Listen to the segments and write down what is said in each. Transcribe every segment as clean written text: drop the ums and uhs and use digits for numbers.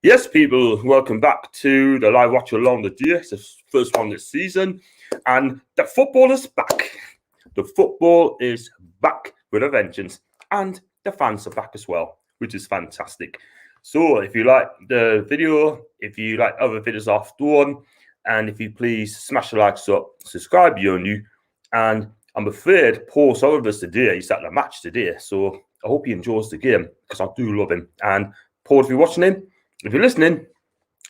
Yes, people, welcome back to the live watch along the deer. It's the first one this season, and the football is back. The football is back with a vengeance, and the fans are back as well, which is fantastic. So, if you like the video, if you like other videos I've done, and if you please smash the likes up, subscribe if you're new, and I'm afraid Paul Sullivan's today. He's at the match today, so I hope he enjoys the game because I do love him. And Paul, if you're watching him. If you're listening,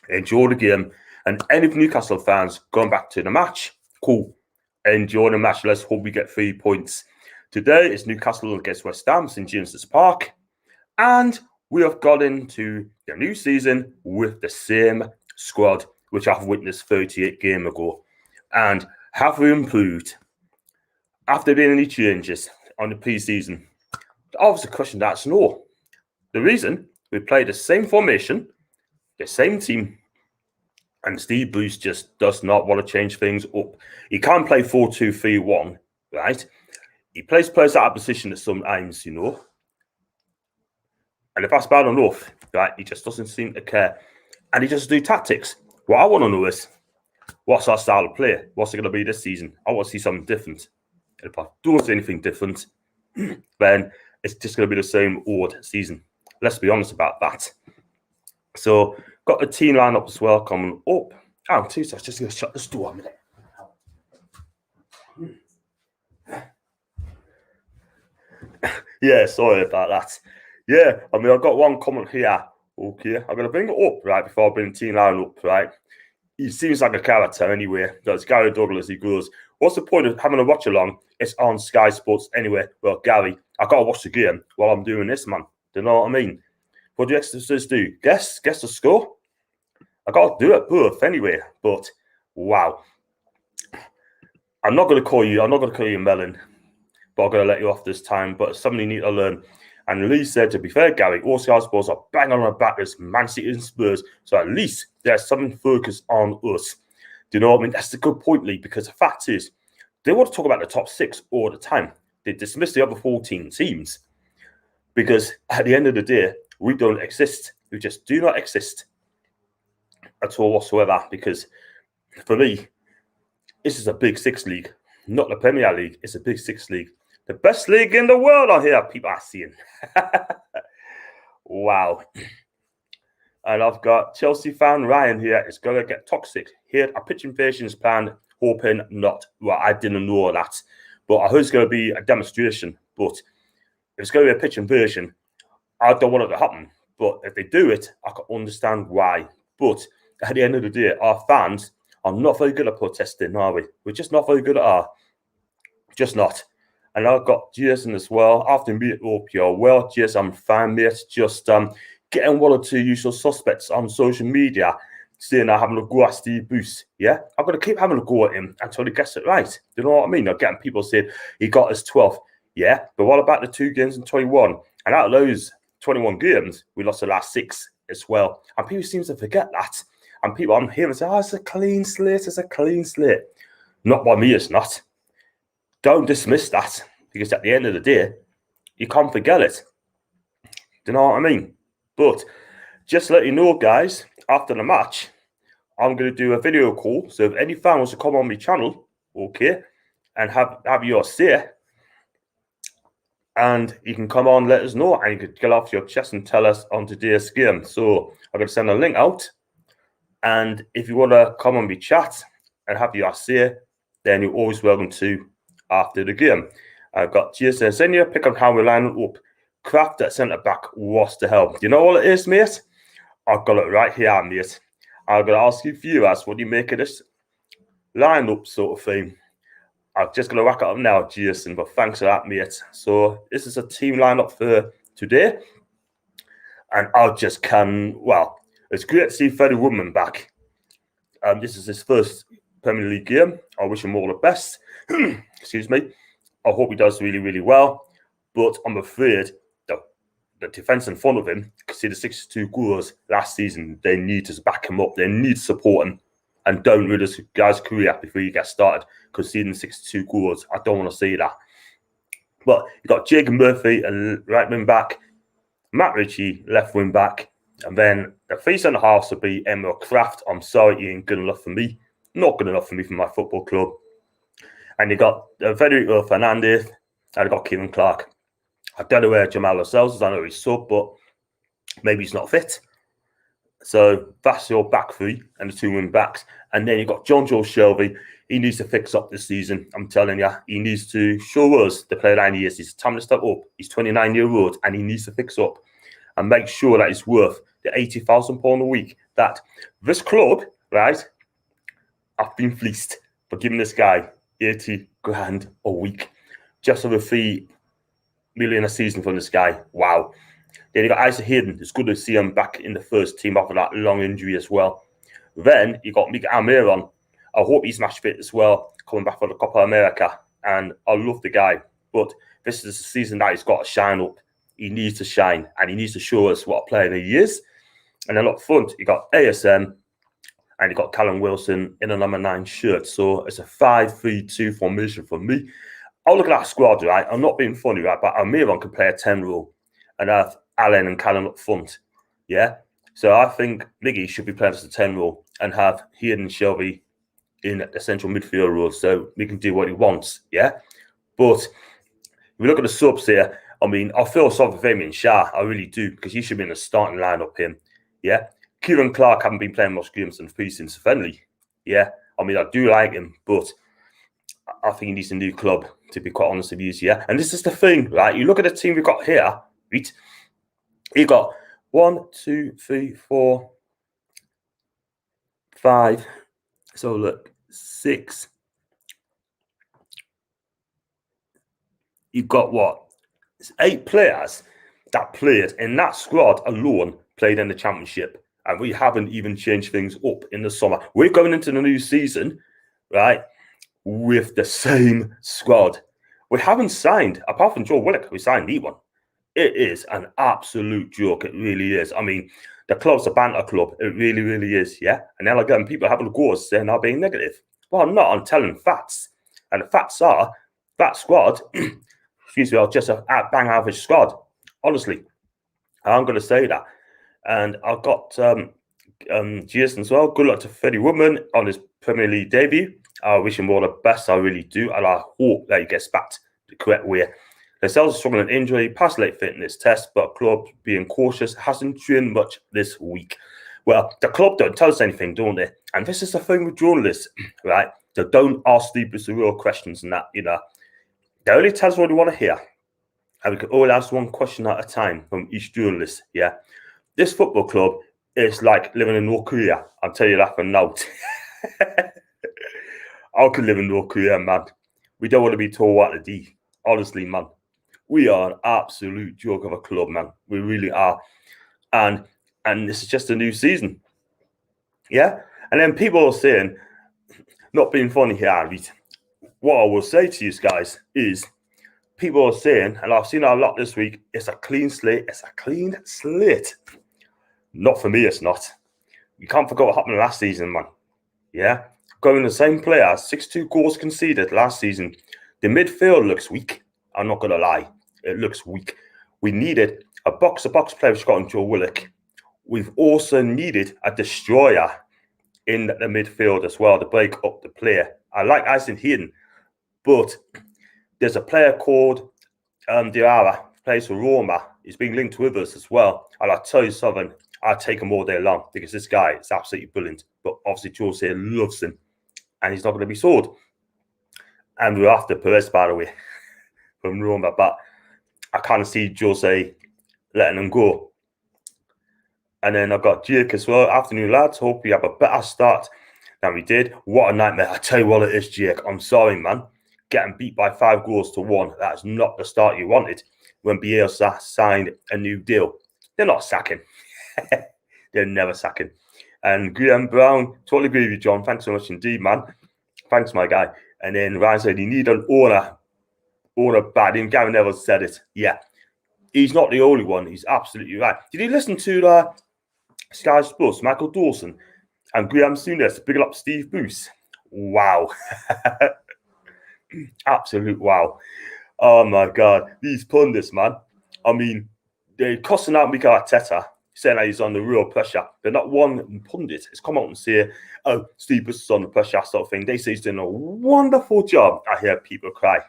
enjoy the game. And any Newcastle fans going back to the match, cool. Enjoy the match. Let's hope we get 3 points. Today is Newcastle against West Ham, St James's Park. And we have got into the new season with the same squad, which I've witnessed 38 games ago. And have we improved? After being any changes on the pre-season? The obvious question that's no. The reason, we play the same formation, the same team, and Steve Bruce just does not want to change things up. He can't play 4-2-3-1, right? He plays players out of position at sometimes, And if that's bad enough, right, he just doesn't seem to care. And he just do tactics. What I want to know is, what's our style of play? What's it going to be this season? I want to see something different. And if I don't see anything different, then it's just going to be the same old season. Let's be honest about that. So, got the team lineup as well coming up. Oh, 2 seconds. Just going to shut this door a minute. Yeah, sorry about that. Yeah, I've got one comment here. Okay, I'm going to bring it up, right, before I bring the team lineup, right? He seems like a character anyway. That's Gary Douglas. He goes, what's the point of having a watch along? It's on Sky Sports anyway. Well, Gary, I got to watch the game while I'm doing this, man. Do you know what I mean? What do extras do? Guess the score? I got to do it both anyway. But wow, I'm not going to call you Melon, but I'm going to let you off this time. But it's something you need to learn. And Lee said, to be fair, Gary, all Sky Sports are bang on our back as Man City and Spurs. So at least there's something focused on us. Do you know what I mean? That's a good point, Lee, because the fact is, they want to talk about the top 6 all the time. They dismiss the other 14 teams because at the end of the day, we don't exist. We just do not exist at all whatsoever. Because for me, this is a Big 6 league, not the Premier League. It's a Big 6 league. The best league in the world on here, people are seeing. Wow. And I've got Chelsea fan Ryan here. It's going to get toxic. Here, a pitch invasion is planned, hoping not. Well, I didn't know that. But I heard it's going to be a demonstration. But if it's going to be a pitch invasion, I don't want it to happen. But if they do it, I can understand why. But at the end of the day, our fans are not very good at protesting, are we? We're just not very good at our. Just not. And I've got Jason as well. After meet up your well, Jason, I'm fine, mate. Just getting 1 or 2 usual suspects on social media saying I'm having a go at Steve Bruce. Yeah, I'm going to keep having a go at him until he gets it right. You know what I mean? I'm getting people saying he got his 12th. Yeah, but what about the 2 games in 21? And out of those 21 games, we lost the last 6 as well. And people seem to forget that. And people, I'm hearing say, it's a clean slate. It's a clean slate. Not by me, it's not. Don't dismiss that, because at the end of the day, you can't forget it. Do you know what I mean? But just to let you know, guys, after the match, I'm going to do a video call. So if any fan wants to come on my channel, okay, and have your say, and you can come on, let us know, and you can get off your chest and tell us on today's game. So I'm going to send a link out, and if you want to come on my chat and have your say, then you're always welcome to after the game. I've got Jason Senior, pick on how we line up. Craft at centre back, what's the hell? You know what it is, mate? I've got it right here, mate. I'm going to ask you viewers, what do you make of this line-up sort of thing? I'm just going to whack it up now, Jason, but thanks for that, mate. So this is a team lineup for today. And it's great to see Freddie Woodman back. This is his first Premier League game. I wish him all the best. Excuse me. I hope he does really, really well. But I'm afraid the defence in front of him, see the 62 goals last season, they need to back him up. They need to support him. And don't ruin this guy's career before you get started. Because seeing 62 goals, I don't want to see that. But you've got Jacob Murphy, a right wing back, Matt Ritchie, left wing back, And then the 3 centre halves will be Emma Kraft. I'm sorry, he ain't good enough for me. Not good enough for me for my football club. And you got Federico Fernandez, and you got Kieran Clark. I don't know where Jamal Lascelles is. I know he's sub, but maybe he's not fit. So that's your back three and the 2 wing backs. And then you've got John Joe Shelby. He needs to fix up this season. I'm telling you, he needs to show us the player that he is. It's time to step up. He's 29-year-old and he needs to fix up and make sure that it's worth the £80,000 a week. That this club, right, I've been fleeced for giving this guy 80 grand a week. Just over 3 million a season from this guy. Wow. Then you got Isaac Hayden. It's good to see him back in the first team after that long injury as well. Then you got Miguel Almiron. I hope he's match fit as well, coming back for the Copa America. And I love the guy. But this is a season that he's got to shine up. He needs to shine. And he needs to show us what a player he is. And then up front, you got ASM. And you got Callum Wilson in a number 9 shirt. So it's a 5-3-2 formation for me. I'll look at that squad, right? I'm not being funny, right? But Almiron can play a 10 role and have Allen and Callum up front. Yeah. So I think Miggy should be playing as a 10 role and have Hayden and Shelby in the central midfield role so he can do what he wants. Yeah. But if we look at the subs here, I mean, I feel sorry for Fabian Shah. I really do, because he should be in the starting lineup him. Yeah. Kieran Clark haven't been playing much games and free since friendly. Yeah. I mean, I do like him, but I think he needs a new club, to be quite honest with you. Yeah. And this is the thing, right? You look at the team we've got here, right? You got 1, 2, 3, 4, 5. So look, 6. You've got what? It's 8 players that played in that squad alone played in the championship. And we haven't even changed things up in the summer. We're going into the new season, right, with the same squad. We haven't signed, apart from Joe Willock, we signed anyone. It is an absolute joke. It really is. I mean, the club's a banter club. It really, really is, yeah? And then again, people have a go saying I'm being negative. Well, I'm not. I'm telling facts. And the facts are, that squad, excuse me, just a bang average squad. Honestly, I'm going to say that. And I've got Jason as well. Good luck to Freddie Woodman on his Premier League debut. I wish him all the best. I really do. And I hope that he gets back the correct way. Lascelles struggling with injury, passed late fitness test, but club being cautious hasn't trained much this week. Well, the club don't tell us anything, don't they? And this is the thing with journalists, right? They don't ask the real questions and that, you know. They only tell us what they want to hear. And we can only ask one question at a time from each journalist, yeah? This football club is like living in North Korea. I'll tell you that for now. I could live in North Korea, man. We don't want to be told what to do. Honestly, man. We are an absolute joke of a club, man. We really are. And this is just a new season. Yeah? And then people are saying, not being funny here, Andy, what I will say to you guys is, people are saying, and I've seen a lot this week, it's a clean slate. It's a clean slate. Not for me, it's not. You can't forget what happened last season, man. Yeah? Going the same player, 6-2 goals conceded last season. The midfield looks weak. I'm not going to lie. It looks weak. We needed a box-to-box player, which got in Joe Willock. We've also needed a destroyer in the midfield as well to break up the player. I like Isaac Hayden, but there's a player called Diarra, plays for Roma. He's being linked with us as well. And I'll tell you something, I'd take him all day long because this guy is absolutely brilliant. But obviously, Jose loves him and he's not going to be sold. And we're after Perez, by the way, from Roma. But I can't see Jose letting him go. And then I've got Jake as well. Afternoon, lads. Hope we have a better start than we did. What a nightmare. I tell you what it is, Jake. I'm sorry, man. Getting beat by 5-1. That's not the start you wanted when Bielsa signed a new deal. They're not sacking. They're never sacking. And Graham Brown, totally agree with you, John. Thanks so much indeed, man. Thanks, my guy. And then Ryan said, you need an owner bad. Even Gavin Neville said it. Yeah. He's not the only one. He's absolutely right. Did you listen to Sky Sports, Michael Dawson and Graham Souness picking up Steve Bruce? Wow. Absolute wow. Oh, my God. These pundits, man. I mean, they're cussing out Mikel Arteta saying that he's under real pressure. But not one pundit has come out and say, oh, Steve Bruce is under pressure, sort of thing. They say he's doing a wonderful job. I hear people cry.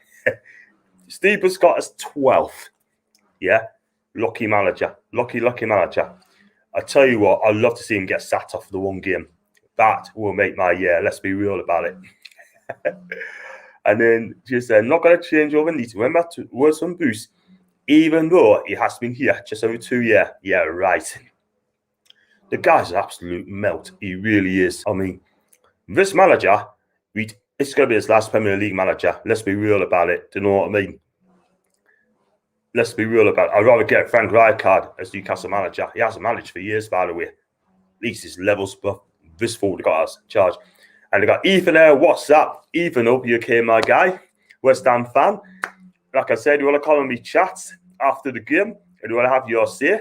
Steve Bruce got us 12th. Yeah, lucky manager. Lucky manager. I tell you what, I'd love to see him get sat off the one game. That will make my year. Let's be real about it. And then just not going to change overnight. Remember, words from Bruce, even though he has been here just over 2 years. Yeah, right. The guy's an absolute melt. He really is. I mean, this manager, it's going to be his last Premier League manager. Let's be real about it. Do you know what I mean? Let's be real about it. I'd rather get Frank Rijkaard as Newcastle manager. He hasn't managed for years, by the way. At least his levels above this fall they got us in charge. And they got Ethan there. What's up? Ethan, hope you okay, my guy. West Ham fan. Like I said, you want to call me chats after the game and you want to have your say,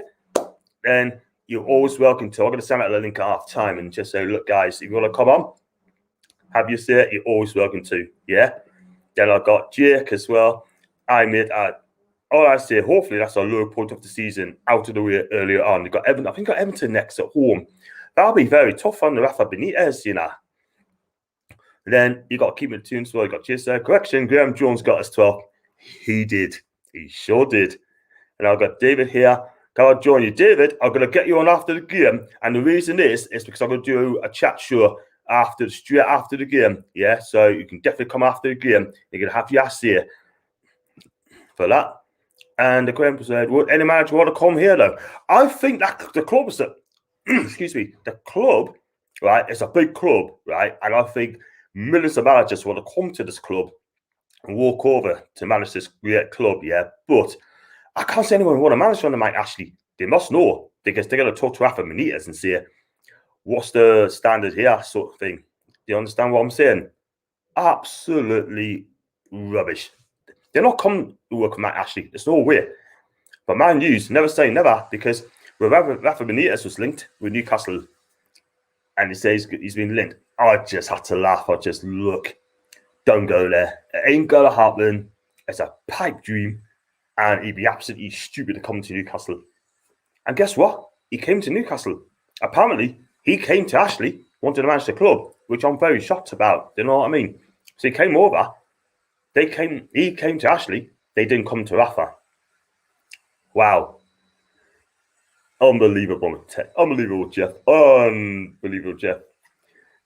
then you're always welcome to. I'm going to send out the link at half time and just say, look, guys, if you want to come on, have your say, you're always welcome to. Yeah. Then I've got Jake as well. All I say, hopefully that's our low point of the season out of the way earlier on. You've got Everton. I think got Everton next at home. That'll be very tough on the Rafa Benitez, you know. Then you got to keep it tuned. So you got just correction. Graham Jones got us 12. He did. He sure did. And I've got David here. Can I join you? David, I'm going to get you on after the game. And the reason is because I'm going to do a chat show straight after the game. Yeah, so you can definitely come after the game. You're going to have your say for that. And the question said, would any manager want to come here, though? I think that the club is excuse me, the club, right, it's a big club, right? And I think millions of managers want to come to this club and walk over to manage this great club, yeah. But I can't say anyone want to manage on the mic, actually. They must know, because they're going to talk to Rafa Benitez and say, what's the standard here, sort of thing. Do you understand what I'm saying? Absolutely rubbish. They're not coming to work with Matt Ashley. There's no way. But Man U's never say never, because Rafa Benitez was linked with Newcastle and he says he's been linked. I just had to laugh. I just look. Don't go there. It ain't going to happen. It's a pipe dream. And he'd be absolutely stupid to come to Newcastle. And guess what? He came to Newcastle. Apparently, he came to Ashley, wanted to manage the club, which I'm very shocked about. Do you know what I mean? So he came over. He came to Ashley. They didn't come to Rafa. Wow. Unbelievable, Jeff. Unbelievable, Jeff.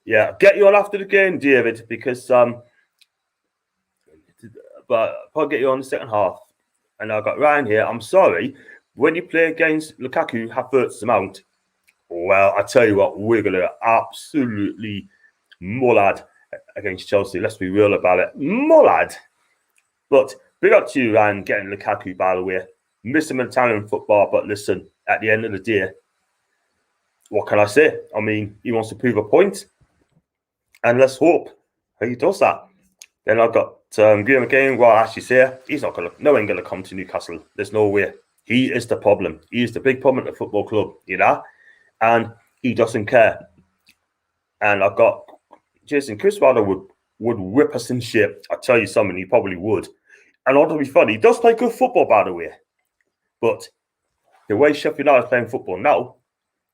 Yeah, get you on after the game, David, because but I'll get you on the second half. And I've got Ryan here. I'm sorry, when you play against Lukaku, Havertz amount, well, I tell you what, we're going to absolutely mullad against Chelsea. Let's be real about it. Mullad. But big up to you, Ryan, getting Lukaku, by the way. Miss him in Italian football, but listen, at the end of the day, what can I say? I mean, he wants to prove a point, and let's hope he does that. Then I've got Graham again. Well, actually, say he's not going to. No one going to come to Newcastle. There's no way. He is the problem. He is the big problem at the football club, you know, and he doesn't care. And I've got Jason Chris Wilder would whip us in shape. I tell you something, he probably would. And ought to be funny. He does play good football, by the way. But the way Sheffield United is playing football now,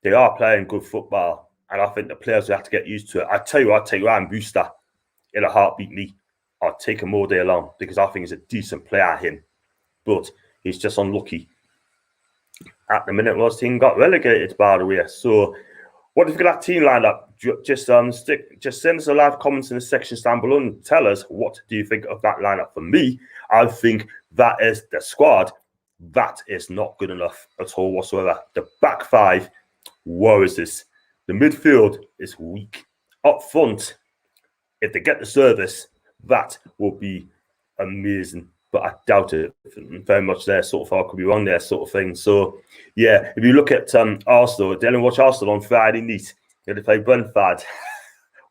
they are playing good football. And I think the players will have to get used to it. I tell you, I'd take Ryan Brewster in a heartbeat, me. I'd take him all day long because I think he's a decent player, him. But he's just unlucky. At the minute, his team got relegated, by the way. So, what if you got that team lined up? Just send us a live comments in the section down below and tell us what do you think of that lineup. For me, I think that is the squad. That is not good enough at all whatsoever. The back five worries us. The midfield is weak. Up front, if they get the service, that will be amazing. But I doubt it very much there, sort of. I could be wrong there, sort of thing. So, yeah, if you look at Arsenal, they'll watch Arsenal on Friday night. They play Brentford.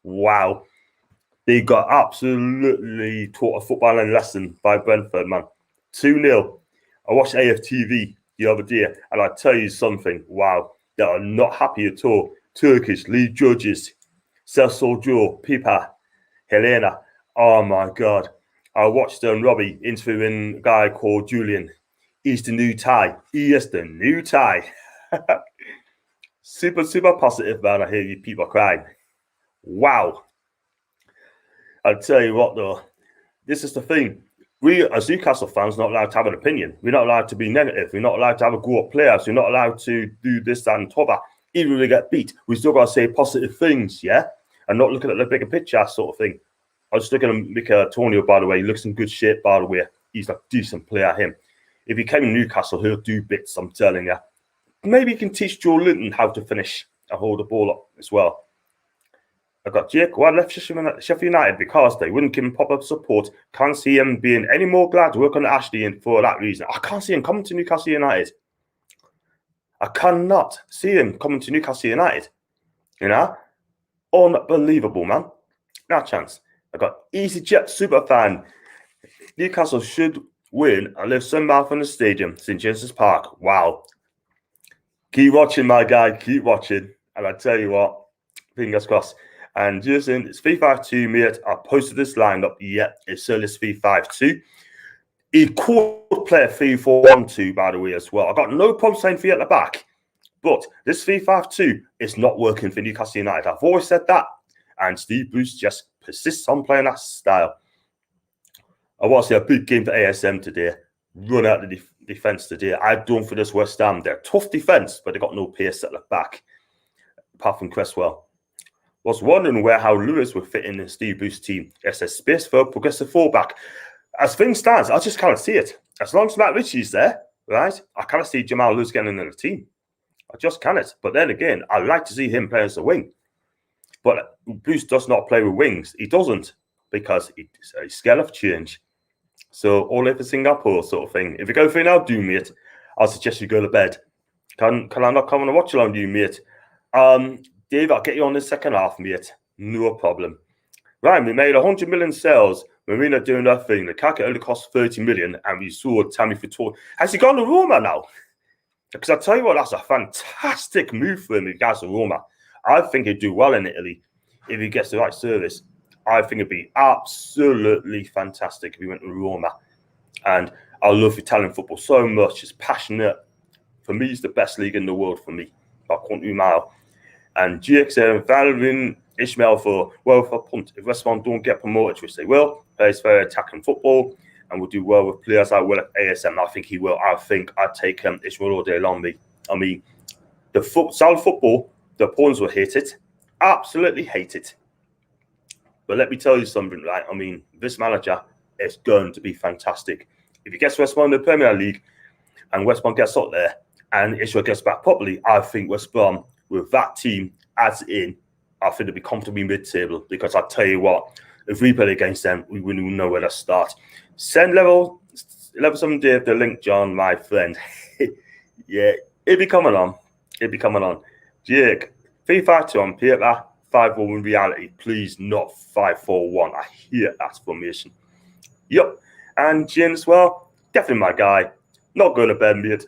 Wow. They got absolutely taught a footballing lesson by Brentford, man. 2-0. I watched AFTV the other day, and I tell you something. Wow. They are not happy at all. Turkish lead judges, Celso, Pipa, Helena. Oh, my God. I watched Robbie interviewing a guy called Julian. He's the new Thai. He is the new Thai. Super, super positive, man. I hear you people crying. Wow. I'll tell you what, though. This is the thing. We, as Newcastle fans, are not allowed to have an opinion. We're not allowed to be negative. We're not allowed to have a go at players. We're not allowed to do this, that, and t'other. Even if we get beat, we still got to say positive things, yeah? And not looking at the bigger picture sort of thing. I was just looking at Mikel Antonio, by the way. He looks in good shape, by the way. He's a decent player, him. If he came to Newcastle, he'll do bits, I'm telling you. Maybe he can teach Joe Linton how to finish and hold the ball up as well. I've got Jake, who I left Sheffield United because they wouldn't give him proper support. Can't see him being any more glad to work on Ashley and for that reason. I can't see him coming to Newcastle United. I cannot see him coming to Newcastle United. You know? Unbelievable, man. No chance. I've got EasyJet Superfan. Newcastle should win and live somewhere from the stadium, St. James's Park. Wow. Keep watching, my guy. Keep watching. And I tell you what, fingers crossed. And Jason, it's 352, mate. I posted this lineup. Yeah, it's Surlis 352. He could play 3-4-1-2, by the way, as well. I got no problem saying 3 at the back. But this 3-5-2 is not working for Newcastle United. I've always said that. And Steve Bruce just persists on playing that style. I want to see a big game for ASM today. Run out the defence today. I don't for this West Ham. They're tough defence, but they got no pace at the back, apart from Cresswell. Was wondering how Lewis would fit in the Steve Bruce team. There's a space for a progressive fullback. As things stands, I just can't see it. As long as Matt Ritchie's there, right, I can't see Jamal Lewis getting in the team. I just cannot. But then again, I like to see him play as a wing. But Bruce does not play with wings. He doesn't, because he's scared of change. So all over Singapore sort of thing. If you go for it now, do, mate, I'll suggest you go to bed. Can I not come on a watch along, you, mate? Dave, I'll get you on the second half, mate. No problem. Right, we made 100 million sales. Marina doing that thing. The Lukaku only cost 30 million, and we saw Tammy Fittori. Has he gone to Roma now? Because I tell you what, that's a fantastic move for him if he goes to Roma. I think he'd do well in Italy if he gets the right service. I think it'd be absolutely fantastic if he went to Roma. And I love Italian football so much. It's passionate. For me, it's the best league in the world for me. I can't do mile. And Jake said, Valvin Ishmael for punt. If West Ham don't get promoted, which they will, plays very attacking football and will do well with players like Will at ASM. I think he will. I think I'd take Ishmael all day long. I mean, the style of football, the opponents will hate it. Absolutely hate it. But let me tell you something, right? I mean, this manager is going to be fantastic. If he gets West Brom in the Premier League and West Brom gets up there and Ishmael gets back properly, I think West Brom, with that team as in, I think they'll be comfortably mid-table. Because I tell you what, if we play against them, we wouldn't even know where to start. Send level 7 Dave the link, John, my friend. Yeah, it'll be coming on. It'll be coming on. Jake, 3-5-2 on paper, 5-4 in reality. Please, not 5-4-1. I hear that formation. Yep. And Jim as well, definitely my guy. Not going to bed, mate.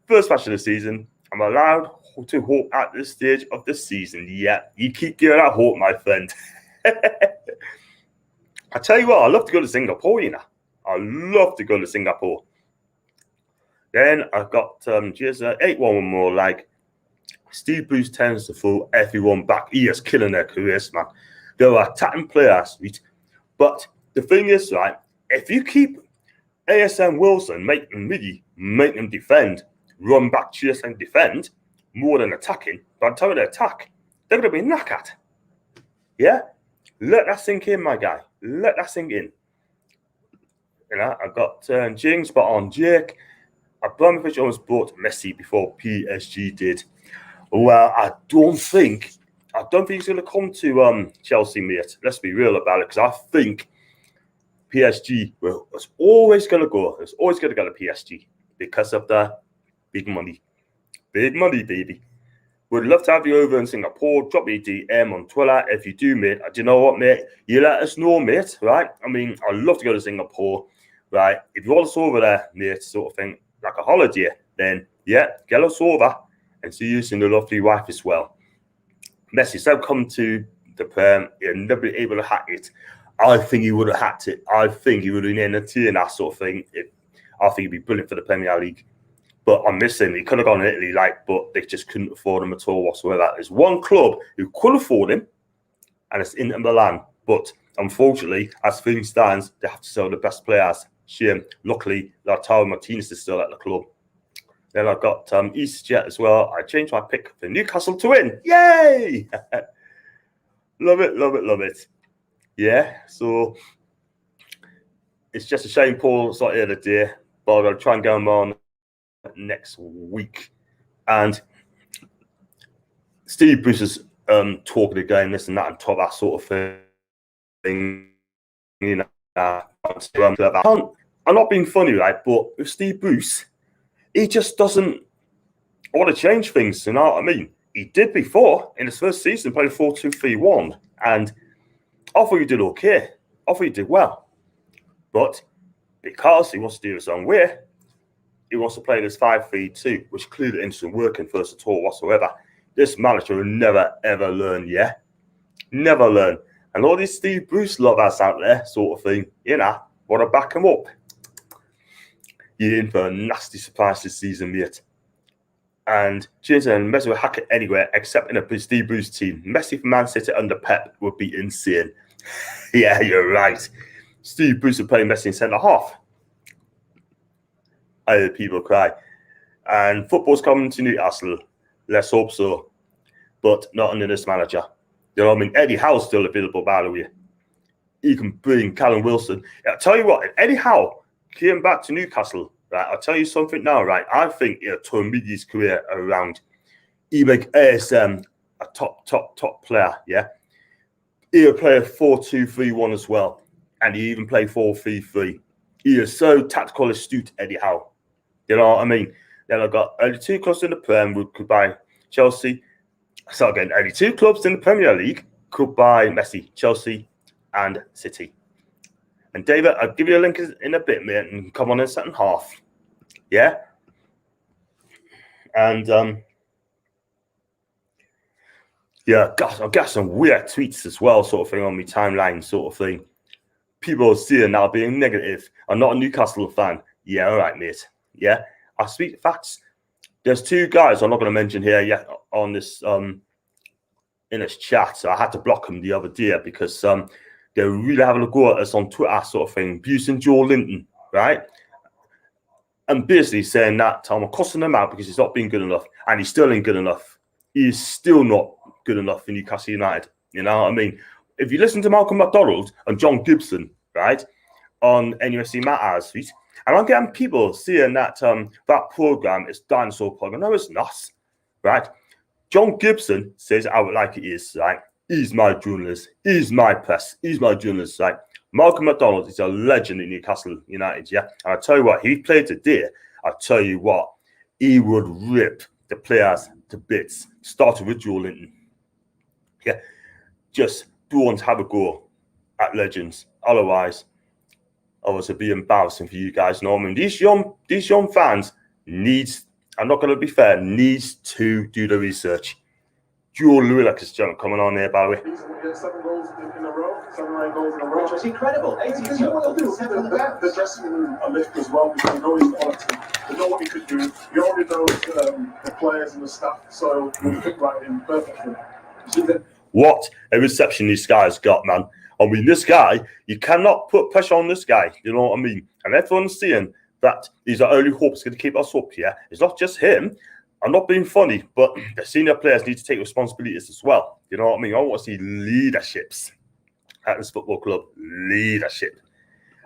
First match of the season. I'm allowed to hope at this stage of the season. Yeah, you keep giving that hope, my friend. I tell you what, I love to go to Singapore, you know. I love to go to Singapore. Then I've got just 8-1 more. Like Steve Bruce tends to throw everyone back. He is killing their careers, man. They're attacking players, right? But the thing is, right, if you keep ASM Wilson, make them defend, run back, chase and defend, more than attacking, by the time they attack, they're going to be knackered. Yeah? Let that sink in, my guy. Let that sink in. You know, I got James, but on Jake, Abramovich almost bought Messi before PSG did. Well, I don't think he's going to come to Chelsea, mate. Let's be real about it, because I think PSG was always going to go. It's always going to go to PSG because of the big money. Big money, baby. Would love to have you over in Singapore. Drop me a DM on Twitter if you do, mate. Do you know what, mate? You let us know, mate, right? I mean, I'd love to go to Singapore, right? If you want us over there, mate, sort of thing, like a holiday, then, yeah, get us over and see you soon, the lovely wife as well. Messi said come to the Prem, he'll never be able to hack it. I think he would have hacked it. I think he would have been entertaining that sort of thing. I think he'd be brilliant for the Premier League. But I'm missing. He could have gone to Italy, but they just couldn't afford him at all whatsoever. There's one club who could afford him, and it's Inter Milan. But unfortunately, as things stands, they have to sell the best players. Shame. Luckily, Lautaro Martinez is still at the club. Then I've got EasyJet as well. I changed my pick for Newcastle to win. Yay! Love it, love it, love it. Yeah, so it's just a shame Paul's not here today, but I'm going to try and get him on next week. And Steve Bruce is talking again, this and that, and that sort of thing. You know, I'm not being funny, right? But with Steve Bruce, he just doesn't want to change things. You know what I mean? He did before in his first season, played 4-2-3-1, and I thought he did okay. I thought he did well, but because he wants to do his own way, he wants to play this 5-3-2, which clearly isn't working for us at all whatsoever. This manager will never ever learn. Yeah, never learn. And all these Steve Bruce lovers out there, sort of thing, you know, want to back him up. You're in for a nasty surprise this season, mate. And Jason and Messi will hack it anywhere except in a Steve Bruce team. Messi for Man City under Pep would be insane. Yeah, you're right. Steve Bruce will play Messi in centre half. I heard people cry. And football's coming to Newcastle. Let's hope so. But not under this manager. You know what I mean? Eddie Howe's still available, by the way. He can bring Callum Wilson. I'll tell you what, if Eddie Howe came back to Newcastle, right, I'll tell you something now, right? I think he'll turn his career around. He make ASM a top player, yeah? He'll play a 4-2-3-1 as well. And he even play 4-3-3. He is so tactical astute, Eddie Howe. You know what I mean? Then I've got only two clubs in the Prem who could buy Chelsea. So again, only two clubs in the Premier League could buy Messi, Chelsea and City. And David, I'll give you a link in a bit, mate, and come on in second half. Yeah? And yeah, I've got some weird tweets as well, sort of thing, on my timeline, sort of thing. People are seeing now being negative. I'm not a Newcastle fan. Yeah, all right, mate. Yeah, I speak facts. There's two guys I'm not going to mention here yet on this in this chat. So I had to block them the other day because they're really having a go at us on Twitter, sort of thing, abusing Joe Linton, right? And basically saying that I'm cussing him out because he's not been good enough, and he's still ain't good enough. He's still not good enough for Newcastle United. You know what I mean? If you listen to Malcolm McDonald and John Gibson, right, on NUSC Matters, and I'm getting people seeing that that program is dinosaur program. No, it's not, right? John Gibson says it out like it is, right? He's my journalist. He's my press. He's my journalist, right? Malcolm McDonald is a legend in Newcastle United, yeah? And I tell you what, he played today. I tell you what, he would rip the players to bits, starting with Joe Linton. Yeah, just don't have a go at legends. Otherwise, it'd be embarrassing for you guys. You know what I mean? These young fans needs, I'm not going to be fair, needs to do the research. Joe Lulick is coming on there, by the way. 7 goals in a row, 7 or 8 goals in a row. Which was incredible. The dressing room a lift as well, because you know his quality. You know what he could do. You already know the players and the staff, so we'll fit right in perfectly. What a reception this guy's got, man. I mean, this guy, you cannot put pressure on this guy. You know what I mean? And everyone's seeing that he's our only hope is going to keep us up here. It's not just him. I'm not being funny, but the senior players need to take responsibilities as well. You know what I mean? I want to see leaderships at this football club. Leadership.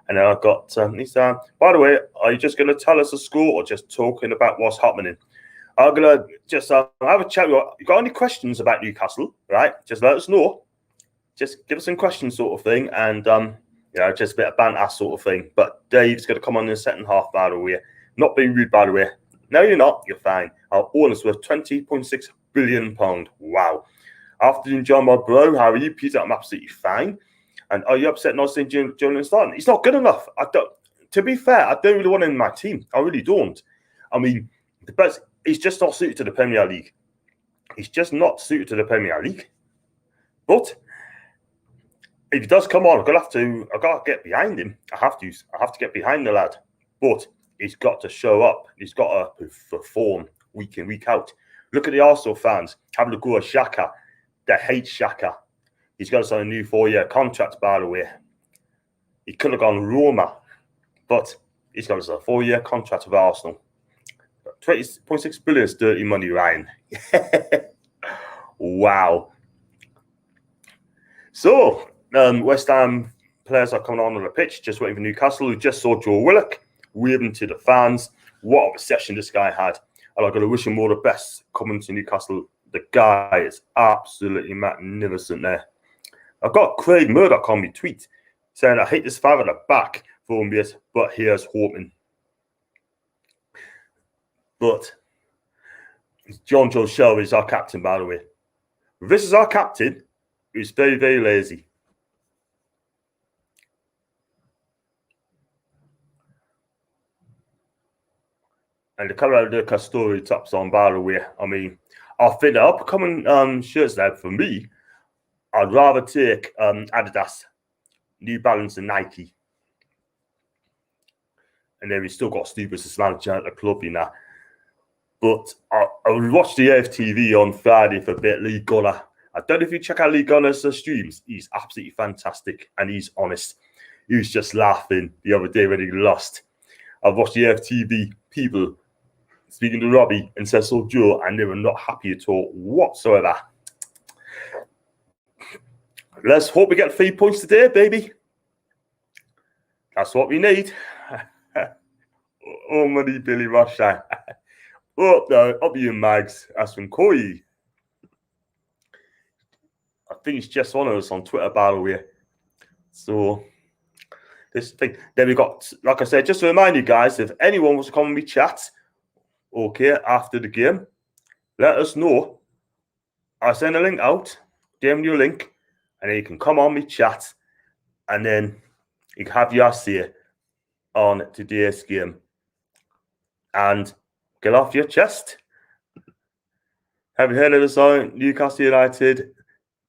And then I've got these. By the way, are you just going to tell us the score or just talking about what's happening? I'm going to just have a chat. You got any questions about Newcastle, right? Just let us know. Just give us some questions, sort of thing. And, you know, just a bit of banter, sort of thing. But Dave's going to come on in the second half, by the way. Not being rude, by the way. No, you're not. You're fine. Our owner's worth £20.6 billion. Wow. Afternoon, John, my bro. How are you, Peter? I'm absolutely fine. And are you upset not seeing Julian Starton? He's not good enough. To be fair, I don't really want him in my team. I really don't. I mean, he's just not suited to the Premier League. He's just not suited to the Premier League. But if he does come on, I've got to get behind him. I have to get behind the lad. But he's got to show up. He's got to perform week in, week out. Look at the Arsenal fans having to go at Xhaka. They hate Xhaka. He's got us on a new 4-year contract, by the way. He could have gone Roma, but he's got us a 4-year contract with Arsenal. 20.6 billion is dirty money, Ryan. Wow. So, West Ham players are coming on the pitch, just waiting for Newcastle. We just saw Joe Willock waving to the fans. What a session this guy had. And I'm going to wish him all the best coming to Newcastle. The guy is absolutely magnificent there. I've got Craig Murdoch on me tweet saying, I hate this 5 at the back for MBS, but here's hoping. But John Joe Shelby is our captain, by the way. This is our captain, who's very, very lazy. And the colour of the Castori tops on, by the way. I mean, I think the upcoming shirts there, for me, I'd rather take Adidas, New Balance, and Nike. And then we still got Stupid as manager at the club, you know. But I watched the AFTV on Friday for a bit, Lee Gunner. I don't know if you check out Lee Gunner's streams. He's absolutely fantastic and he's honest. He was just laughing the other day when he lost. I've watched the AFTV people speaking to Robbie and Cecil Joe, and they were not happy at all whatsoever. Let's hope we get 3 points today, baby. That's what we need. Oh, money, Billy Rothschild. Oh, no, up you, Mags. That's from Koi. I think it's just one of us on Twitter, by the way. So, this thing. Then we got, like I said, just to remind you guys, if anyone wants to come and me chat, okay, after the game, let us know. I'll send a link out, DM you a link, and then you can come on me chat, and then you can have your say on today's game. And get off your chest. Have you heard of the song Newcastle United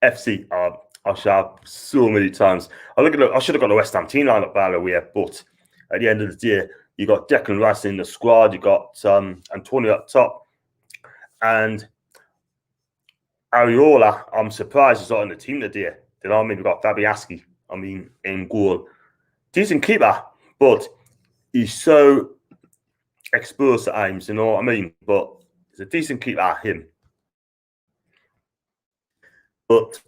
FC? I shall have so many times. I should have got the West Ham team lineup, by the way, but at the end of the day, you got Declan Rice in the squad, you got Antonio up top, and Ariola, I'm surprised he's not on the team today. You know what I mean? We've got Fabianski, in goal. Decent keeper, but he's so exposed at times, you know what I mean? But he's a decent keeper, him. But,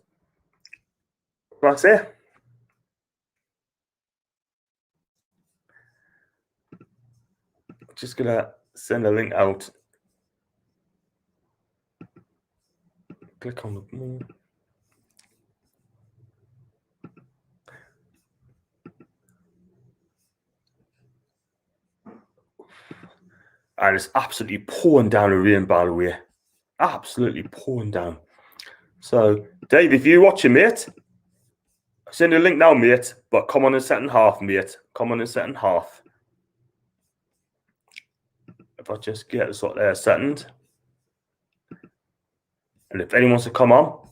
like I say, just going to send a link out. Click on the more. And it's absolutely pouring down the rain, by the way. Absolutely pouring down. So, Dave, if you're watching, mate, send you a link now, mate. But come on in second half, mate. Come on in second half. If I just get this up there a second. And if anyone wants to come on,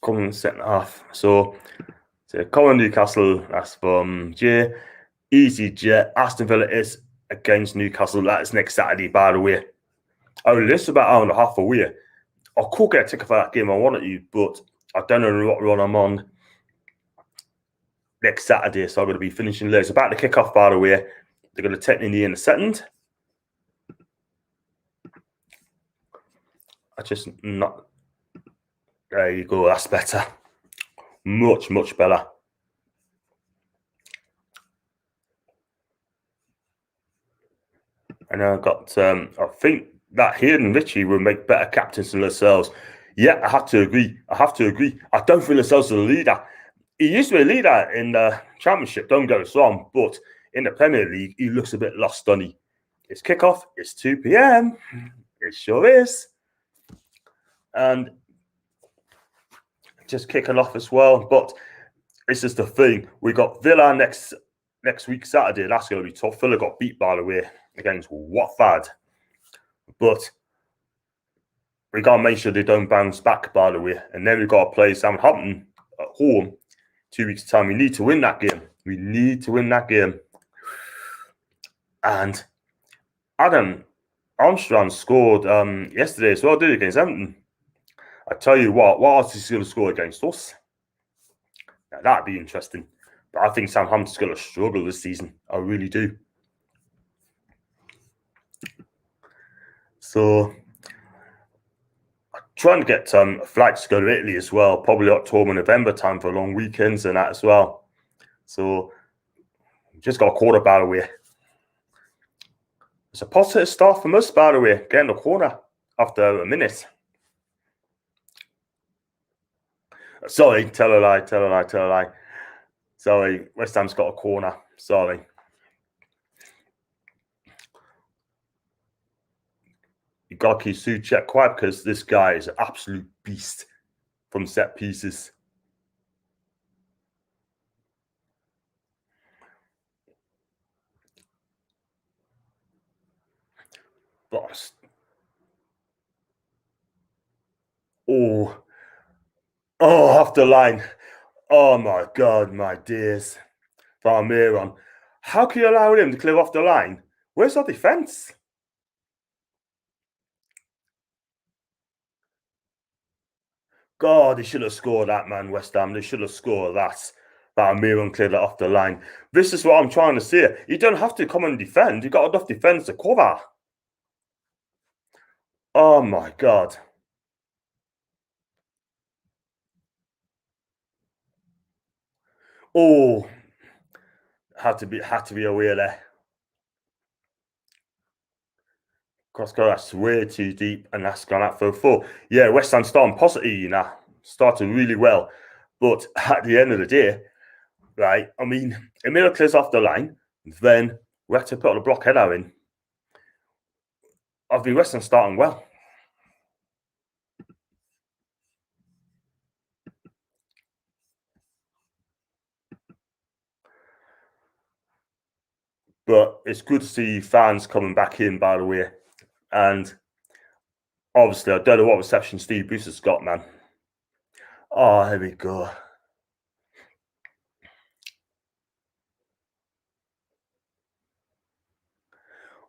come in second half. So come on, Newcastle. That's from Jay. Easy Jet. Aston Villa is against Newcastle. That is next Saturday, by the way. Oh, this is about an hour and a half away. I could get a ticket for that game I wanted you, but I don't know what run I'm on next Saturday, so I'm going to be finishing late. It's about to kick off, by the way. They're going to take me in a second. I just not. There you go. That's better. Much, much better. And I got, I think that Hayden Ritchie will make better captains than Lascelles. Yeah, I have to agree. I don't think Lascelles is a leader. He used to be a leader in the Championship, don't get us wrong, but in the Premier League, he looks a bit lost, doesn't he? It's kickoff. It's 2 p.m. It sure is. And just kicking off as well. But this is the thing. We got Villa next week, Saturday. That's going to be tough. Villa got beat, by the way, against Watford. But we got to make sure they don't bounce back, by the way. And then we've got to play Southampton at home 2 weeks' time. We need to win that game. We need to win that game. And Adam Armstrong scored yesterday as well, did he, against Everton? I tell you what else is he going to score against us? Now, that'd be interesting. But I think Southampton's going to struggle this season. I really do. So, I'm trying to get flights to go to Italy as well. Probably October, November time for long weekends and that as well. So, just got a quarter, by the way. It's a positive start from us, by the way. Getting the corner after a minute. Sorry, tell a lie. Sorry, West Ham's got a corner. Sorry. You got to keep Souček quiet because this guy is an absolute beast from set pieces. Boss. Oh, off the line. Oh my God, my dears. Valmiron. How can you allow him to clear off the line? Where's our defence? God, they should have scored that, man, West Ham. They should have scored that. Valmiron cleared it off the line. This is what I'm trying to say. You don't have to come and defend. You've got enough defence to cover. Oh my God. Oh, had to be away there. Costco, that's way too deep, and that's gone out for a 4. Yeah, West Ham starting positive, you know, started really well. But at the end of the day, right, I mean, Emilio clears off the line, then we have to put the block header in. I've been West Ham starting well. But it's good to see fans coming back in, by the way. And obviously, I don't know what reception Steve Bruce has got, man. Oh, here we go.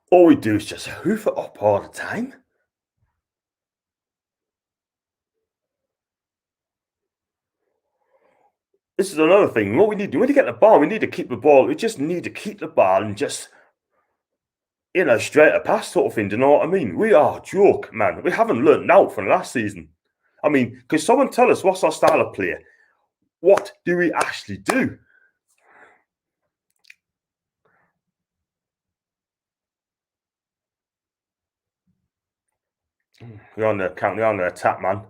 All we do is just hoof it up all the time. This is another thing. What we need to do, when we get the ball, we need to keep the ball. We just need to keep the ball and just, you know, straight a pass sort of thing. Do you know what I mean? We are a joke, man. We haven't learned out from last season. I mean, could someone tell us what's our style of play? What do we actually do? We're on the attack, man.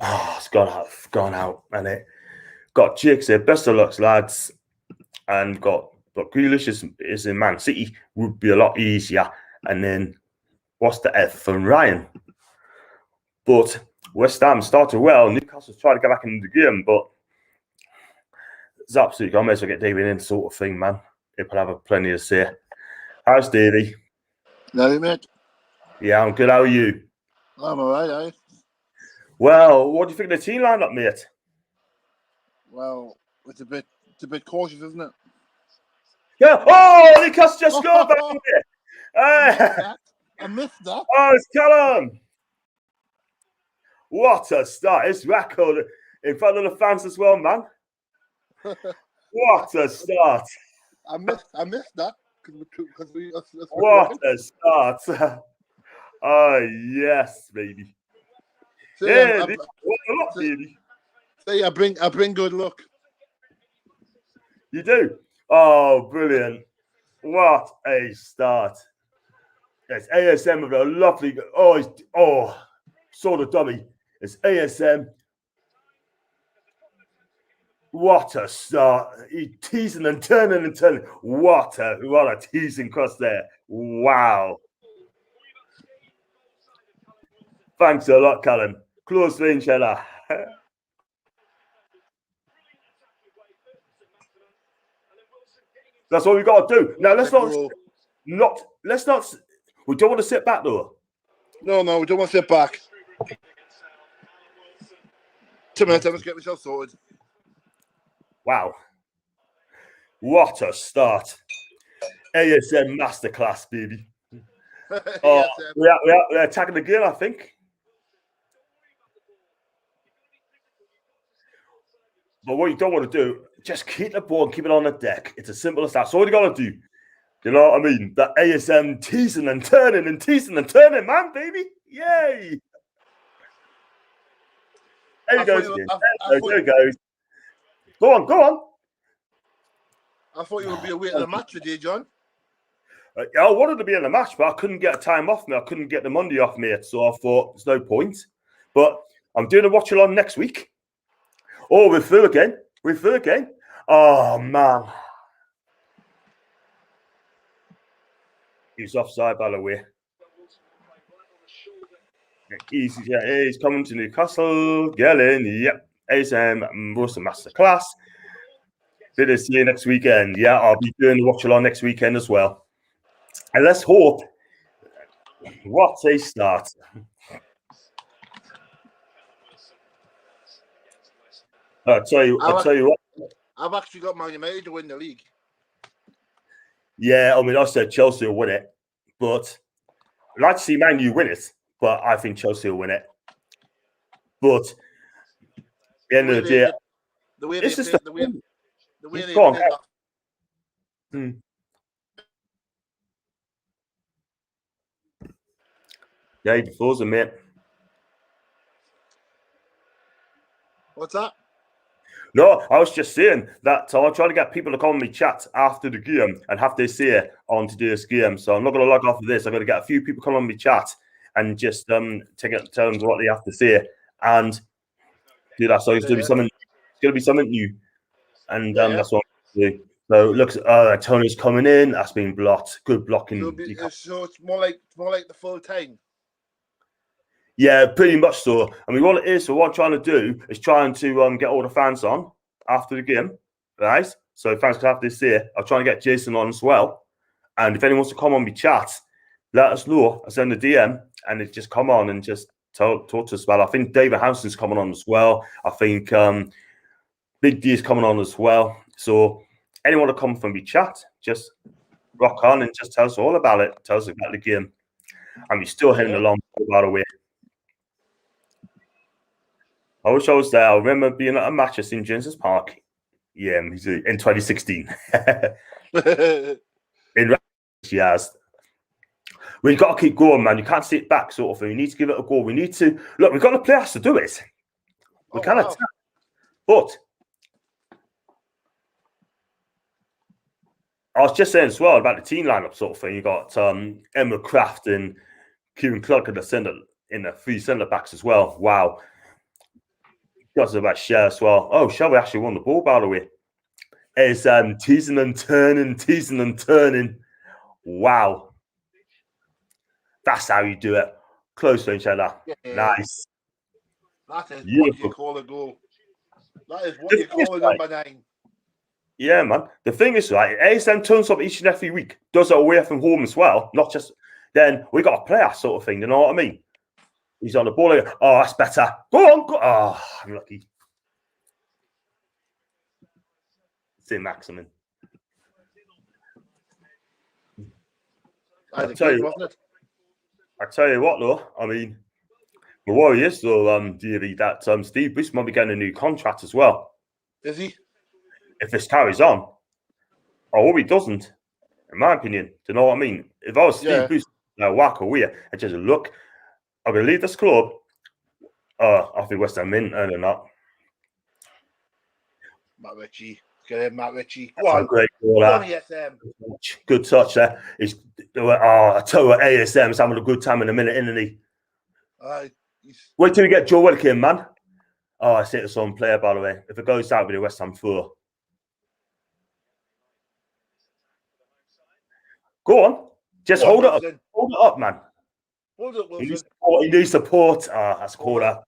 Oh, it's gone out, man. It got Jakes here. Best of luck, lads. And got Grealish is in Man City. Would be a lot easier. And then what's the F from Ryan? But West Ham started well. Newcastle tried to get back into the game, but it's absolutely. I may as well get David in, sort of thing, man. He'll have plenty to say. How's Davey? No, mate. Yeah, I'm good. How are you? I'm all right, eh? Well, what do you think of the team lineup, mate? Well, it's a bit cautious, isn't it? Yeah. Oh, Newcastle just scored. I missed that. Oh, it's Callum. What a start. It's record in front of the fans as well, man. What a start. I missed that. What a start. Oh, yes, baby. See, Yeah, what a lot, baby. See, I bring good luck. You do? Oh, brilliant. What a start. It's ASM with a lovely... saw the dummy. It's ASM. What a start. He teasing and turning and turning. What a teasing cross there. Wow. Thanks a lot, Callum. Close range header. That's what we got to do. Now, let's not. We don't want to sit back, though. No, we don't want to sit back. 2 minutes, I must get myself sorted. Wow. What a start. ASM masterclass, baby. Yes, We're attacking again, I think. But what you don't want to do, just keep the ball and keep it on the deck. It's as simple as that. So all you got to do, you know what I mean? That ASM teasing and turning, man, baby. Yay. There you go. There you go. Go on. I thought you would be awaiting a match today, John. I wanted to be in the match, but I couldn't get a time off me. I couldn't get the Monday off me. So I thought there's no point. But I'm doing a watch along next week. Oh, we're through again. Oh, man. He's offside, by the way. He's coming to Newcastle. Gelling, yep. ASM Russell Masterclass. Bit of see you next weekend. Yeah, I'll be doing the watch along next weekend as well. And let's hope. What a start. I'll tell you what. I've actually got Man United to win the league. Yeah, I mean, I said Chelsea will win it, but I'd like to see Man U win it, but I think Chelsea will win it. But at the end of the day, it's just the way they play. Yeah, he floors a mate. What's that? No, I was just saying that I'm trying to get people to come on me chat after the game and have their say on today's game. So I'm not going to log off of this. I've got to get a few people come on me chat and just tell them what they have to say and do that. So it's going to be something new, and that's what I'm going to do. So it looks, Tony's coming in. That's been blocked. Good blocking. So it's more like the full time. Yeah, pretty much so. I mean, what it is, so what I'm trying to do is trying to get all the fans on after the game, right? So fans can have this here. I'll try and get Jason on as well. And if anyone wants to come on my chat, let us know. I send a DM and it just come on and just talk to us about it. I think David Hanson's coming on as well. I think Big D is coming on as well. So anyone to come from my chat, just rock on and just tell us all about it. Tell us about the game. And we're still heading along, by the way. I wish I was there. I remember being at a match at St. James's Park. Yeah, in 2016. In yes. We've got to keep going, man. You can't sit back, sort of thing. You need to give it a go. We need to look. We've got the players to do it. We can attack, but I was just saying as well about the team lineup, sort of thing. You got Emma Kraft and Kieran Clark in the three centre backs as well. Wow. Got about Cher as well. Oh, Shelby actually won the ball, by the way. It's teasing and turning. Wow. That's how you do it. Close to each other. Yeah. Nice. That is what you call a goal. That is what you call a number 9. Yeah, man. The thing is, right, ASM turns up each and every week, does it away from home as well, not just then we got a player sort of thing, you know what I mean? He's on the ball. Oh, that's better. Go on. Oh, I'm lucky. St. Maximin. I tell you what, though. I mean, the worry is, though, Davey, that Steve Bruce might be getting a new contract as well. Is he? If this carries on. I hope he doesn't, in my opinion. Do you know what I mean? If I was Steve Bruce, walk away and just look, I'm going to leave this club. I think West Ham in, or not. Matt Ritchie. Get in, Matt Ritchie. Go on. Great goal, good touch there. I tell you what, ASM's having a good time in a minute, isn't he? Wait till we get Joe Wilkin, man. Oh, I see it's on player, by the way. If it goes out with the West Ham 4. Go on. Just hold it up. Hold it up, man. Hold it, Wilson. He needs support. That's a corner.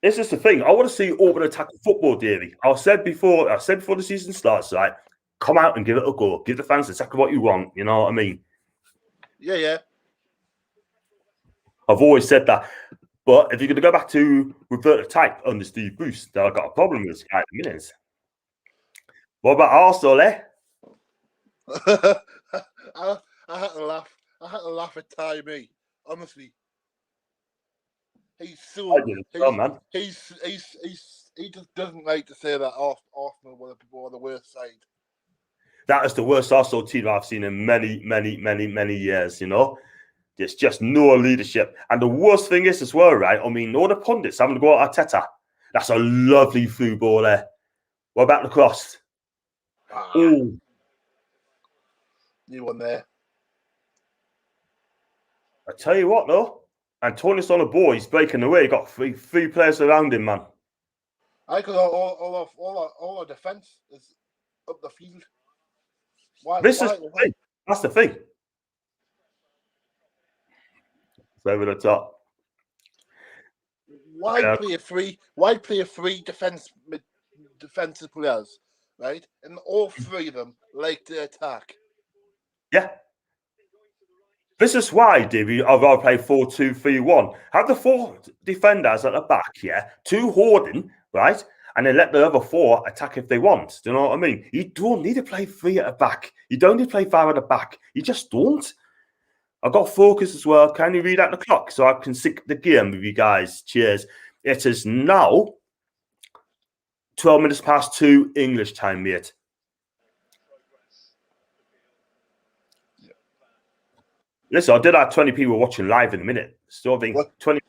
This is the thing. I want to see open attack football, Davey. I said before the season starts, right? Come out and give it a go. Give the fans exactly what you want. You know what I mean? Yeah. I've always said that. But if you're going to go back to revert to type under Steve Bruce, then I've got a problem with this guy at the minute. What about Arsenal, eh? I had to laugh. I had to laugh at Ty. Honestly, he's so Man. he just doesn't like to say that Arsenal were the worst side. That is the worst Arsenal team I've seen in many years. You know, there's just no leadership, and the worst thing is as well, right? I mean, all the pundits having to go at Arteta. That's a lovely through ball there. What about the cross? Oh, You won there. I tell you what, though, Antonius on the ball, he's breaking away. He got three players around him, man. I could all our defense is up the field. That's the thing. It's over the top. Why play three defensive players, right? And all three of them like to attack. Yeah. This is why, Davey, I'd rather play 4-2-3-1. Have the 4 defenders at the back, yeah? 2 hoarding, right? And then let the other 4 attack if they want. Do you know what I mean? You don't need to play 3 at the back. You don't need to play 5 at the back. You just don't. I've got focus as well. Can you read out the clock so I can sync the game with you guys? Cheers. It is now 12 minutes past 2 English time, mate. Listen, I did have 20 people watching live in a minute. Still think 20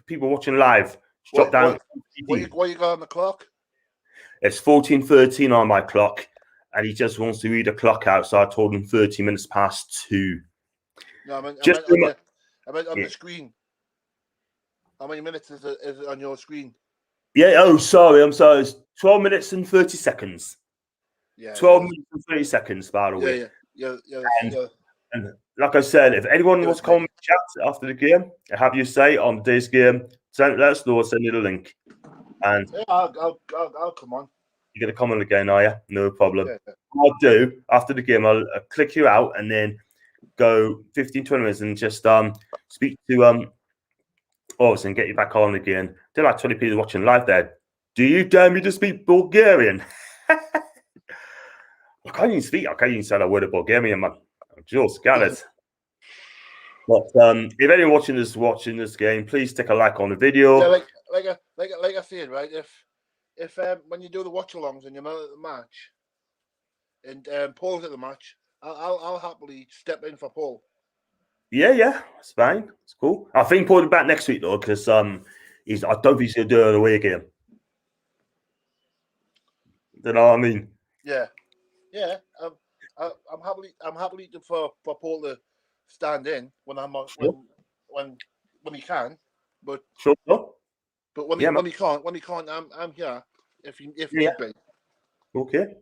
people watching live. Drop down. What you got on the clock? It's 14:13 on my clock, and he just wants to read the clock out. So I told him 30 minutes past 2. No, I meant on the screen. How many minutes is it on your screen? Yeah. Oh, sorry. I'm sorry. It's 12 minutes and 30 seconds. Yeah. 12 minutes and 30 seconds, by the way. Yeah. And like I said, if anyone wants to come chat after the game, have you say on today's game, let us know. Send you the link. And yeah, I'll come on. You're gonna come on again, are you? No problem. Yeah. What I'll do after the game, I'll click you out and then go 15-20 minutes and just speak to us and get you back on again. There are like 20 people watching live there. Do you dare me to speak Bulgarian? I can't even speak. I can't even say a word of Bulgarian, man. I'm just got it. But if anyone watching this game, please stick a like on the video. Yeah, like I said, right? If when you do the watch-alongs and you're not at the match, and Paul's at the match, I'll happily step in for Paul. Yeah, it's fine. It's cool. I think Paul will be back next week though, because I don't think he's gonna do an away game. You know what I mean? Yeah. I'm happily for Paul to stand in when when he can, but sure. But when he can't, I'm here if need be. Okay.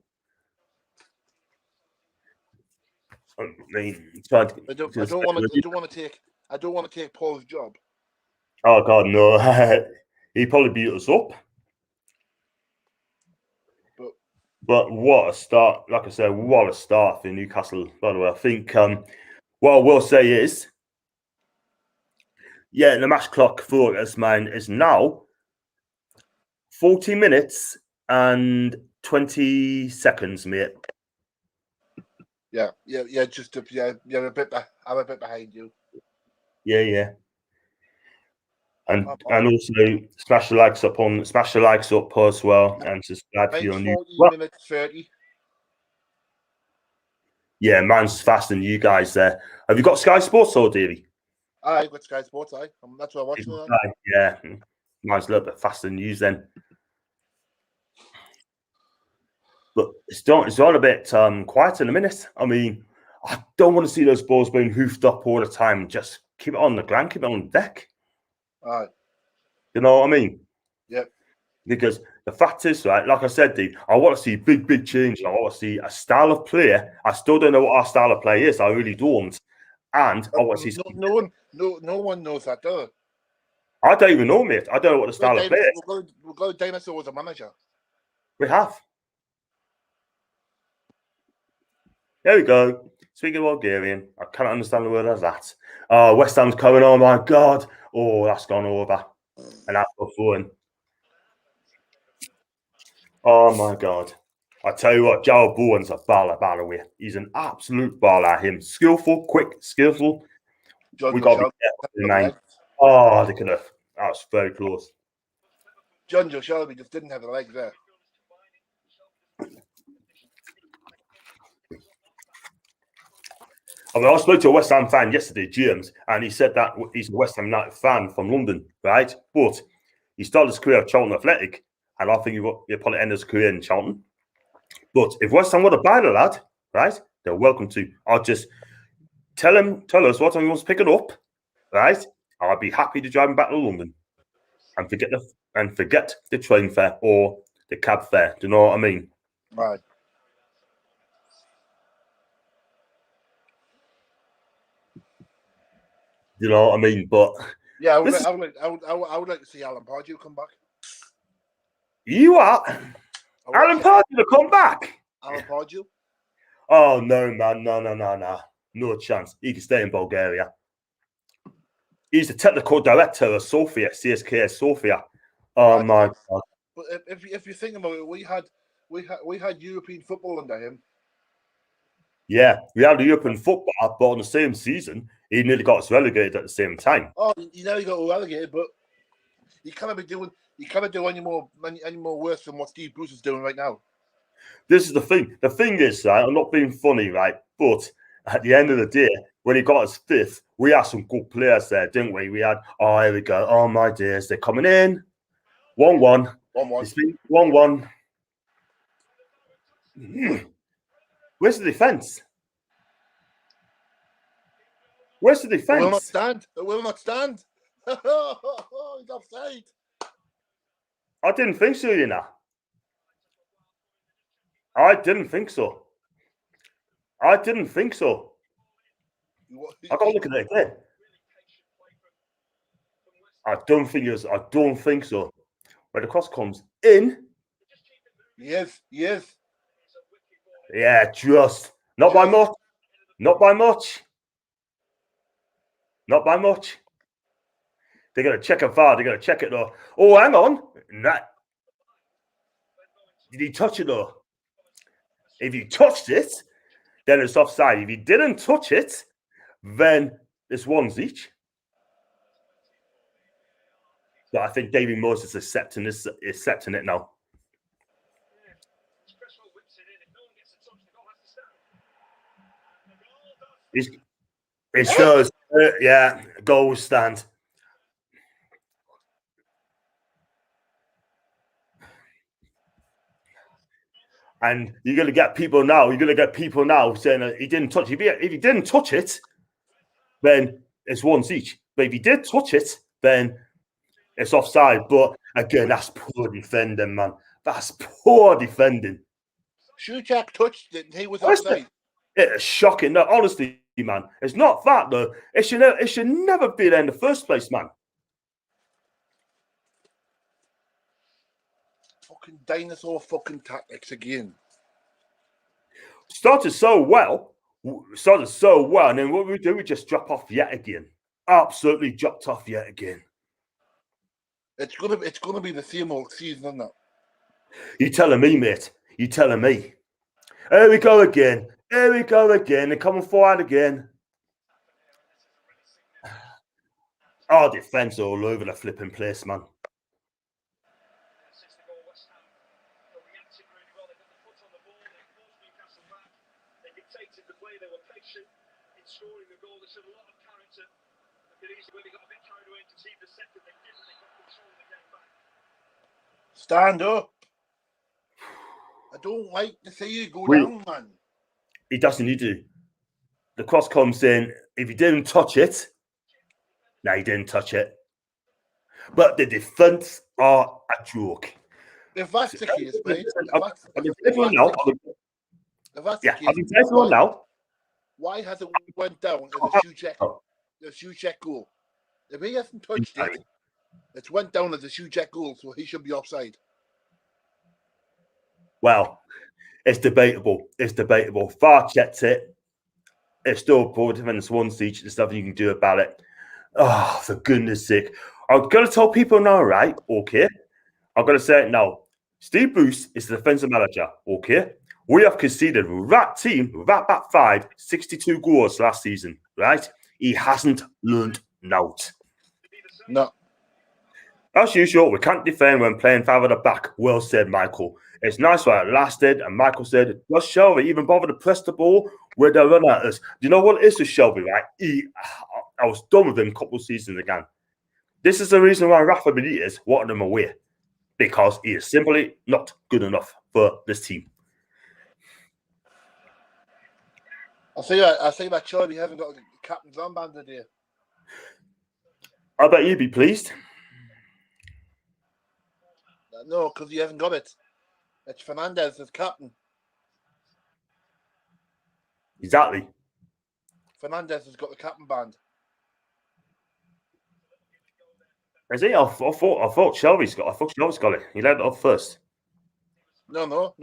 I don't want to take Paul's job. Oh God, no! He'd probably beat us up. But what a start! Like I said, what a start for Newcastle. By the way, I think what I will say is, yeah, the match clock for us, man, is now 40 minutes and 20 seconds, mate. Yeah. Just I'm a bit behind you. Yeah. And also smash the likes up as well, and subscribe for your new. 40 minutes 30. Yeah, man's faster than you guys there. Have you got Sky Sports or Davey? I've got Sky Sports. That's what I'm watching. Yeah, mine's a little bit faster than you then. But it's all a bit quiet in a minute. I mean, I don't want to see those balls being hoofed up all the time. Just keep it on the ground, keep it on the deck. All right. You know what I mean? Yep. Because the fact is, right, like I said, Dave, I want to see big change. I want to see a style of play. I still don't know what our style of play is. I really don't. And I want to see no one knows that, do they? I don't even know, mate. I don't know what the style of play is. We'll go Dinosaur as a manager. We have. There we go. speaking of Bulgarian, I cannot understand the word as that. Oh, West Ham's coming. Oh my God. Oh, that's gone over. And that's for fun. Oh my God. I tell you what, Joe Bowen's a baller, by the way. He's an absolute baller. Him skillful, quick, skillful. John We got to be careful with the name. Oh, they could have. That was very close. John Joe Shelby just didn't have the legs there. I mean, I spoke to a West Ham fan yesterday, James, and he said that he's a West Ham United fan from London, right? But he started his career at Charlton Athletic, and I think he'll probably end his career in Charlton. But if West Ham want to buy the lad, right, they're welcome to. I'll just tell us what time he wants to pick it up, right? I'll be happy to drive him back to London and forget the train fare or the cab fare. Do you know what I mean? Right. You know what I mean? But yeah, I would like to see Alan Pardew come back. You are Alan Pardew to come back. Alan Pardew? Oh no, man, no. No chance. He can stay in Bulgaria. He's the technical director of Sofia, CSKA Sofia. Oh my God. But if you think about it, we had European football under him. Yeah, we had the European football, but on the same season, he nearly got us relegated at the same time. Oh, he nearly got relegated, but he can't do any more worse than what Steve Bruce is doing right now. This is the thing. The thing is, right, I'm not being funny, right? But at the end of the day, when he got us fifth, we had some good players there, didn't we? We had, oh, here we go. Oh, my dears, they're coming in. 1-1. 1-1. Where's the defence? Where's the defence? It will not stand. It will not stand. He's offside. I didn't think so, you know. I didn't think so. I got to look at it again. I don't think so. When the cross comes in. Yes. Yeah, just. Not by much. They're going to check it far. They're going to check it though. Oh, hang on. Nah. Did he touch it though? If he touched it, then it's offside. If he didn't touch it, then it's ones each. But I think David Moses is accepting it now. It shows. Yeah, goal stand. And you're going to get people now. Saying that he didn't touch it. If he didn't touch it, then it's ones each. But if he did touch it, then it's offside. But again, that's poor defending, man. That's poor defending. Souček touched it and he was offside. It's shocking. No, honestly, man. It's not that, though. It should never be there in the first place, man. Fucking dinosaur fucking tactics again. Started so well, and then what we do, we just drop off yet again. Absolutely dropped off yet again. It's gonna be the same old season, isn't it? You telling me, mate? You telling me? Here we go again. They're coming forward again. Our defense all over the flipping place, man. Stand up. I don't like to see you go down, man. He doesn't need to. The cross comes in. If he didn't touch it, he didn't touch it. But the defense are a joke. If that's the case, mate. Why has it went down as a Souček goal? If he hasn't touched it, it's went down as a Souček goal, so he should be offside. Well, it's debatable. VAR checked it. It's still poor defense one siege. There's nothing you can do about it. Oh, for goodness sake. I'm going to tell people now, right? Okay. I'm going to say it now. Steve Bruce is the defensive manager. Okay. We have conceded with that team, with that back five, 62 goals last season, right? He hasn't learned out. No. As usual, we can't defend when playing five at the back. Well said, Michael. It's nice while it lasted. And Michael said, does Shelby even bother to press the ball with the run at us? Do you know what it is with Shelby, right? I was done with him a couple of seasons ago. This is the reason why Rafa Benitez wanted him away. Because he is simply not good enough for this team. I think that Charlie hasn't got the captain's armband today. I bet you'd be pleased. No, because he hasn't got it. It's Fernandez as captain. Exactly. Fernandez has got the captain band. Is he? I thought Shelby's got it. He led it up first. No.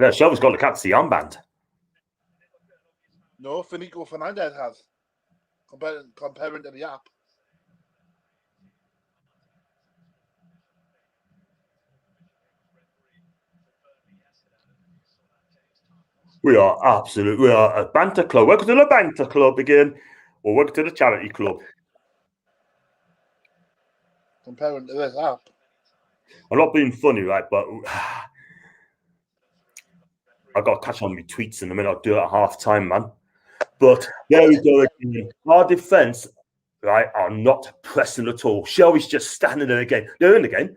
Yeah, Shelby's got the captaincy armband. No, Finico Fernandez has. Comparing to the app. We are a banter club. Welcome to the banter club again. Or welcome to the charity club. Comparing to this app. I'm not being funny, right? But I got to catch on my tweets in a minute. I'll do it at half time, man. But there we go again. Our defense, right, are not pressing at all. Shelby's just standing there again. They're in again.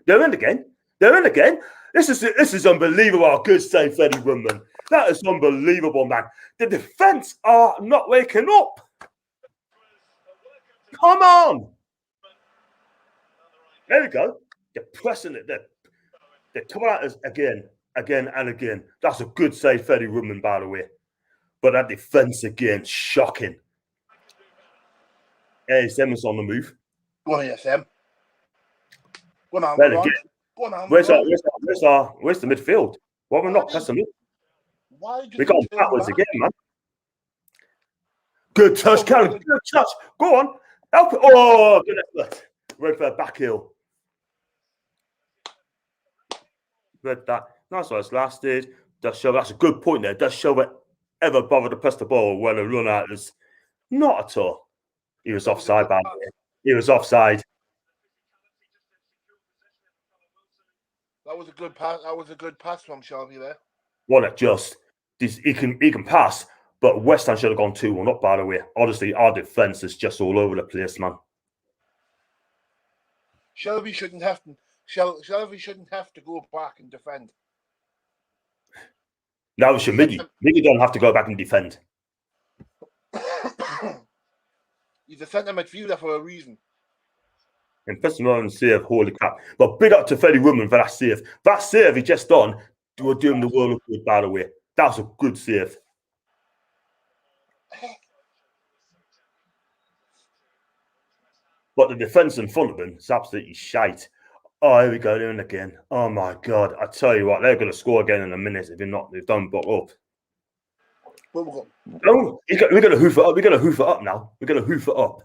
This is unbelievable. Our good save, Freddie Woodman. That is unbelievable, man. The defense are not waking up. Come on. There we go. They're pressing it. They're coming at us again and again. That's a good save, Freddie Woodman, by the way. But that defense again, shocking. Hey, Simmons on the move. Go on, yes, Sam. Go on, where's the midfield? Why are we not pressing it? We got backwards again, man. Good touch, Callum. Good touch. Go on. Help it. Oh, good effort. Went for a back heel. Read that. That's what it's lasted. Does show that's a good point there. Does show it ever bother to press the ball when a run out is not at all. He was offside, by the way. He was offside. That was a good pass. That was a good pass from Shelby there. What a just. He can pass, but West Ham should have gone 2-1 up, by the way. Honestly, our defence is just all over the place, man. Shelby shouldn't have to go back and defend. Now it's your Miggy. Miggy don't have to go back and defend. He's a centre midfielder for a reason. And Piston save, holy crap. But big up to Freddie Woodman for that save. That save he just done, we're doing the world of good, by the way. That was a good save. But the defence in front of him is absolutely shite. Oh, here we go, doing it again. Oh my God. I tell you what, they're going to score again in a minute if they've done but up. No, we're going to hoof it up. We're going to hoof it up now. We're going to hoof it up.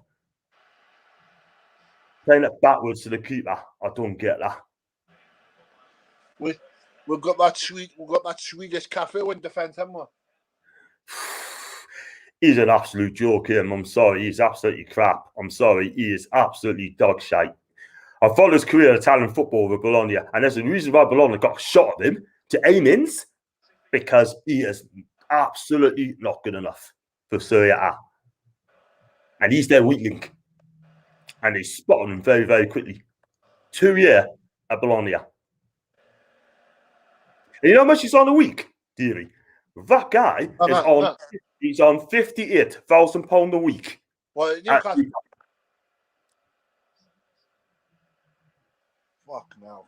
Playing it backwards to the keeper. I don't get that. We've got that Swedish cafe in defence, haven't we? He's an absolute joke him. I'm sorry. He's absolutely crap. I'm sorry. He is absolutely dog shite. I followed his career in Italian football with Bologna, and there's a reason why Bologna got a shot at him to aim in, because he is absolutely not good enough for Serie A. And he's their weak link. And they spotted him very, very quickly. 2 years at Bologna. And you know how much he's on a week, dearie? That guy he's on £58,000 a week. Well, Newcastle. Fuck no.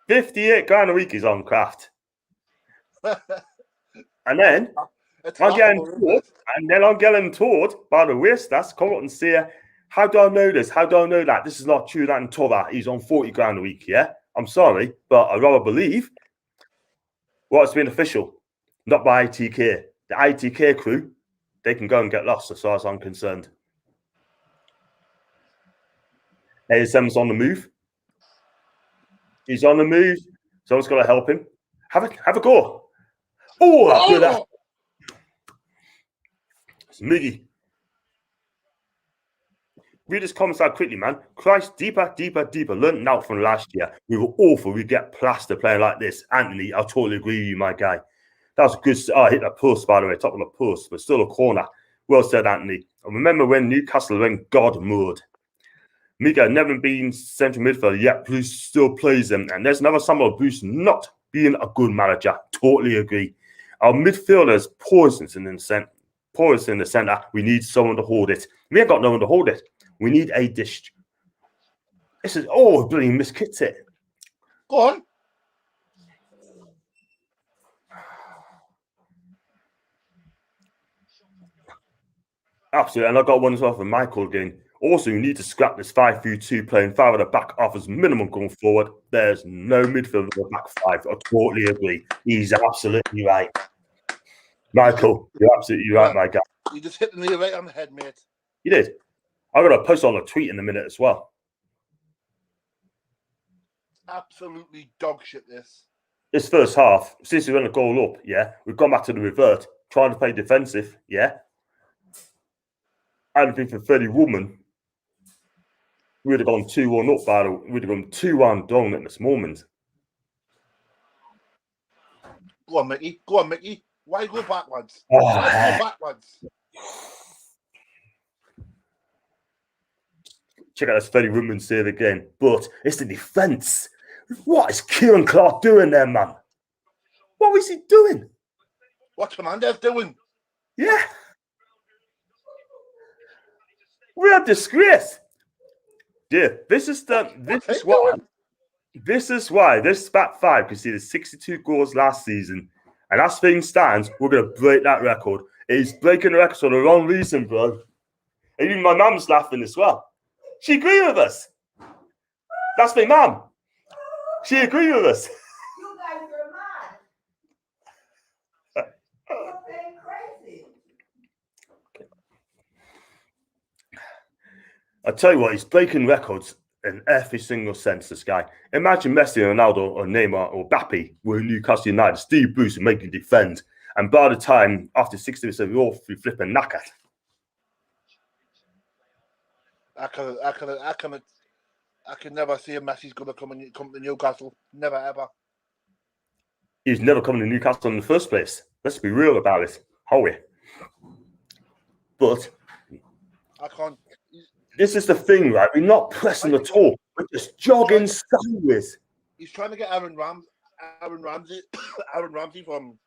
58 grand a week he's on Kraft. And then I'm getting told by the waste that's come up and say, how do I know this? How do I know that? This is not true, that and to that. He's on 40 grand a week, yeah? I'm sorry, but I'd rather believe what's been official, not by ITK. The ITK crew they can go and get lost as far as I'm concerned. ASM's on the move. He's on the move. Someone's got to help him. Have a go. Oh, good. It's Miggy. Read his comments out quickly, man. Christ, deeper. Learned out from last year. We were awful. We get plastered playing like this. Anthony, I totally agree with you, my guy. That was a good. I hit that post, by the way, top of the post, but still a corner. Well said, Anthony. I remember when Newcastle went God mode. Mika never been central midfielder yet, Bruce still plays them. And there's another summer of Bruce not being a good manager. Totally agree. Our midfielders poisons in the centre. We need someone to hold it. We ain't got no one to hold it. We need a dish. This is bloody miskits it. Go on. Absolutely, and I got one as well for Michael again. Also, you need to scrap this 5-3-2 playing 5 at the back off as minimum going forward. There's no midfield in the back 5. I totally agree. He's absolutely right. Michael, you're absolutely right, my guy. You just hit the nail right on the head, mate. You did. I'm going to post on a tweet in a minute as well. Absolutely dog shit, this. This first half, since we went a goal up, we've gone back to the revert, trying to play defensive, I don't think for 30 women, we'd have gone 2-1 up, by the way. We'd have gone 2-1 down at this moment. Go on, Mickey. Why go backwards? Check out this 30 women save again. But it's the defence. What is Kieran Clark doing there, man? What was he doing? What's Fernandez doing? Yeah. Real disgrace. Yeah, this is why this back 5 can see the 62 goals last season. And as things stands, we're going to break that record. It's breaking the record for the wrong reason, bro. And even my mum's laughing as well. She agreed with us. That's my mum. She agreed with us. You guys are mad. You're being crazy. I tell you what, he's breaking records in every single sense, this guy. Imagine Messi, Ronaldo, or Neymar, or Mbappe with Newcastle United, Steve Bruce making defend. And by the time, after 60 minutes, we're all flipping knackered. I can never see a Messi's going to come to Newcastle. Never, ever. He's never coming to Newcastle in the first place. Let's be real about it, are we? But I can't. This is the thing, right? We're not pressing at all. We're just jogging sideways. He's trying to get Aaron Ramsey from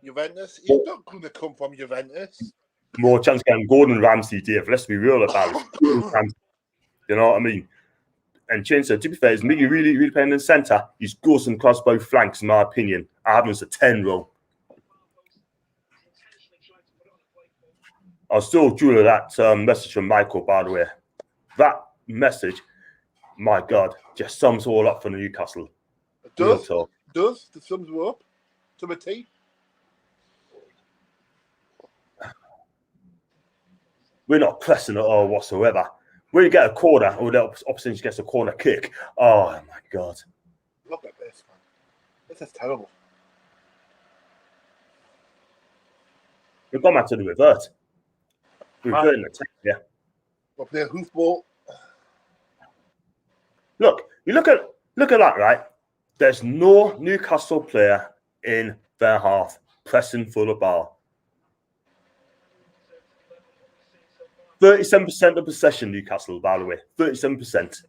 Juventus. He's not going to come from Juventus. More chance getting Gordon Ramsay, Dave. Let's be real about it. You know what I mean? And Chainsaw, to be fair, is Miggy really playing in the centre? He's ghosting across both flanks, in my opinion. I have him as a 10 role. I'll still drew that message from Michael, by the way. That message, my God, just sums all up for Newcastle. It does. The sums were up to a T. We're not pressing at all whatsoever. When you get a corner, or the opposition gets a corner kick, oh my God. Look at this, man. This is terrible. We've gone back to the revert. We've got an attack, We're playing hoofball. Look, you look at that, right? There's no Newcastle player in their half pressing for the ball. 37% of possession, Newcastle, by the way. 37%.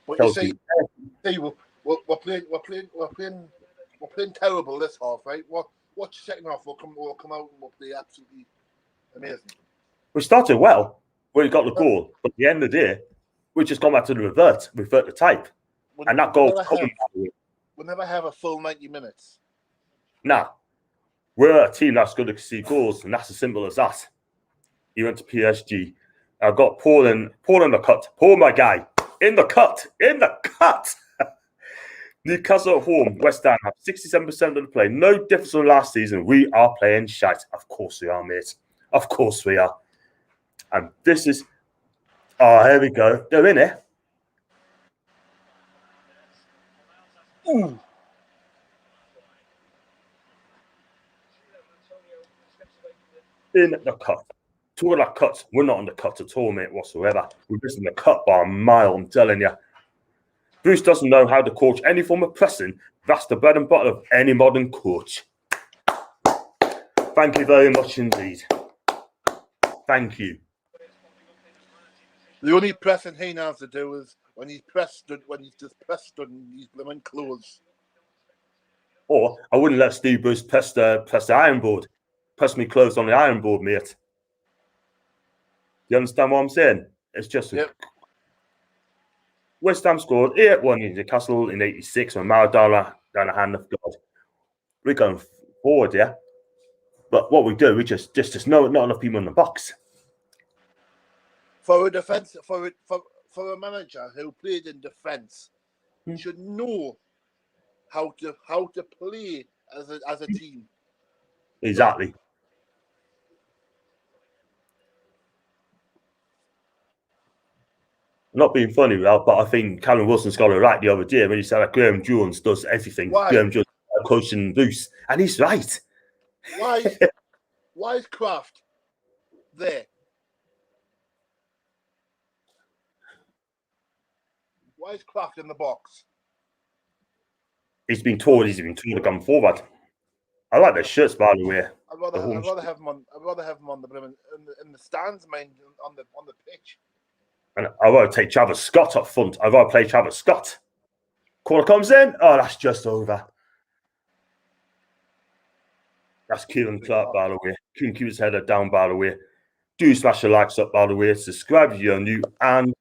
What you see, we're playing terrible this half, right? Watch the second half. We'll come out and we'll play absolutely amazing. We started well when we got the goal, but at the end of the day, we just gone back to the revert the type, and that goal coming. We'll never have a full 90 minutes. Nah. We're a team that's going to see goals, and that's as simple as that. He went to PSG. I've got Paul in the cut. Paul, my guy, in the cut. Newcastle at home, West Ham have 67% of the play. No difference from last season. We are playing shite. Of course we are, mate. Of course we are. And this is... Oh, here we go. They're in it. Ooh. In the cut. Talking about cuts, we're not on the cut at all, mate, whatsoever. We're missing the cut by a mile, I'm telling you. Bruce doesn't know how to coach any form of pressing. That's the bread and butter of any modern coach. Thank you very much indeed. Thank you. The only pressing he knows to do is when he's just pressed on his blooming clothes. Or I wouldn't let Steve Bruce press the iron board. Press me clothes on the iron board, mate. You understand what I'm saying? It's just West Ham scored 8-1 in Newcastle in 86 when Maradona down the hand of God. We're going forward, yeah. But what we do, we just not enough people in the box. For a defense, for a manager who played in defence, should know how to play as a team. Exactly. Not being funny, but I think Callum Wilson's got it right the other day when he said that Graham Jones does everything. Why? Graham Jones coaching Bruce, and he's right. Why is Kraft there? Why is Kraft in the box? He's been told to come forward. I like their shirts, by the way. I'd rather have him on the in the stands, man, on the pitch. And I'd rather take Travis Scott up front. I'd rather play Travis Scott. Corner comes in. Oh, that's just over. That's Kieran Clark, by the way. Couldn't keep his head down, by the way. Do smash the likes up, by the way. Subscribe if you're new and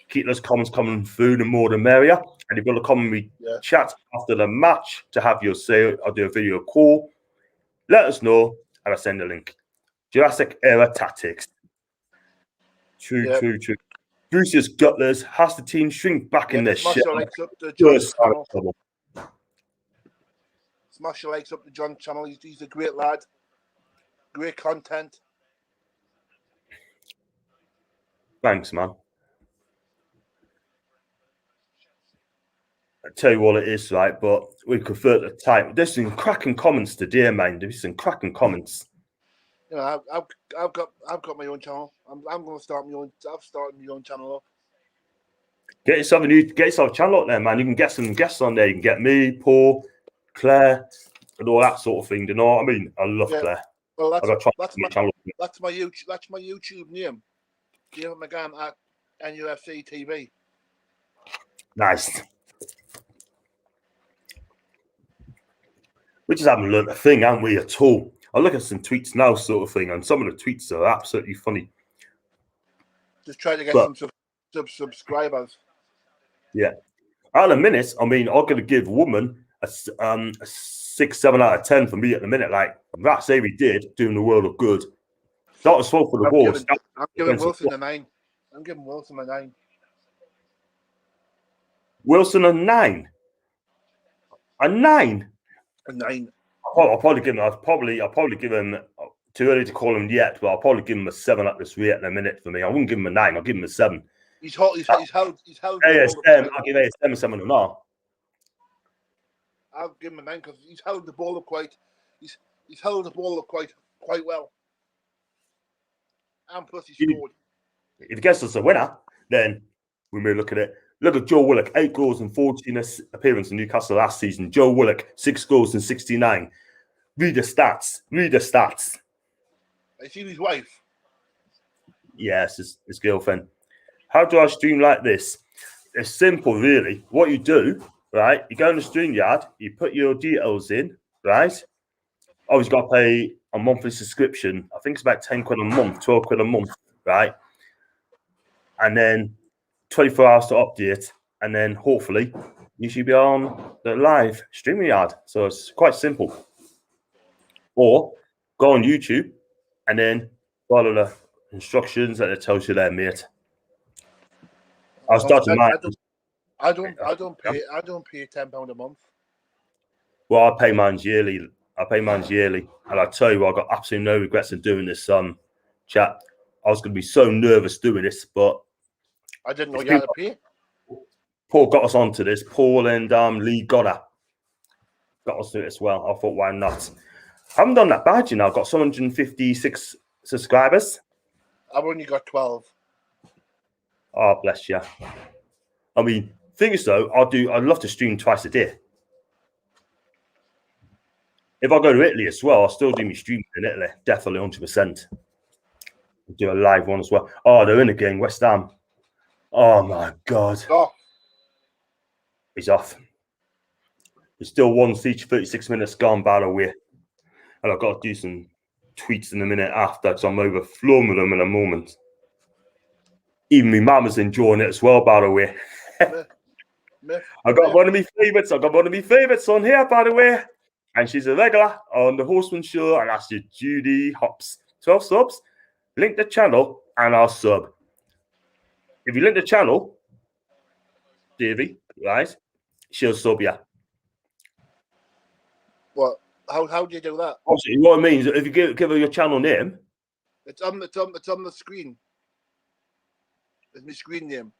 keep those comments coming through. The more the merrier. And if you want to come and we chat after the match to have your say, I'll do a video call. Let us know and I'll send a link. Jurassic era tactics. True. Bruce's gutless has the team shrink back in their shit. Smash your likes up to John's channel. He's a great lad. Great content. Thanks, man. I tell you what it is, right? But we convert the time. There's some cracking comments today, man. There's some cracking comments. You know, I've got my own channel. I'm going to start my own. I've started my own channel up. Get yourself a channel up there, man. You can get some guests on there. You can get me, Paul, Claire, and all that sort of thing. Do you know what I mean? I love Claire. Well, that's my YouTube name. David McGann at NUFC TV. Nice. We just haven't learned a thing, haven't we, at all? I look at some tweets now, sort of thing, and some of the tweets are absolutely funny. Just trying to get some subscribers. Yeah. At the minute, I mean, I'm going to give Woman a 6, 7 out of 10 for me at the minute. Like, that say we did, doing the world of good. That was fault for the Wolves. I'm giving Wilson a 9. I'm giving Wilson a 9. Wilson a 9? A 9? A 9. I'll probably give him too early to call him yet, but I'll probably give him a 7 at this rate in a minute for me. I wouldn't give him a 9. I'll give him a 7. He's held. ASM, I'll give ASM a 7.5. I'll give him a 9 because he's held the ball up quite. He's held the ball up quite well. And plus he scored. If he gets us a winner, then we may look at it. Look at Joe Willock, 8 goals and 14 appearances in Newcastle last season. Joe Willock, 6 goals and 69. Read the stats. I see his wife. Yes, his girlfriend. How do I stream like this? It's simple, really. What you do, right? You go in the stream yard, you put your details in, right? Oh, he's got to pay a monthly subscription. I think it's about 10 quid a month, 12 quid a month, right? And then 24 hours to update, and then hopefully you should be on the live streaming yard. So it's quite simple. Or go on YouTube and then follow the instructions that it tells you there, mate. I I don't pay £10 a month. Well, I pay mine yearly. And I tell you what, I got absolutely no regrets in doing this. Chat. I was going to be so nervous doing this, but I didn't know you had to pay. Paul got us onto this. Paul and Lee Goddard got us to it as well. I thought, why not? I haven't done that bad, you know. I've got 756 subscribers. I've only got 12. Oh, bless you. I mean, thing is though, I'd love to stream twice a day. If I go to Italy as well, I'll still do my streaming in Italy. Definitely 100%. Do a live one as well. Oh, they're in again, West Ham. Oh my God. Oh, He's off. There's still one each 36 minutes gone by the way. And I've got to do some tweets in a minute after because I'm overflowing with them in a moment. Even my mama's enjoying it as well, by the way. I got one of my favourites. On here, by the way. And she's a regular on the Horseman Show. And that's your Judy Hops. 12 subs. Link the channel and I'll sub. If you link the channel, Davey, right, she'll sub you. What? How do you do that? Obviously, what I mean is if you give her your channel name, It's on the screen. It's my screen name.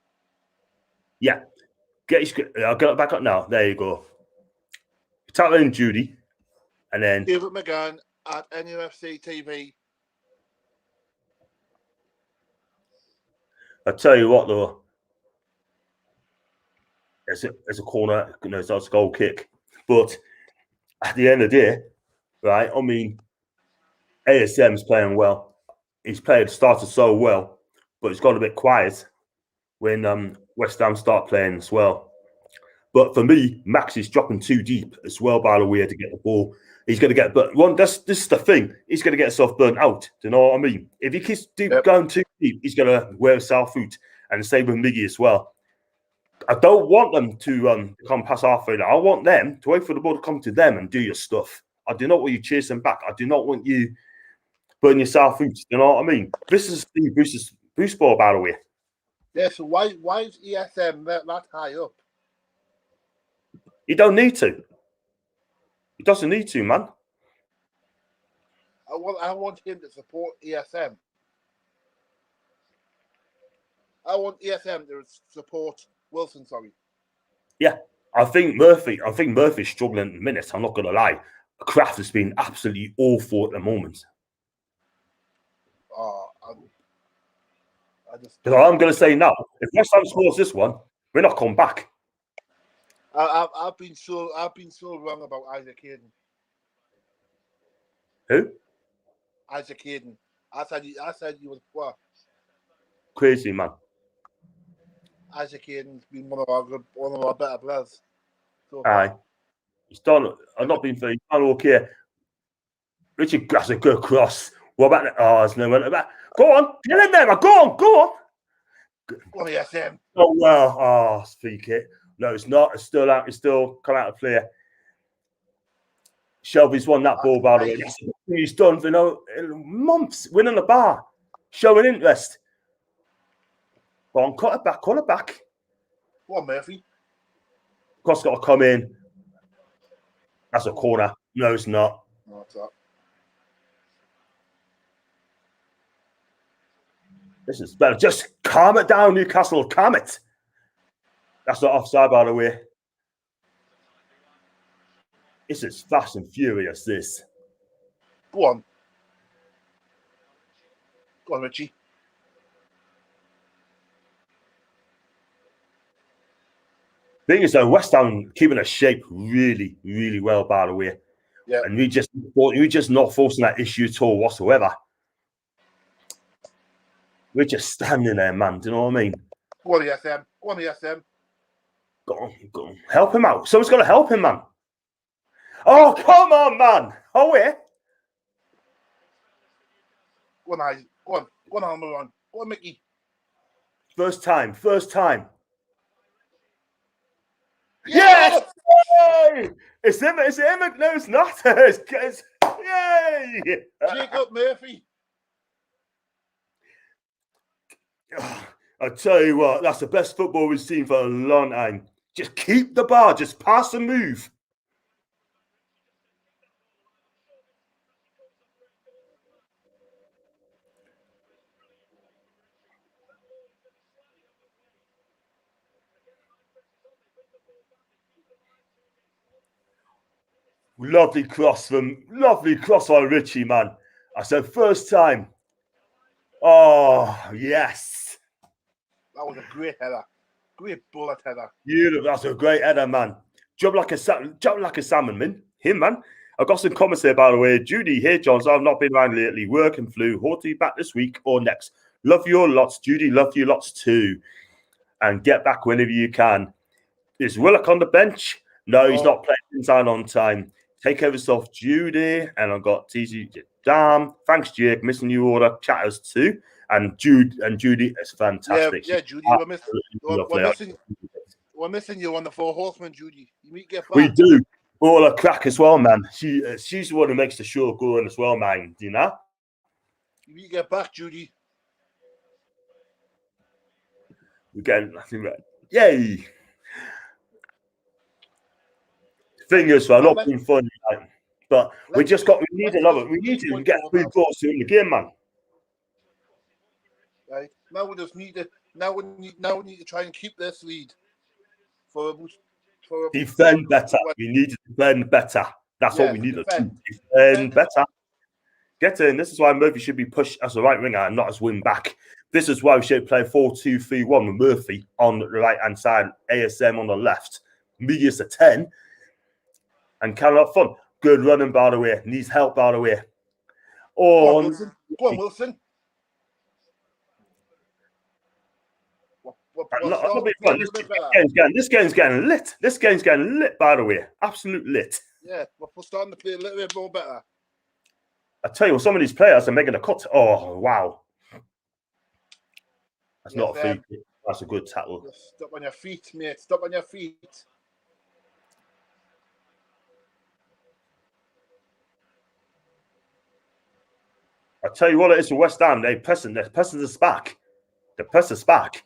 yeah. I'll get it back up now. There you go. Type in Judy, and then David McGann at NUFC TV. I tell you what though, it's a corner, you know, it's a goal kick, but at the end of the day, right? I mean, ASM's playing well. He's started so well, but it's got a bit quiet when West Ham start playing as well. But for me, Max is dropping too deep as well, by the way, to get the ball. He's going to get burnt. This is the thing. He's going to get himself burnt out. Do you know what I mean? If he keeps going too deep, he's going to wear himself out. And the same with Miggy as well. I don't want them to come past halfway. I want them to wait for the ball to come to them and do your stuff. I do not want you chasing back. I do not want you burning yourself out. You know what I mean? This is Steve Bruce's boost ball, by the way. Yeah, so why is ESM that high up? You don't need to. He doesn't need to, man. I want him to support ESM. I want ESM to support Wilson, sorry. Yeah, I think Murphy's struggling in a minute. I'm not going to lie. Kraft has been absolutely awful at the moment. I'm going to say now, if West Ham scores this one, we're not coming back. I've been so wrong about Isaac Hayden. Who? Isaac Hayden. I said he was poor. Crazy, man. Isaac Hayden's been one of our better players. So Aye. He's done. I've not been for. He's done okay. Richard, that's a good cross. What about the? Oh, there's no one about. Go on, get in there, man. Go on. Go on, ESM. Oh well. Oh, speak it. No, it's not. It's still out. It's still come out of play. Shelby's won that ball, by the way. He's done for months, winning the bar, showing interest. Go on, cut it back. Go on, Murphy. Cross got to come in. That's a corner. No, it's not. No, it's not. This is better. Just calm it down, Newcastle. Calm it. That's not offside, by the way. This is fast and furious, this. Go on. Go on, Richie. Thing is, though, West Ham keeping a shape really, really well, by the way. Yeah. And we just not forcing that issue at all whatsoever. We're just standing there, man. Do you know what I mean? Go on, ESM. Go on, ESM. Go on. Help him out. Someone's got to help him, man. Oh, come on, man. Oh, yeah. Go on, Isaac. Go on, Almiron. Go on, Mickey. First time. Yes! Yay! It's him. No, it's not. It's yay! Jacob Murphy. I tell you what, that's the best football we've seen for a long time. Just keep the bar, just pass and move. Lovely cross from Richie, man. I said first time. Oh, yes. That was a great header. Great bullet header. That's a great header, man. Jump like a salmon, man. Him, man. I've got some comments here, by the way. Judy, hey, John. So I've not been around lately. Work and flu. Hope to be back this week or next. Love you all lots. Judy, love you lots too. And get back whenever you can. Is Willock on the bench? No, he's not playing inside on time. Take care of yourself, Judy. And I've got TC. Damn. Thanks, Jake. Missing you order. Chatters too. And Judy is fantastic. Yeah, Judy. We're missing you on the Four Horsemen, Judy. You need to get back. We do. All a crack as well, man. She's the one who makes the show go on as well, man. You know? You need to get back, Judy. We're getting nothing right. Yay! Fingers for not being funny, like, but we need to get 3 goals to win the game, man. Right now we just need to need to try and keep this lead for defend better. We need to defend better. That's what we need to do. Defend better. Get in. This is why Murphy should be pushed as a right winger and not as wing back. This is why we should play 4-2-3-1 with Murphy on the right hand side, ASM on the left, Medius a 10, and kind of fun. Good running, by the way. Needs help, by the way. Go on, Wilson. This game's getting lit. This game's getting lit, by the way. Absolute lit. Yeah, we're starting to play a little bit more better. I tell you what, some of these players are making a cut. Oh, wow. That's not a free kick. That's a good tackle. Stop on your feet, mate. Stop on your feet. I tell you what it is for West Ham. They're pressing us back. The press is back.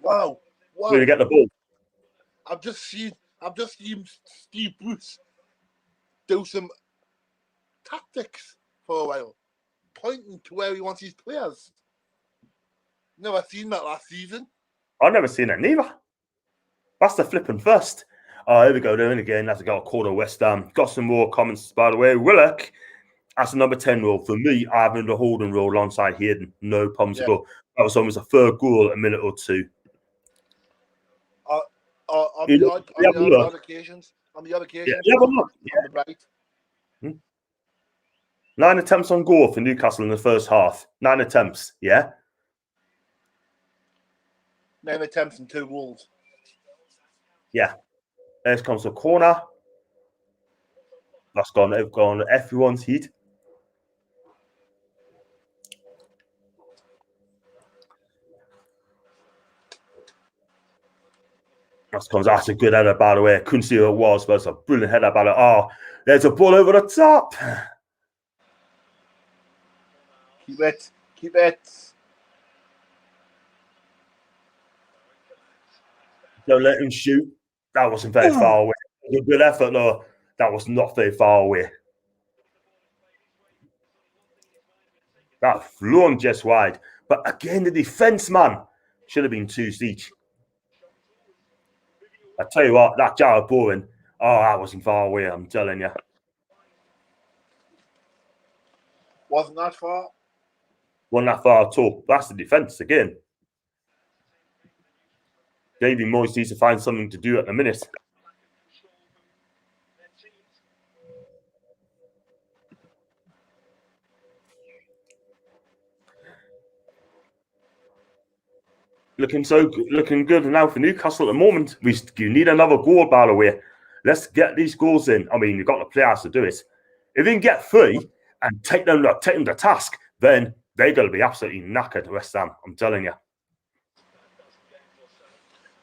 Wow. We're going to get the ball. I've just seen Steve Bruce do some tactics for a while, pointing to where he wants his players. Never seen that last season. I've never seen it neither. That's the flipping first. Oh, here we go. Doing again. That's a goal quarter West Ham. Got some more comments, by the way. Willock, that's the number 10 role. For me, having the holding role alongside Hayden. No problems at all. That was almost a third goal a minute or two. On the other occasions, on the right. 9 attempts on goal for Newcastle in the first half. 9 attempts, yeah? 9 attempts and 2 goals. Yeah. There comes the corner. That's gone everyone's heat. That's a good header, by the way. I couldn't see who it was, but it's a brilliant header, by the way. Oh, there's a ball over the top. Keep it. Don't let him shoot. That wasn't very far away. It was a good effort, though. That was not very far away. That flew just wide. But again, the defence, man, should have been 2 each. I tell you what, that Jared Bowen, that wasn't far away, I'm telling you. Wasn't that far? Wasn't that far at all. That's the defence again. Davy Moyes needs to find something to do at the minute. Looking good now for Newcastle at the moment. You need another goal, by the way. Let's get these goals in. I mean, you've got the players to do it. If you can get 3 and take them to task, then they're going to be absolutely knackered, West Ham. I'm telling you.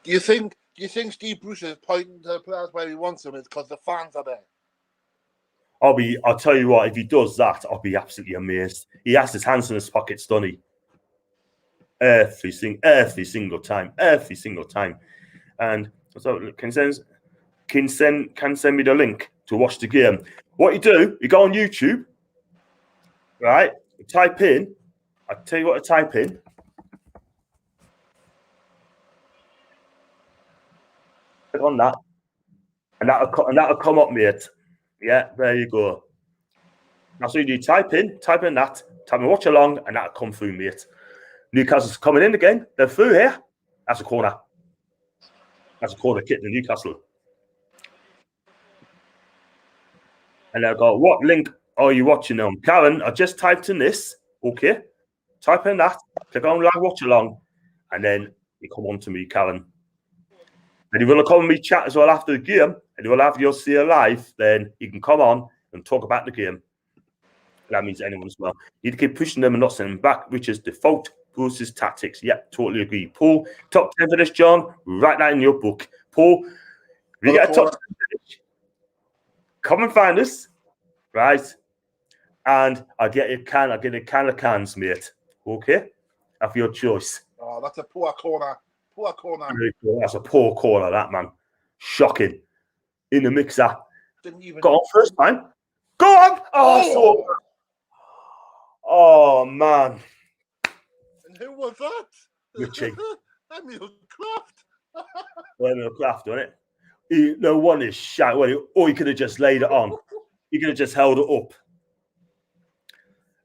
Do you think Steve Bruce is pointing to the players where he wants them? It's because the fans are there. I'll tell you what, if he does that, I'll be absolutely amazed. He has his hands in his pockets, doesn't he? every single time. And so can send me the link to watch the game. What you do, you go on YouTube, right? You type in. I'll tell you what to type in. Click on that, and that'll come up, mate. Yeah, there you go. Now, so you type in that, type in Watchalong, and that'll come through, mate. Newcastle's coming in again. They're through here. That's a corner. That's a corner kick to Newcastle. And I go, what link are you watching on? Karen, I just typed in this. Okay. Type in that. Click on live Watchalong, and then you come on to me, Karen. And you will come on me chat as well after the game, and you will have your see live. Then you can come on and talk about the game. That means anyone as well. You need to keep pushing them and not sending them back, which is default Bruce's tactics. Yep, totally agree. Paul, top 10 for this, John. Write that in your book. Paul, if you get a top 10 finish, come and find us, right? And I'll get a can of cans, mate. Okay? Of your choice. Oh, that's a poor corner. Poor corner. That's a poor corner, that, man. Shocking. In the mixer. Didn't even Got on first time. Go on! Oh, oh man. And who was that? Richie. Emil Kraft. Emil Kraft, wasn't it? No one is shy. Or he could have just laid it on. He could have just held it up.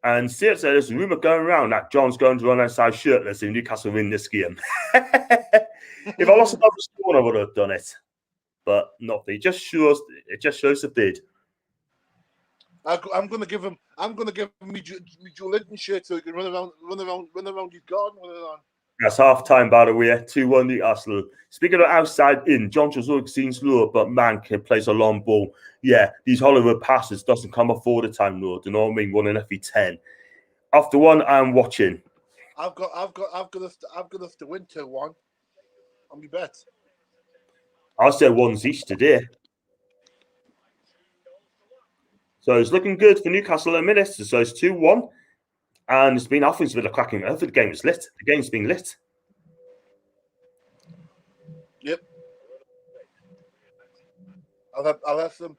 And see, there's a rumour going around that John's going to run outside shirtless in Newcastle win this game. If I lost another score, I would have done it. But not. It just shows it did. I'm gonna give him me Joe Linton shirt so he can run around his garden with it on. That's half time, by the way. 2-1 Newcastle. Speaking of outside in, John Trezook seems low, but man can plays a long ball. Yeah, these Hollywood passes doesn't come off all the time, though. Do you know what I mean? 1 in every 10. After one, I'm watching. I've got us to win 2-1 on me bet. I'll say 1's each today. So it's looking good for Newcastle in a minute. So it's 2-1. And it's been offensive with a cracking effort. The game is lit. The game's been lit. Yep. I'll have some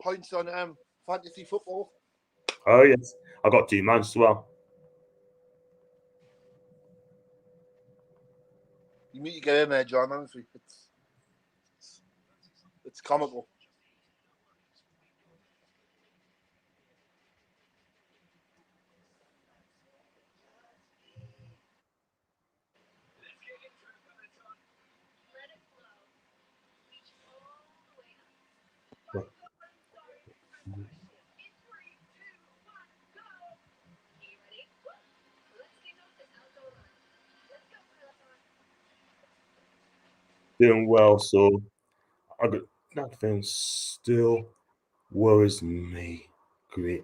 points on fantasy football. Oh yes. I got 2 mans as well. You need to get in there, John, honestly. It's comical. Doing well, so I got nothing still worries me. Great.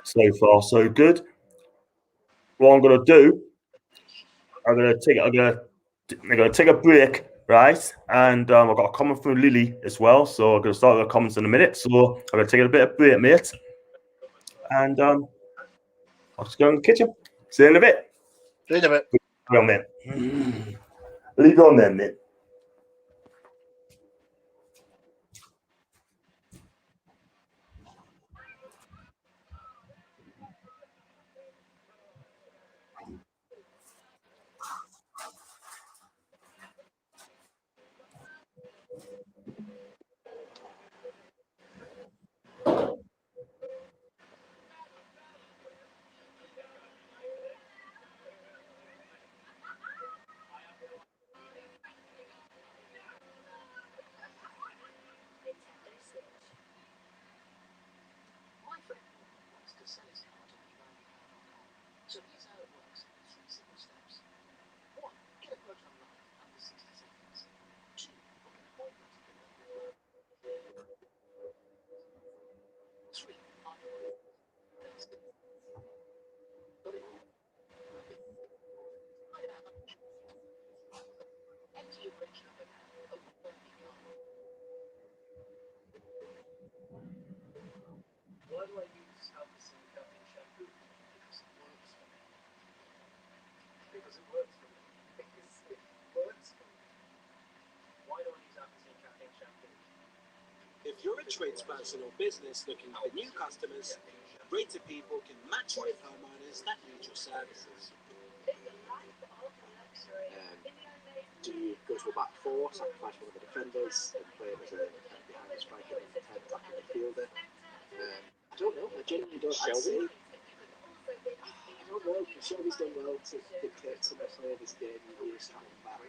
So far, so good. What I'm gonna do, I'm gonna take a break, right? And I've got a comment from Lily as well, so I'm gonna start with the comments in a minute. So I'm gonna take a bit of break, mate. And I'll just go in the kitchen. See you in a bit. See you in a bit. Well, mate. Leave on then, mate. Why do I use Alka-Seltz caffeine shampoo? Because it works for me. Because it works for me. Why do I use Alka-Seltz caffeine shampoo? If you're a tradesperson or business looking for new customers, Rate People can match you with homeowners that need your services. Do you go to a back four, sacrifice one of the defenders, and play him as a behind the striker and 10 attacking midfielder? I don't know. I genuinely don't. Shelby? I don't know. Shelby's done well to dictate some of this game in years coming back.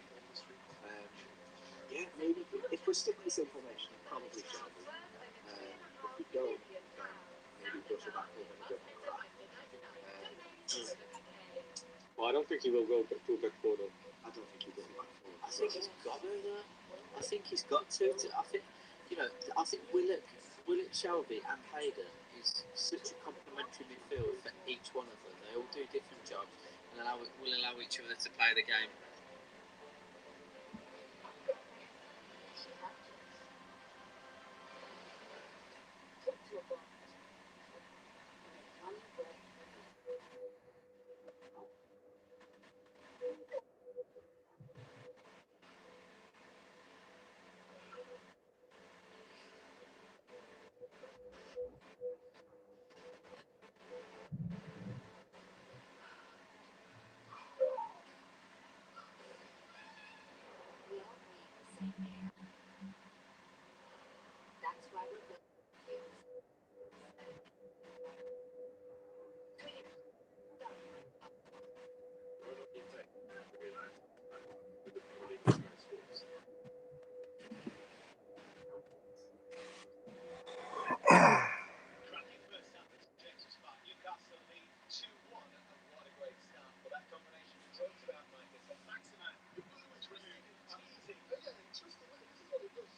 Yeah, maybe if we're sticking with this information, probably Shelby. If we don't, then maybe go to a back four and a bit more crack. Well, I don't think he will go back four though. I don't think he will go back four. I think he's got to. I think he's got to. I think, I think Willett, Shelby, and Hager is such a complementary midfield for each one of them. They all do different jobs, and will allow each other to play the game. Cracking first half as James Park. Newcastle lead 2-1, and what a great start for that combination you talked about, Marcus. And Maximan, It was really easy. Yeah, interesting. This is what it does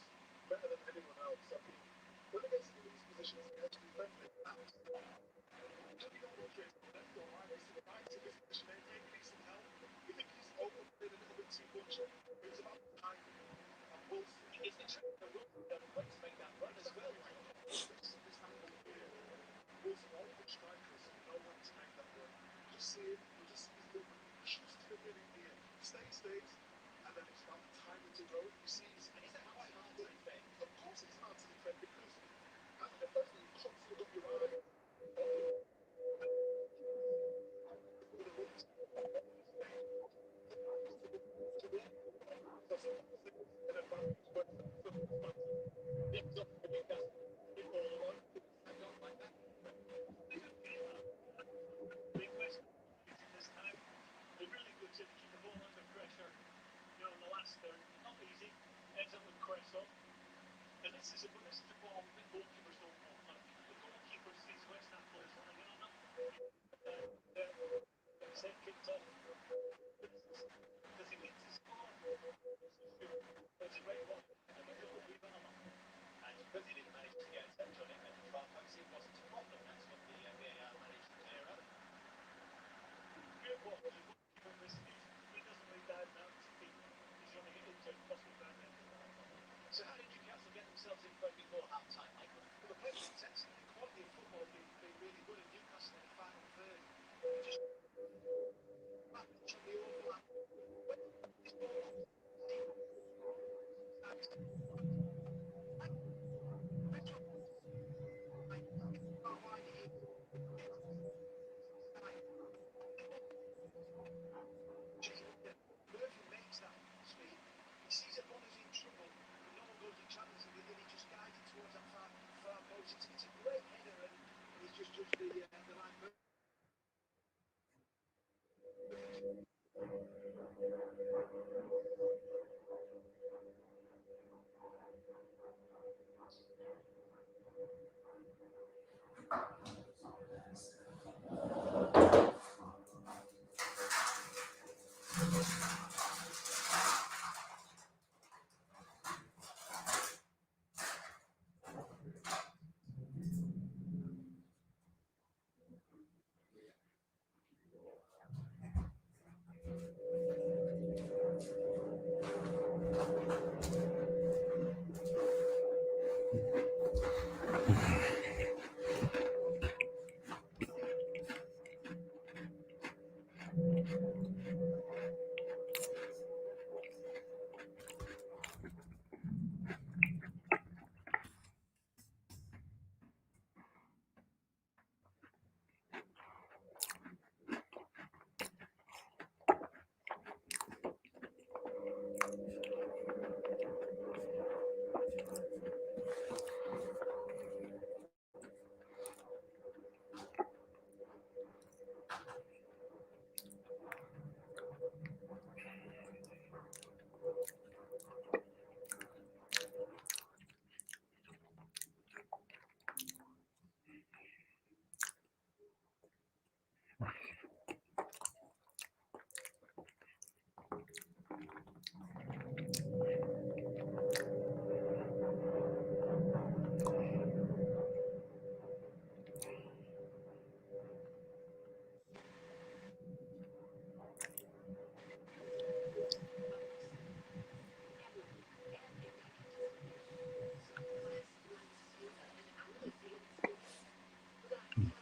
better than anyone else. I think when it gets into these positions, it gets defending out. Looking at the kids on the left or right, it's the right to this position. They need some help. You think he's overplayed a little bit too much? It was about time. And Wolf it's the trick of the run when to make that run as well. this angle here. Wolf, all the strikers know when to make that run. You just see it. You just see his movement. He shoots to the middle here. Stays, and then it's about timing to go. You see, Is that quite hard to defend? of course it's hard to defend because as a defender you constantly got your eye on They're really good to keep the ball under pressure. On the last third, not easy. Ends up with Cress up. And this is a ball that goalkeepers don't want. The goalkeeper sees West Ham players running on them. Set kicked off. Because he needs to score. It's a great one. And the goal we got him. And because he didn't manage to get a touch on it, and Farfan it wasn't a problem. That's what the VAR managed to clear up. Good one. He doesn't leave that now. He's running it into possibly bad end. So how did Newcastle get themselves in front before half time, Michael? Well, the players intensity, the quality of football being really good in Newcastle in the final third. Just match on the overlap. Murphy makes that speed. He sees a opponent's in trouble, and no one goes to challenge him, and he just guides it towards that far post. It's a great header, and he's just judged the line.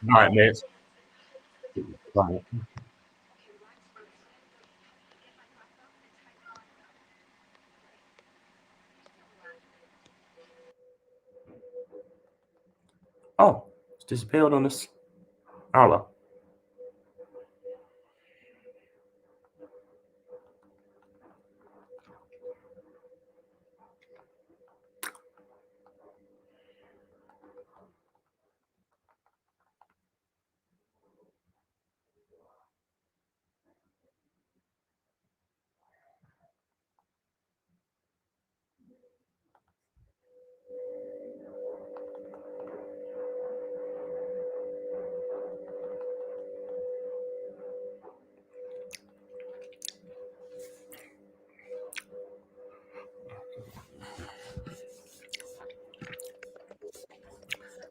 Right, mate. Right. Oh, it's disappeared on us. Oh, well.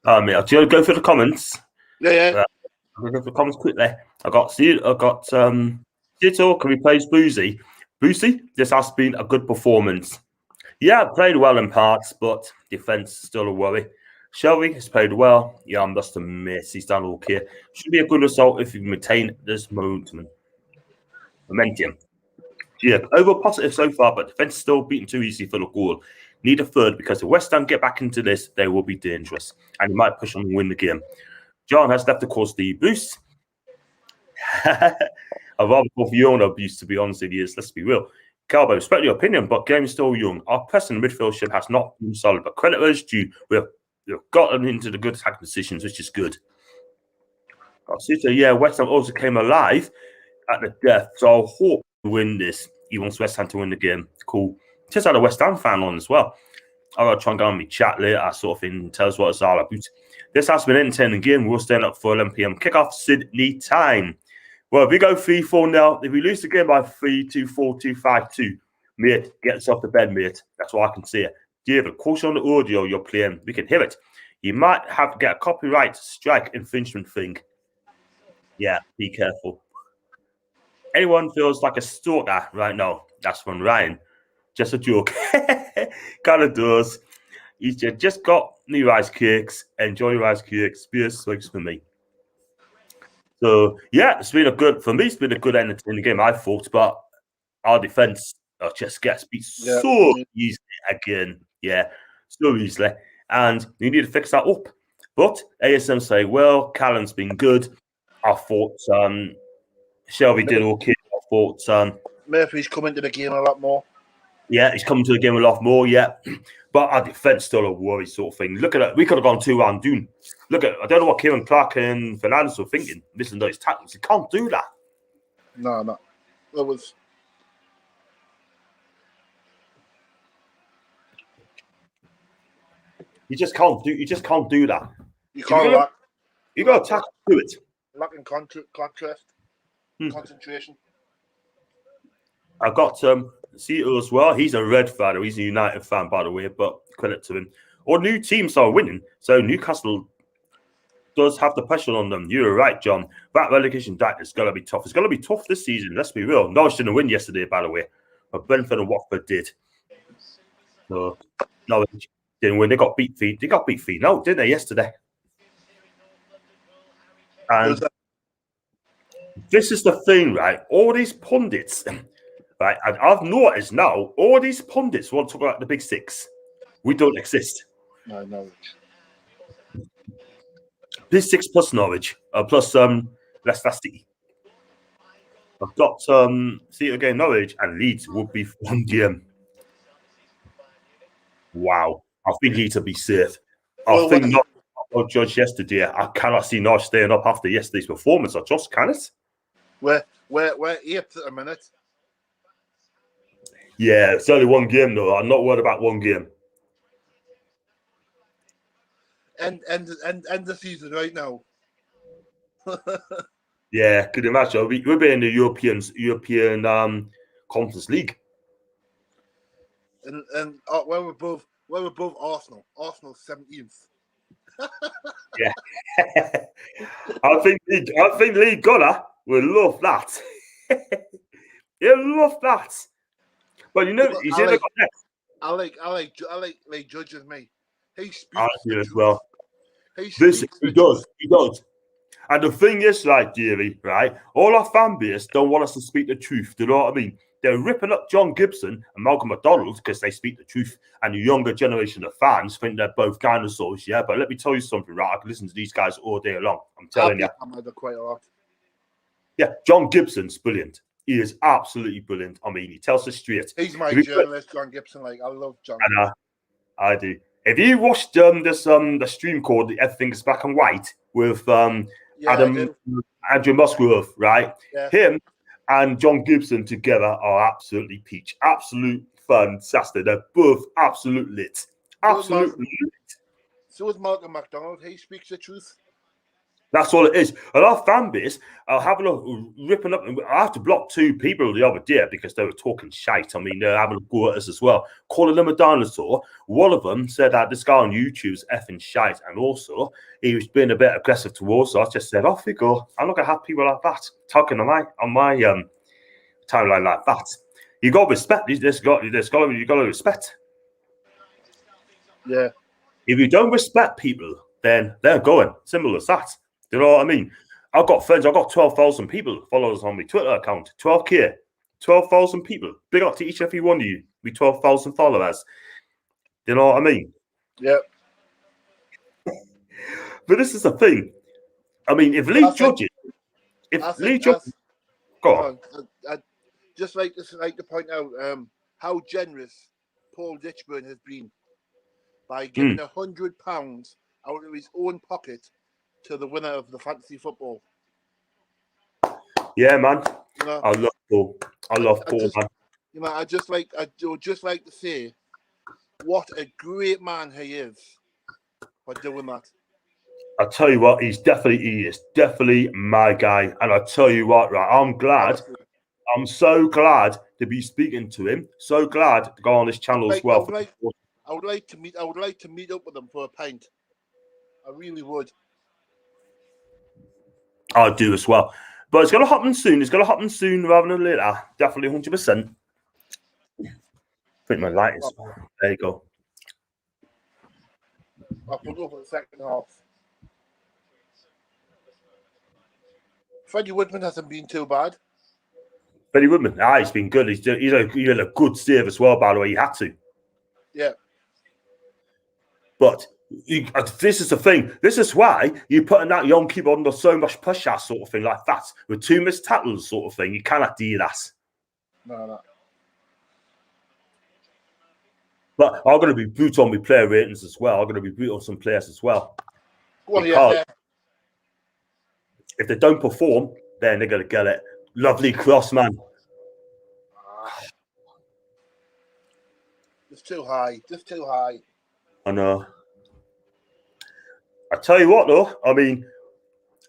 Mate, do you want to go through the comments? Yeah. I'm going to go through the comments quickly. I got Tito, can replace Boozy. Boozy, this has been a good performance. Yeah, played well in parts, but defence still a worry. Shelby has played well. Yeah, I'm just a miss. He's done okay. Should be a good result if you maintain this momentum. Yeah, overall positive so far, but defence still beaten too easy for the goal. Need a third because if West Ham get back into this, they will be dangerous and he might push on and win the game. John has left, of course, the boost. I'd rather go for your own abuse, to be honest with you. Let's be real. Calvo, respect your opinion, but game is still young. Our press and midfieldship has not been solid, but credit where it's due. We've gotten into the good attacking positions, which is good. Yeah, West Ham also came alive at the death, so I hope we win this. He wants West Ham to win the game. Cool. Just had a West Ham fan on as well. I'm going to try and go on my chat later, sort of thing, tell us what it's all about. This has been an entertaining game. We'll stand up for 11 p.m. kickoff Sydney time. Well, if we go 3-4 now, if we lose the game by 3-2, 4-2, 5-2, mate, get us off the bed, mate. That's what I can say. David, caution on the audio you're playing. We can hear it. You might have to get a copyright strike infringement thing. Yeah, be careful. Anyone feels like a stalker right now? That's from Ryan. Just a joke. Kind of does. He's just got new rice cakes. Enjoy your rice cakes. Beer swigs for me. So yeah, it's been a good entertaining game, I thought, but our defense just gets beat so easily again. Yeah, so easily. And you need to fix that up. But ASM say, well, Callum's been good. I thought Shelby did okay. I thought Murphy's come into the game a lot more. Yeah, he's coming to the game a lot more, yeah. But our defense still a worry sort of thing. Look at it. We could have gone 2-1 down. Look at it. I don't know what Kieran Clark and Fernandez were thinking. Listen to his tactics. He can't do that. No. It was. You just can't do that. You can't You got to tackle to it. Lacking contrast, concentration. I got Cito as well. He's a Red fan. He's a United fan, by the way, but credit to him. Our new teams are winning, so Newcastle does have the pressure on them. You're right, John. That relegation battle is going to be tough. It's going to be tough this season. Let's be real. Norwich didn't win yesterday, by the way, but Brentford and Watford did. So Norwich didn't win. They got beat 3-0, didn't they, yesterday? And this is the thing, right? All these pundits, right? And I've noticed now, all these pundits want to talk about the big six. We don't exist. No, Norwich. Big six plus Norwich, plus Leicester City. I've got City again, Norwich, and Leeds would be one game. Wow, I think Leeds will be safe. I think not. I'll judge yesterday. I cannot see Norwich staying up after yesterday's performance. I just cannot. We're 8th at the minute. Yeah, it's only one game though. I'm not worried about one game. End the season right now. Yeah, could you imagine? We'll be in the European Conference League. And we're above Arsenal. Arsenal's 17th. Yeah, I think Lee Gunner will love that. He'll love that. But you know, he's in the next. I like judges me. He speaks. I do as well. He He does. And the thing is, like, Jerry, right? All our fan base don't want us to speak the truth. Do you know what I mean? They're ripping up John Gibson and Malcolm McDonald because they speak the truth. And the younger generation of fans think they're both dinosaurs, yeah? But let me tell you something, right? I can listen to these guys all day long. I'm telling you. Quite a lot. Yeah, John Gibson's brilliant. He is absolutely brilliant. I mean, he tells us straight. He's my journalist, John Gibson. Like, I love John. I do. If you watched the stream called "Everything Is Black and White" with Andrew Musgrove, right? Yeah. Him and John Gibson together are absolutely peach, absolute fantastic. They're both absolute lit, absolutely lit. So is Malcolm McDonald. He speaks the truth. That's all it is. And our fan base are having a ripping up. I have to block 2 people the other day because they were talking shite. I mean, they're having a go at us as well, calling them a dinosaur. One of them said that this guy on YouTube's effing shite, and also he was being a bit aggressive towards us. I just said, off you go. I'm not gonna have people like that talking on my timeline like that. You got to respect. You got to respect. Yeah. If you don't respect people, then they're going. Simple as that. Do you know what I mean? I've got friends. I've got 12,000 people followers on my Twitter account. 12K. 12,000 people. Big up to each and every one of you. We 12,000 followers. Do you know what I mean? Yeah. But this is the thing. I mean, if Lee judges... Go on. I'd just like to point out how generous Paul Ditchburn has been by giving £100 out of his own pocket to the winner of the fantasy football. Yeah, man. You know, I love Paul. I love Paul, man. You know, I would just like to say what a great man he is for doing that. I tell you what, he is definitely my guy. And I tell you what, right, I'm so glad to be speaking to him. So glad to go on this channel as well. I would like to meet up with him for a pint. I really would. I do as well. But it's going to happen soon. It's going to happen soon rather than later. Definitely 100%. I think my light is... There you go. I'll put over the second half. Freddie Woodman hasn't been too bad. Freddie Woodman, he's been good. He's had a good save as well, by the way. He had to. Yeah. But this is the thing. This is why you're putting that young keeper under so much pressure, sort of thing like that. With 2 missed tackles, sort of thing. You cannot do that. No. But I'm going to be brutal on my player ratings as well. I'm going to be brutal on some players as well. Well, yeah. If they don't perform, then they're going to get it. Lovely cross, man. Just too high. I know. I tell you what, though. I mean,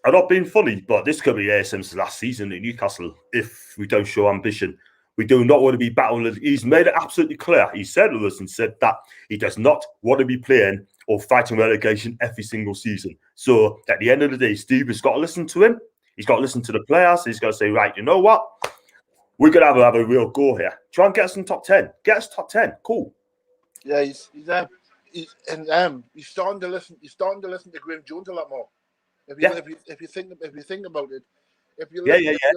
I'm not being funny, but this could be ASM's last season in Newcastle if we don't show ambition. We do not want to be battling. He's made it absolutely clear. He said to us and said that he does not want to be playing or fighting relegation every single season. So at the end of the day, Steve has got to listen to him. He's got to listen to the players. He's got to say, right, you know what? We're going to have a real go here. Try and get us in top 10. Get us top 10. Cool. Yeah, he's starting to listen. He's starting to listen to Graham Jones a lot more. If you think about it, if you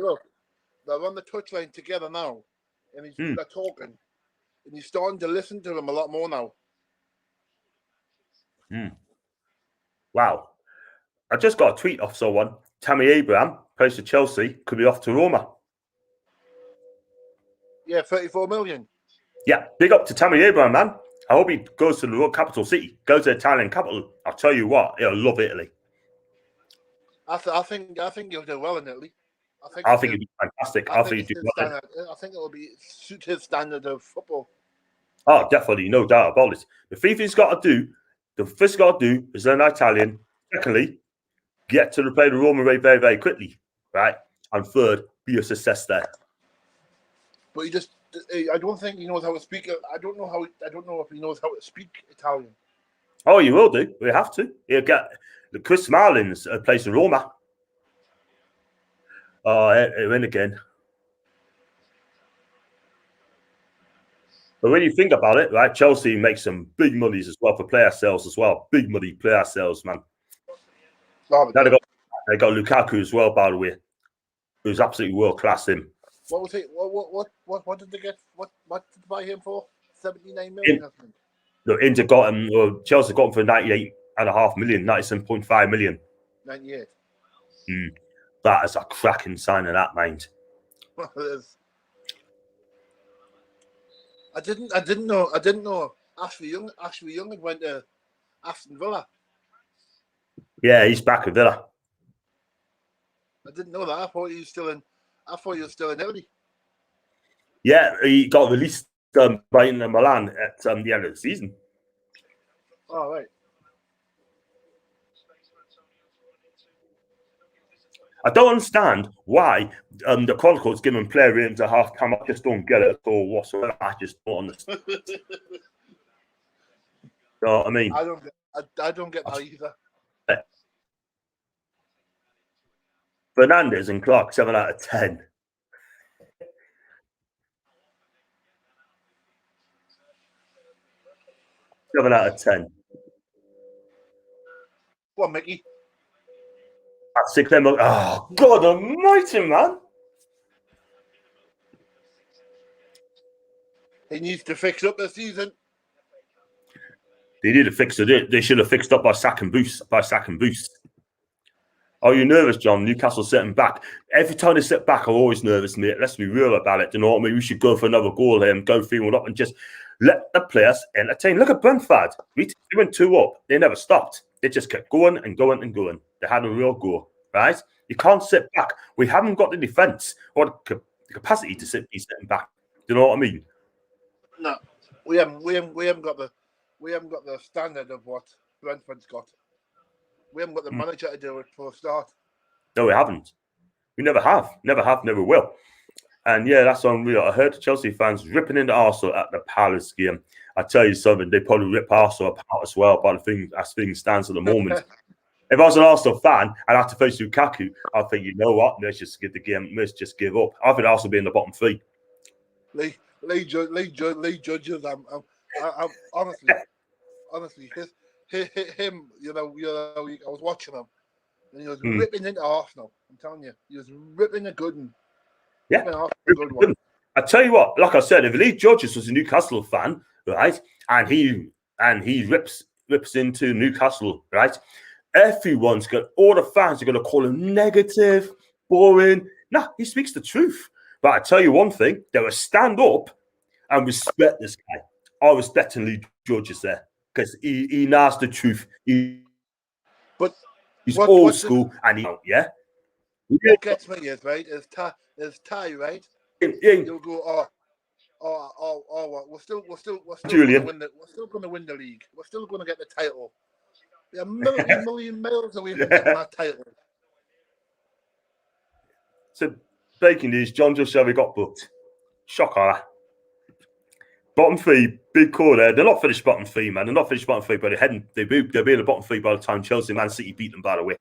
look, they're on the touchline together now, and they're talking, and he's starting to listen to him a lot more now. Wow. I just got a tweet off someone. Tammy Abraham, plays for Chelsea, could be off to Roma. Yeah, 34 million. Yeah, big up to Tammy Abraham, man. I hope he goes to the capital city, goes to the Italian capital. I'll tell you what, he'll love Italy. I think he'll do well in Italy. I think he'll be fantastic. I think it'll be suit his standard of football. Oh, definitely, no doubt about it. The first thing he's got to do is learn Italian. Secondly, get to play the Roman way very, very quickly, right? And third, be a success there. But I don't think he knows how to speak. I don't know if he knows how to speak Italian. Oh, you will do. We have to. He'll get the Chris Marlin's plays in Roma. Oh, he'll win again. But when you think about it, right, Chelsea makes some big monies as well for player sales as well. Big money player sales, man. They got Lukaku as well, by the way, who's absolutely world class. Him. What was it? What did they get? What did they buy him for? 79 million. I think. The Inter got him, or Chelsea got him for 98.5 million, 97.5 million. 98. That is a cracking sign of that, mind. I didn't know Ashley Young had went to Aston Villa. Yeah, he's back at Villa. I didn't know that. I thought he was still in Italy. Yeah, he got released by Inter Milan at the end of the season. Oh, right. I don't understand why the Chronicles give him player ratings at half time. I just don't get it at all whatsoever. I just don't understand. You know what I mean? I don't get that either. Fernandes and Clark, 7 out of 10. Seven out of 10. Go on, Mickey. At 6, oh, God almighty, man. He needs to fix up the season. They need to fix it. They should have fixed up by sacking Boost. Are you nervous, John? Newcastle sitting back. Every time they sit back, I'm always nervous, mate. Let's be real about it. Do you know what I mean? We should go for another goal here and go 3-1 up and just let the players entertain. Look at Brentford. We went 2 up. They never stopped. They just kept going and going and going. They had a real go, right? You can't sit back. We haven't got the defence or the capacity to be sitting back. Do you know what I mean? No, we haven't got the standard of what Brentford's got. We haven't got the manager to do it for a start. No, we haven't. We never have. Never will. And yeah, that's unreal. I heard the Chelsea fans ripping into Arsenal at the Palace game. I tell you something, they probably rip Arsenal apart as well, but as things stands at the moment. If I was an Arsenal fan and I had to face Lukaku, I'd think, you know what, let's just give the game, let's just give up. I think Arsenal will be in the bottom 3. Lee judges. I'm honestly, him. You know, I was watching him, and he was ripping into Arsenal. I'm telling you, he was ripping a good one. Yeah, a good one. I tell you what, like I said, if Lee Judges was a Newcastle fan, right, and he rips into Newcastle, right, all the fans are going to call him negative, boring. Nah, he speaks the truth. But I tell you one thing, they will stand up and respect this guy. I respect Lee Judges there because he knows the truth. He's old school and yeah. What gets me is right. Is Ty right? You'll go. What? We're still Julian. We're still going to win the league. We're still going to get the title. We're a million miles away from getting that title. So, breaking news: John just said we got booked. Shocker. Bottom 3, big call there. They're not finished bottom 3, man. They're not finished bottom 3, but they'll be in the bottom 3 by the time Chelsea, Man City beat them, by the way.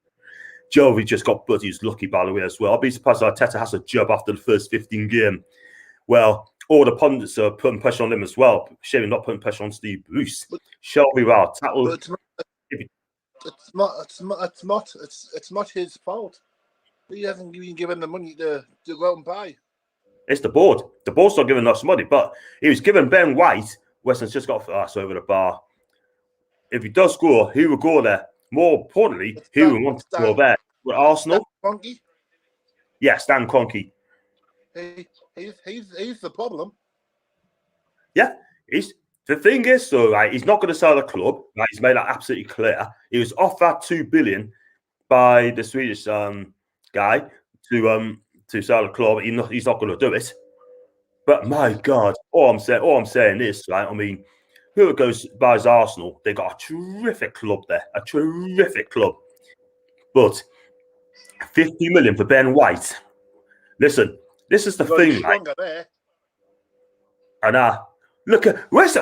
Jovi just got bloody lucky, by the way, as well. I'll be surprised if Arteta has a job after the first 15 game. Well, all the pundits are putting pressure on him as well. Shame not putting pressure on Steve Bruce. Shelby well tackled. It's not his fault. He hasn't even given the money to go out and buy. It's the board. The board's not giving us money, but he was giving Ben White. Weston's just got ass over the bar. If he does score, he will go there. More importantly, he will want to go there. With Arsenal? Kroenke? Yeah, Stan Kroenke. He's the problem. Yeah, the thing is, so right, he's not going to sell the club. Right, he's made that absolutely clear. He was offered $2 billion by the Swedish guy to sell the club. He's not going to do it. But my God, all I'm saying is, right, I mean, whoever buys Arsenal, they got a terrific club there, a terrific club. But 50 million for Ben White. Listen, this is the thing, right? And look at where's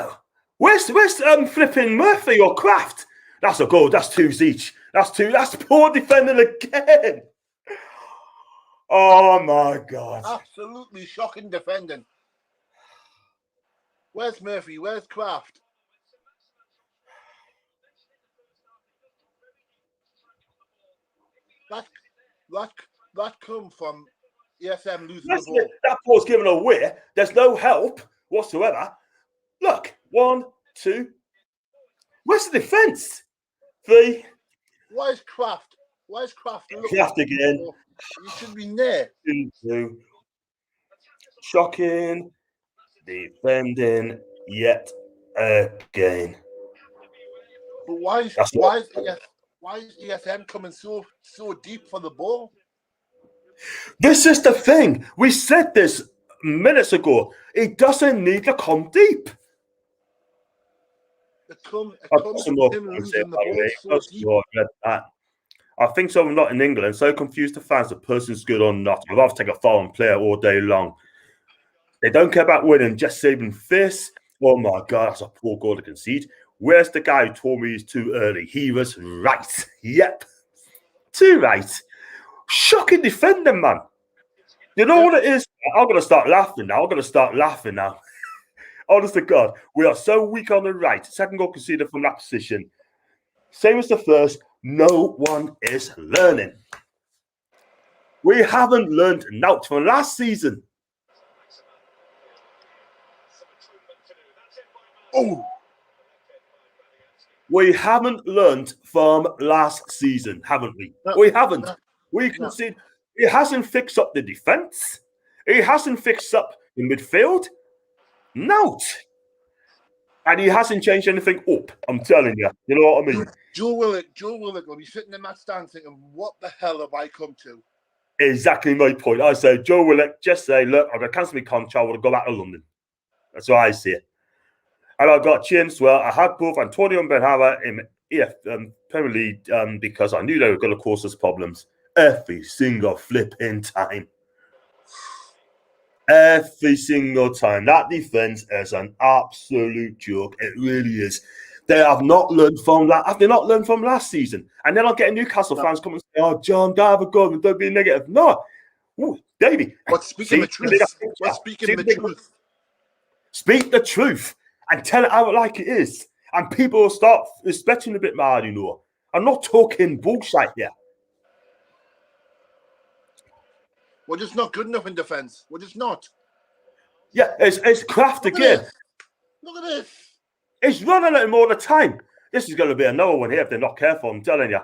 flipping Murphy or Kraft? That's a goal. That's 2 each. That's poor defending again. Oh my God! Absolutely shocking defending. Where's Murphy? Where's Kraft? that come from ESM losing Listen, the ball. that ball's given away. There's no help whatsoever. Look, 1, 2. Where's the defence? 3. Why is Kraft looking Kraft again. for- He should be there. 2. Shocking. Defending yet again. But why is ESM coming so deep for the ball? This is the thing. We said this minutes ago. He doesn't need to come deep. It comes Some from more him points losing the by the ball way. so That's deep. what I read that. I think someone not in England so confused the fans the person's good or not. I'd rather take a foreign player all day long. They don't care about winning, just saving face. Oh my God, that's a poor goal to concede. Where's the guy who told me he's too early? He was right. Yep. Too right. Shocking defending, man. You know what it is? I'm going to start laughing now. Honest to God, we are so weak on the right. Second goal conceded from that position. Same as the first, no one is learning. We haven't learned nothing from last season. Oh, We haven't learned from last season, haven't we? No, We haven't. no, We can see it hasn't fixed up the defense. It hasn't fixed up the midfield. No. And he hasn't changed anything up. I'm telling you. You know what I mean? Joe Willock will be sitting in that stand thinking, what the hell have I come to? Exactly my point. I say, Joe Willock, just say, look, I'm going to cancel my contract. I want to go back to London. That's what I see it. And I got changed. Well, I had both Antonio and Ben Hava in Premier League because I knew they were going to cause us problems every single flipping time. Every single time. That defense is an absolute joke. It really is. They have not learned from that. Have they not learned from last season? And then I'll get Newcastle fans come and say, oh, John, don't have a go and don't be negative. No. Ooh, Davey. But speaking the truth. Speak the truth and tell it out like it is. And people will start respecting a bit more, you know. I'm not talking bullshit here. We're just not good enough in defence. We're just not. Yeah, it's Kraft again. Look at this. He's running at him all the time. This is going to be another one here if they're not careful, I'm telling you.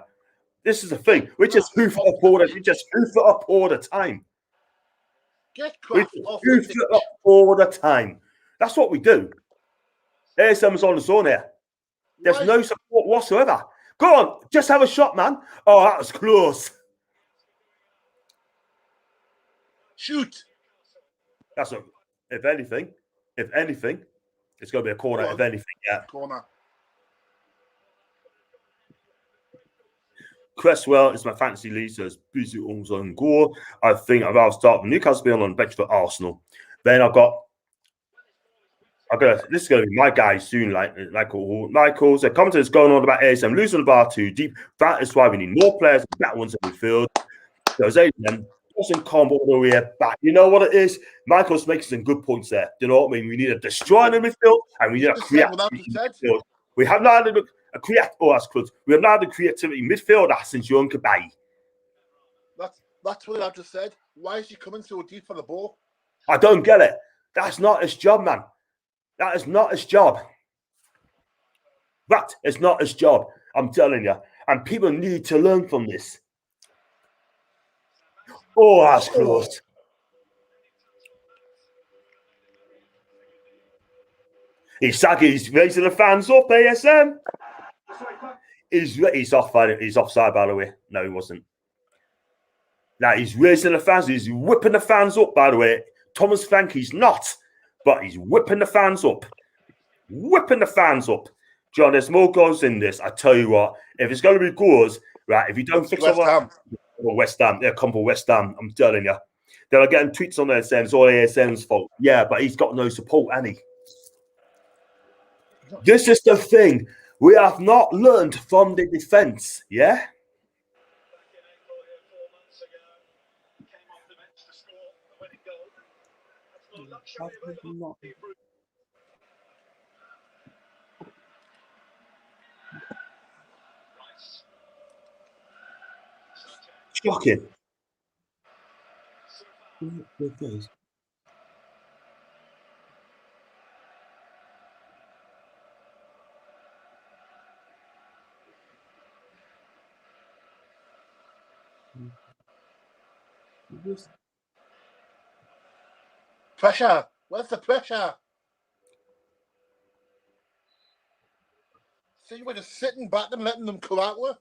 This is the thing. We just hoof it up all the time. Get Kraft off We hoof it up all the time. That's what we do. ASM's on his own here. There's no support whatsoever. Go on, just have a shot, man. Oh, that was close. Shoot. That's a, if anything, it's going to be a corner. If anything, yeah. Corner. Cresswell is my fantasy lead, so it's busy on goal. I think I'd rather start with Newcastle being on the bench for Arsenal. Then this is going to be my guy soon, like Michael's. The comment is going on about ASM losing the bar too deep. That is why we need more players, better ones in the field. Because ASM doesn't come all the way back. You know what it is? Michael's making some good points there. You know what I mean? We need a destroyer in the midfield, and we need a creative midfield. We have not had we have not had a creativity midfielder since Young Kabay. That's what I just said. Why is he coming so deep for the ball? I don't get it. That's not his job, man. That is not his job. That is not his job. I'm telling you. And people need to learn from this. Oh, that's close. He's raising the fans up, ASM. He's offside. He's offside, by the way. No, he wasn't. Now he's raising the fans. He's whipping the fans up, by the way. Thomas Frank, he's not, but he's whipping the fans up. Whipping the fans up. John, there's more goals in this. I tell you what, if it's going to be goals, right, if you don't fix West Ham, they'll come for West Ham. I'm telling you. They're getting tweets on there saying it's all ASM's fault. Yeah, but he's got no support, and this is the thing. We have not learned from the defense, yeah? Shocking. Pressure. Where's the pressure? See, we're just sitting back and letting them come out with.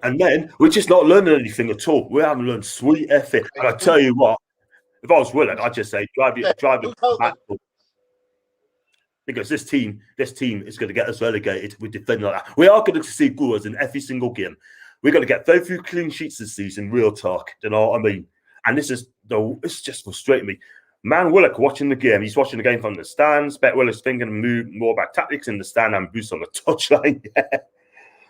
And then we're just not learning anything at all. We haven't learned sweet effort. And I tell you what, if I was willing, I'd just say drive it back. Because this team is going to get us relegated with defending like that. We are going to see goals in every single game. We're going to get very few clean sheets this season, real talk. Do you know what I mean? And it's just frustrating me. Man Willock watching the game, he's watching the game from the stands. Bet Willock's thinking more about tactics in the stand and Bruce on the touchline.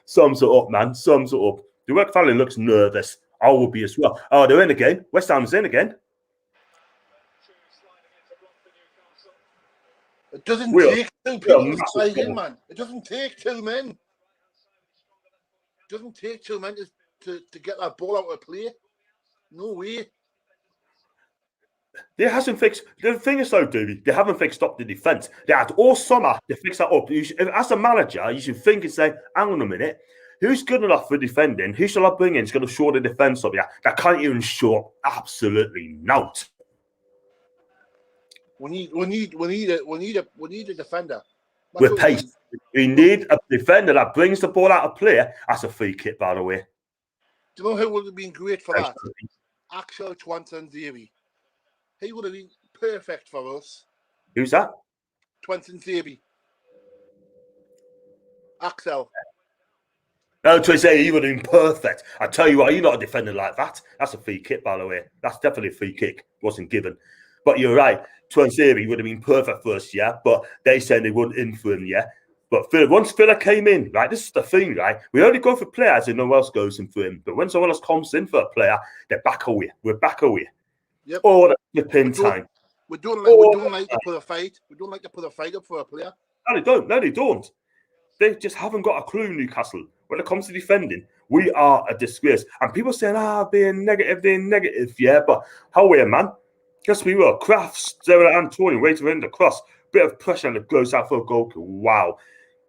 Sums it up, man. Sums it up. The work family looks nervous. I will be as well. Oh, they're in again. West Ham's in again. It doesn't take two people to play in, man. It doesn't take two men. It doesn't take two men to get that ball out of play. No way. They hasn't fixed. The thing is, though, Davey, they haven't fixed up the defense. They had all summer to fix that up. As a manager, you should think and say, hang on a minute, who's good enough for defending? Who shall I bring in? It's going to shore the defense up. Yeah, that can't even shore absolutely not. We need a defender. With pace. We need a defender that brings the ball out of play. That's a free kick, by the way. Do you know who would have been great for that? Axel Twantanzeri. He would have been perfect for us. Who's that? Twantanzeri. Axel. No, to say he would have been perfect. I tell you what, you're not a defender like that. That's a free kick, by the way. That's definitely a free kick. Wasn't given. But you're right. Twantanzeri would have been perfect for us, yeah. But they said they wouldn't in for him, yeah. But once Villa came in, right, this is the thing, right? We only go for players and no one else goes in for him. But when someone else comes in for a player, they're back away. We're back away. Yep. All the flipping time. We don't like to put a fight. We don't like to put a fight up for a player. No, they don't. No, they don't. They just haven't got a clue, Newcastle. When it comes to defending, we are a disgrace. And people saying, being negative, yeah. But how we, man? Guess we were. Crafts, Zera, Antonio, waiting in the cross. Bit of pressure and it goes out for a goal. Wow.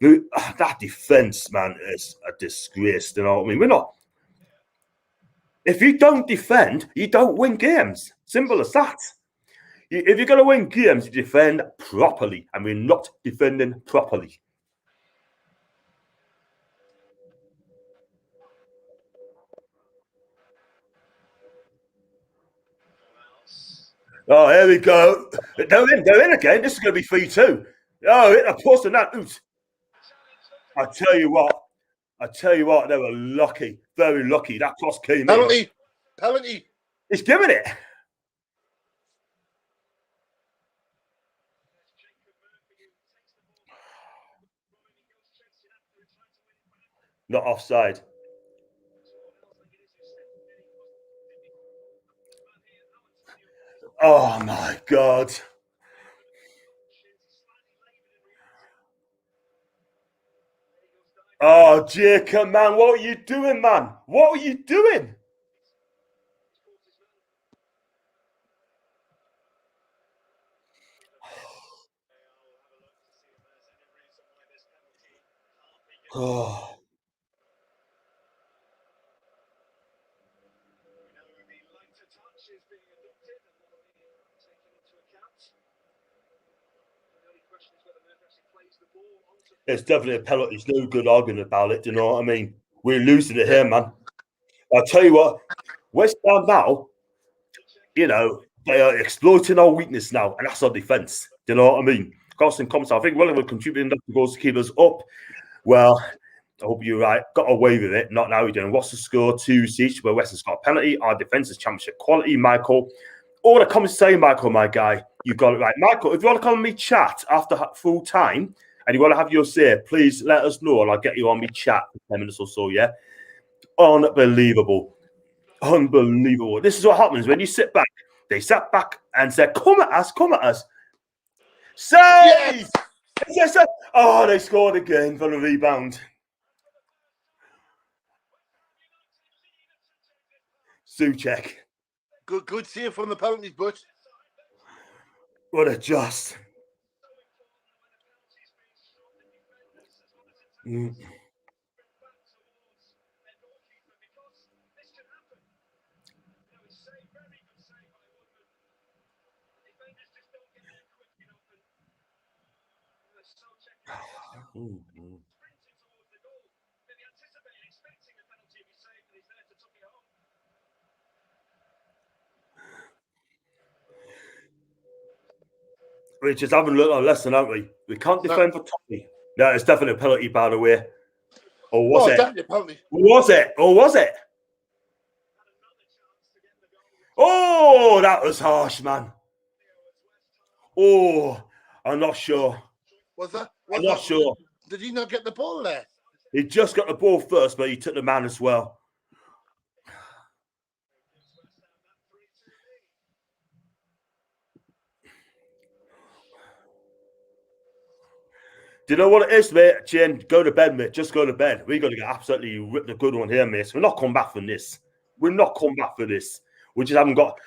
That defense, man, is a disgrace. You know what I mean? We're not. If you don't defend, you don't win games. Simple as that. If you're going to win games, you defend properly. And we're not defending properly. Oh, here we go. They're in again. This is going to be 3-2. Oh, hit the post and that. Oops. I tell you what, they were lucky. Very lucky. That cross came in. Penalty. He's giving it. Not offside. Oh, my God. Oh, Jacob, man, what are you doing, man? What are you doing? Oh. It's definitely a penalty. There's no good arguing about it. Do you know what I mean? We're losing it here, man. I'll tell you what, West Ham now, you know, they are exploiting our weakness now, and that's our defence. Do you know what I mean? Carlson comes out. I think William will contribute enough goals to keep us up. Well, I hope you're right. Got away with it. Not now. We're doing what's the score? 2-each, where West Ham's got a penalty. Our defence is championship quality, Michael. All the comments say, Michael, my guy, you got it right. Michael, if you want to come on me chat after full time, and you want to have your say, please let us know and I'll get you on me chat for 10 minutes or so, yeah? Unbelievable. Unbelievable. This is what happens when you sit back. They sat back and said, come at us, come at us. Save! Yes! Yes! Oh, they scored again for the rebound. Suchek. Good save from the penalties, but What a just. Mm. We just haven't learned our lesson, haven't we? We can't defend for Tommy. No, it's definitely a penalty, by the way. Or was it? Definitely a penalty. Was it? Or was it? Oh, that was harsh, man. Oh, I'm not sure. I'm not sure. Did he not get the ball there? He just got the ball first, but he took the man as well. Do you know what it is, mate? Jen, go to bed, mate. Just go to bed. We're going to get absolutely ripped a good one here, mate. We're not coming back from this. We're not coming back for this. We just haven't got.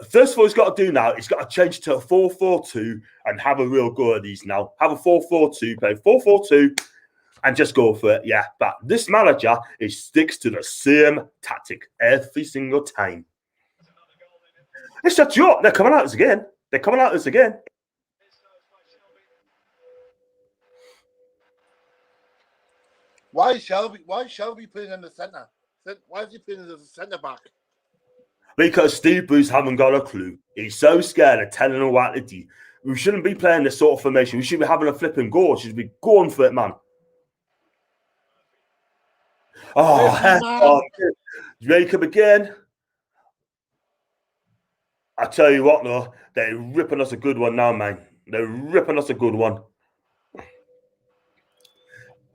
First of all, he's got to do now. He's got to change to a 4-4-2 and have a real go at these now. Have a 4-4-2, play 4-4-2, and just go for it. Yeah, but this manager, he sticks to the same tactic every single time. It's a joke. They're coming at us again. They're coming at us again. Why is Shelby playing in the centre? Why is he playing as a centre back? Because Steve Bruce haven't got a clue. He's so scared of telling them what to do. We shouldn't be playing this sort of formation. We should be having a flipping goal. We should be going for it, man. Oh, Jacob again. I tell you what, though, they're ripping us a good one now, man. They're ripping us a good one.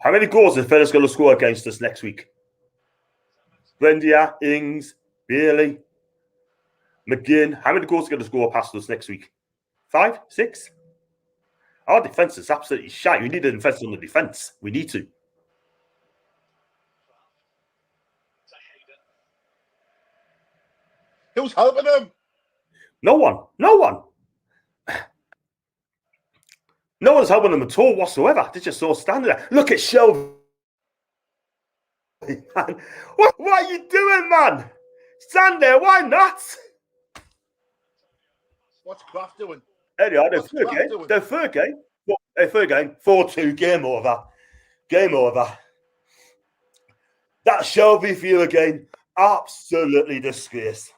How many goals is Fellas going to score against us next week? Brendia, Ings, Bailey, McGinn. How many goals are going to score past us next week? 5, 6? Our defence is absolutely shite. We need a defence on the defence. We need to. Who's helping him? No one. No one. No one's helping them at all whatsoever. They're just all standing there. Look at Shelby. What are you doing, man? Stand there. Why not? What's Kraft doing? Anyhow, they're third game. They're third game. Third game. 4-2. Game over. Game over. That Shelby for you again. Absolutely disgrace.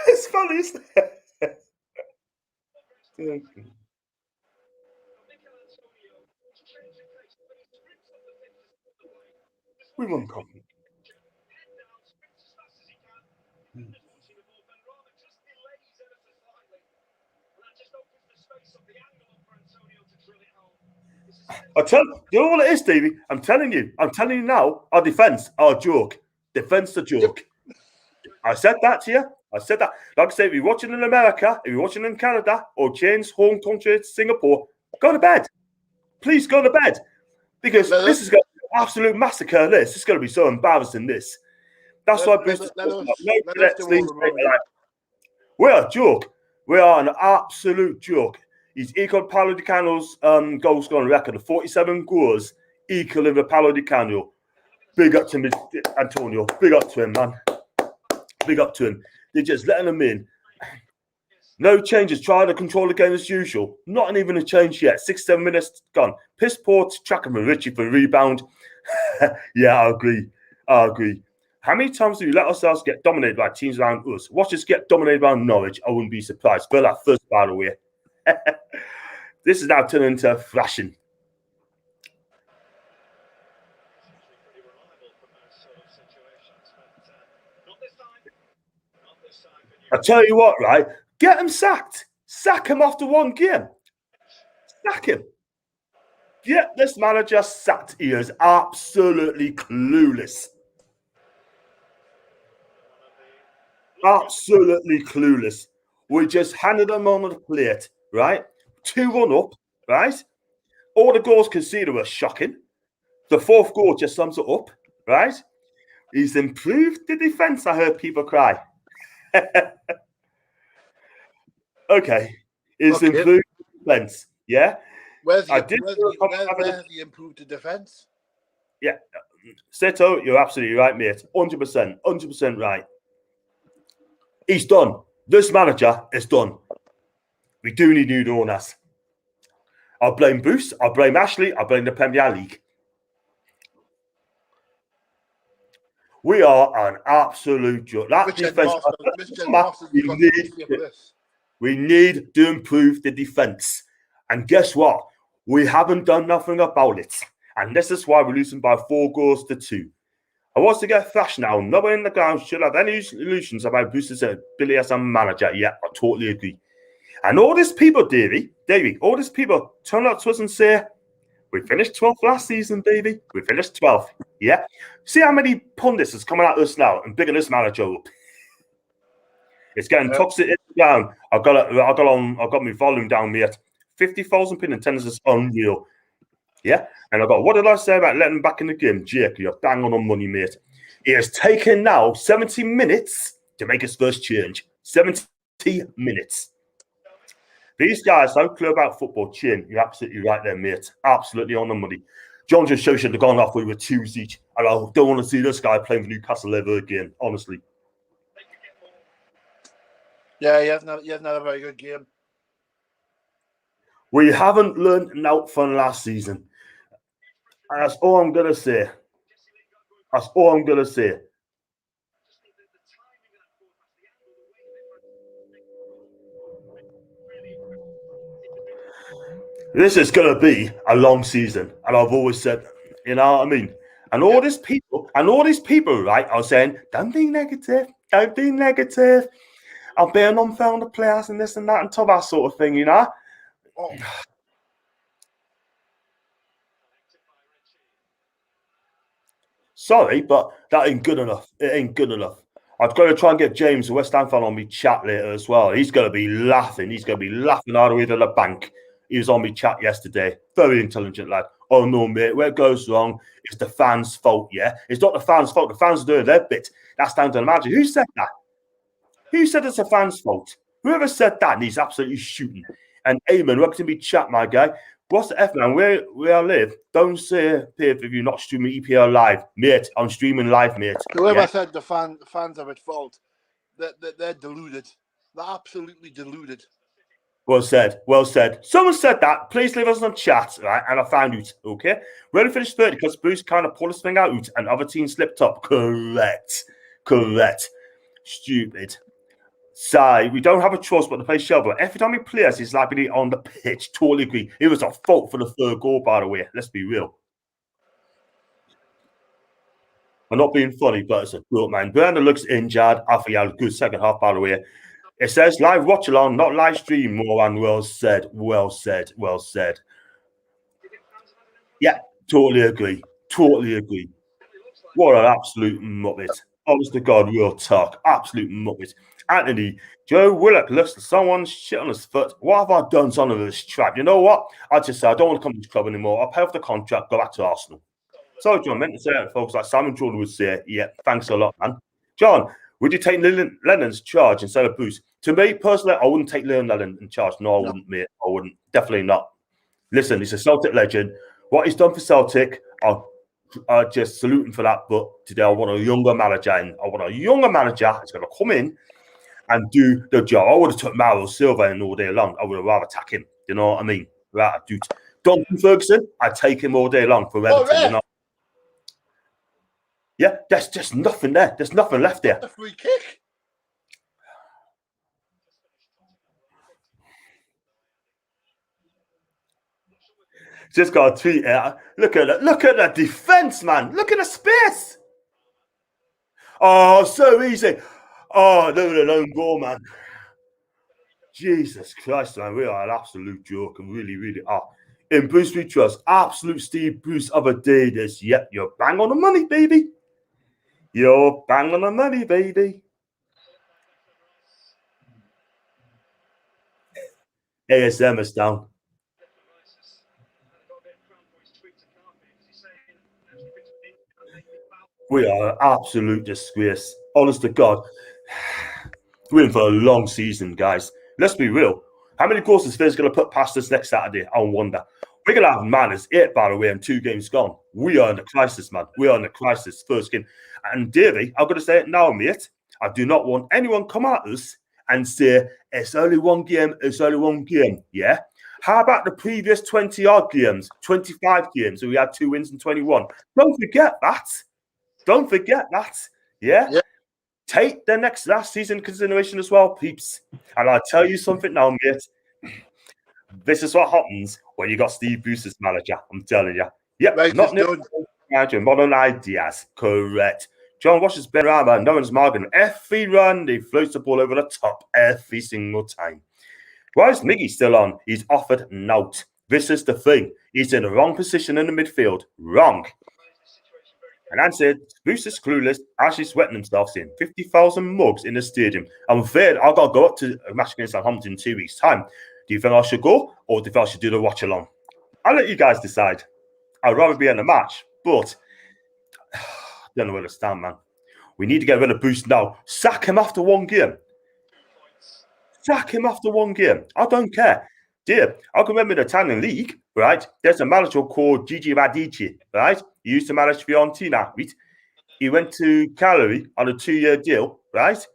It's funny, isn't it? We won't come. You know what it is, Stevie? I'm telling you now, our defence, our joke. Defence, the joke. I said that to you. I said that. Like I say, if you're watching in America, if you're watching in Canada, or Jane's home country, Singapore, go to bed. Please go to bed. Because this is going to be an absolute massacre. This is going to be so embarrassing, this. That's why we're a joke. We are an absolute joke. He's equal Paolo Di Canio's goal scoring record of 47 goals, equaling the Paolo Di Canio. Big up to me, Antonio. Big up to him, man. Big up to him. They're just letting him in. No changes. Trying to control the game as usual. Not even a change yet. 6-7 minutes gone. Piss poor to tracking from Richie for rebound. Yeah, I agree. How many times do we let ourselves get dominated by teams around us? Watch us get dominated by Norwich. I wouldn't be surprised. But that first, by the way. This is now turning into thrashing. I tell you what, right? Get him sacked. Sack him after one game. Sack him. Yeah, this manager sat here is absolutely clueless. Absolutely clueless. We just handed them on the plate, right? 2-1 up, right? All the goals conceded were shocking. The fourth goal just sums it up, right? He's improved the defense. I heard people cry. Okay. He's Okay. improved the defense. Yeah. Where's I he, did where's feel he, confident- where's he improved the defence? Yeah. Seto, you're absolutely right, mate. 100%. 100% right. He's done. This manager is done. We do need new owners. I'll blame Bruce. I'll blame Ashley. I'll blame the Premier League. We are an absolute joke. That Richard defense. Marston We need to improve the defense. And guess what? We haven't done nothing about it. And this is why we're losing by 4 goals to 2. I want to get thrashed now. Nobody in the ground should have any illusions about Bruce's ability as a manager. Yeah, I totally agree. And all these people, Davey, all these people turn up to us and say, we finished 12th last season, baby. We finished 12th. Yeah. See how many pundits is coming at us now and bigging this manager up. It's getting toxic down. I got my volume down, mate. 50,000 pin attendance is unreal. Yeah. And I got, what did I say about letting him back in the game? Jake, you're bang on money, mate. It has taken now 70 minutes to make his first change. 70 minutes. These guys don't clue about football. Chin, you're absolutely right there, mate. Absolutely on the money. John just should have gone off with 2s each. And I don't want to see this guy playing for Newcastle ever again, honestly. Yeah, he hasn't had a very good game. We haven't learned out from last season. And that's all I'm going to say. That's all I'm going to say. This is going to be a long season. And I've always said, you know what I mean? And all these people, right, are saying, don't be negative. Don't be negative. I'm being unfair on the players and this and that and top that sort of thing, you know? Oh. Sorry, but that ain't good enough. It ain't good enough. I've got to try and get James, the West Ham fan, on me chat later as well. He's going to be laughing. He's going to be laughing all the way to the bank. He was on me chat yesterday. Very intelligent lad. Oh, no, mate. Where it goes wrong, it's the fans' fault, yeah? It's not the fans' fault. The fans are doing their bit. That's down to the manager. Who said that? Who said it's the fans' fault? Whoever said that needs absolutely shooting. And Eamon, welcome to me chat, my guy. What's the F, man? Where I live, don't say pay-per-view not streaming EPL live. Mate, I'm streaming live, mate. Whoever said the fans are at fault, they're deluded. They're absolutely deluded. Well said. Well said. Someone said that. Please leave us in the chat, right? And I found out, okay? We only finished 30 because Bruce kind of pulled his thing out and other teams slipped up. Correct. Stupid. So we don't have a choice but to play Shelby. Every time he plays, he's likely on the pitch. Totally agree. It was a fault for the 3rd goal, by the way. Let's be real. I'm not being funny, but it's a good man. Brandon looks injured. I think he had a good second half, by the way. It says live watch along, not live stream. More and well said. Well said. Well said. Yeah, totally agree. Totally agree. What an absolute muppet. Honest to God, real talk. Absolute muppet. Anthony, Joe Willock looks like someone shit on his foot. What have I done son of this trap? You know what? I just say I don't want to come to this club anymore. I'll pay off the contract, go back to Arsenal. Sorry, John, I meant to say that, folks. Like Simon Jordan would say, yeah, thanks a lot, man. John, would you take Lennon's charge instead of Bruce? To me, personally, I wouldn't take Lennon in charge. No, I wouldn't, mate. I wouldn't. Definitely not. Listen, he's a Celtic legend. What he's done for Celtic, I just salute him for that. But today, I want a younger manager. And I want a younger manager that's going to come in and do the job. I would have took Mario Silva in all day long. I would have rather attack him. You know what I mean? Right, dude. Duncan Ferguson, I'd take him all day long for Everton. You know? Yeah, there's just nothing there. There's nothing left there. A free kick. Just got a tweet out. Look at the defense, man. Look at the space. Oh, so easy. Oh, look at the lone goal, man. Jesus Christ, man. We are an absolute joke. And really, really are. In Bruce we trust. Absolute Steve Bruce of a day this. Yep, you're bang on the money, baby. You're bang on the money, baby. ASM is down. We are an absolute disgrace. Honest to God. We're in for a long season, guys. Let's be real. How many goals is Finn's going to put past us next Saturday? I wonder. We're going to have minus 8, by the way, and 2 games gone. We are in a crisis, man. We are in a crisis. First game. And Davey, I'm going to say it now, mate. I do not want anyone come at us and say, it's only one game, it's only one game. Yeah? How about the previous 20-odd games, 25 games, so we had 2 wins and 21? Don't forget that. Don't forget that. Yeah? Take the last season into consideration as well, peeps. And I'll tell you something now, mate. This is what happens when you got Steve Bruce as manager. I'm telling you. Yep, Right, not it's done. manager, modern ideas. Correct. John Walsh's Ben Rama, no one's marking. Every run, he floats the ball over the top every single time. Why is Miggy still on? He's offered note. This is the thing. He's in the wrong position in the midfield. Wrong. And I said, Bruce is clueless, actually sweating himself, seeing 50,000 mugs in the stadium. I'm afraid I've got to go up to a match against Southampton in 2 weeks' time. Do you think I should go, or do you think I should do the watch along? I'll let you guys decide. I'd rather be in the match, but I don't know where to stand, man. We need to get rid of Bruce now. Sack him after 1 game. Sack him after 1 game. I don't care. Dear, I can remember the Italian league, right? There's a manager called Gigi Radici, right? He used to manage Fiorentina, right? He went to Cagliari on a 2-year deal, right?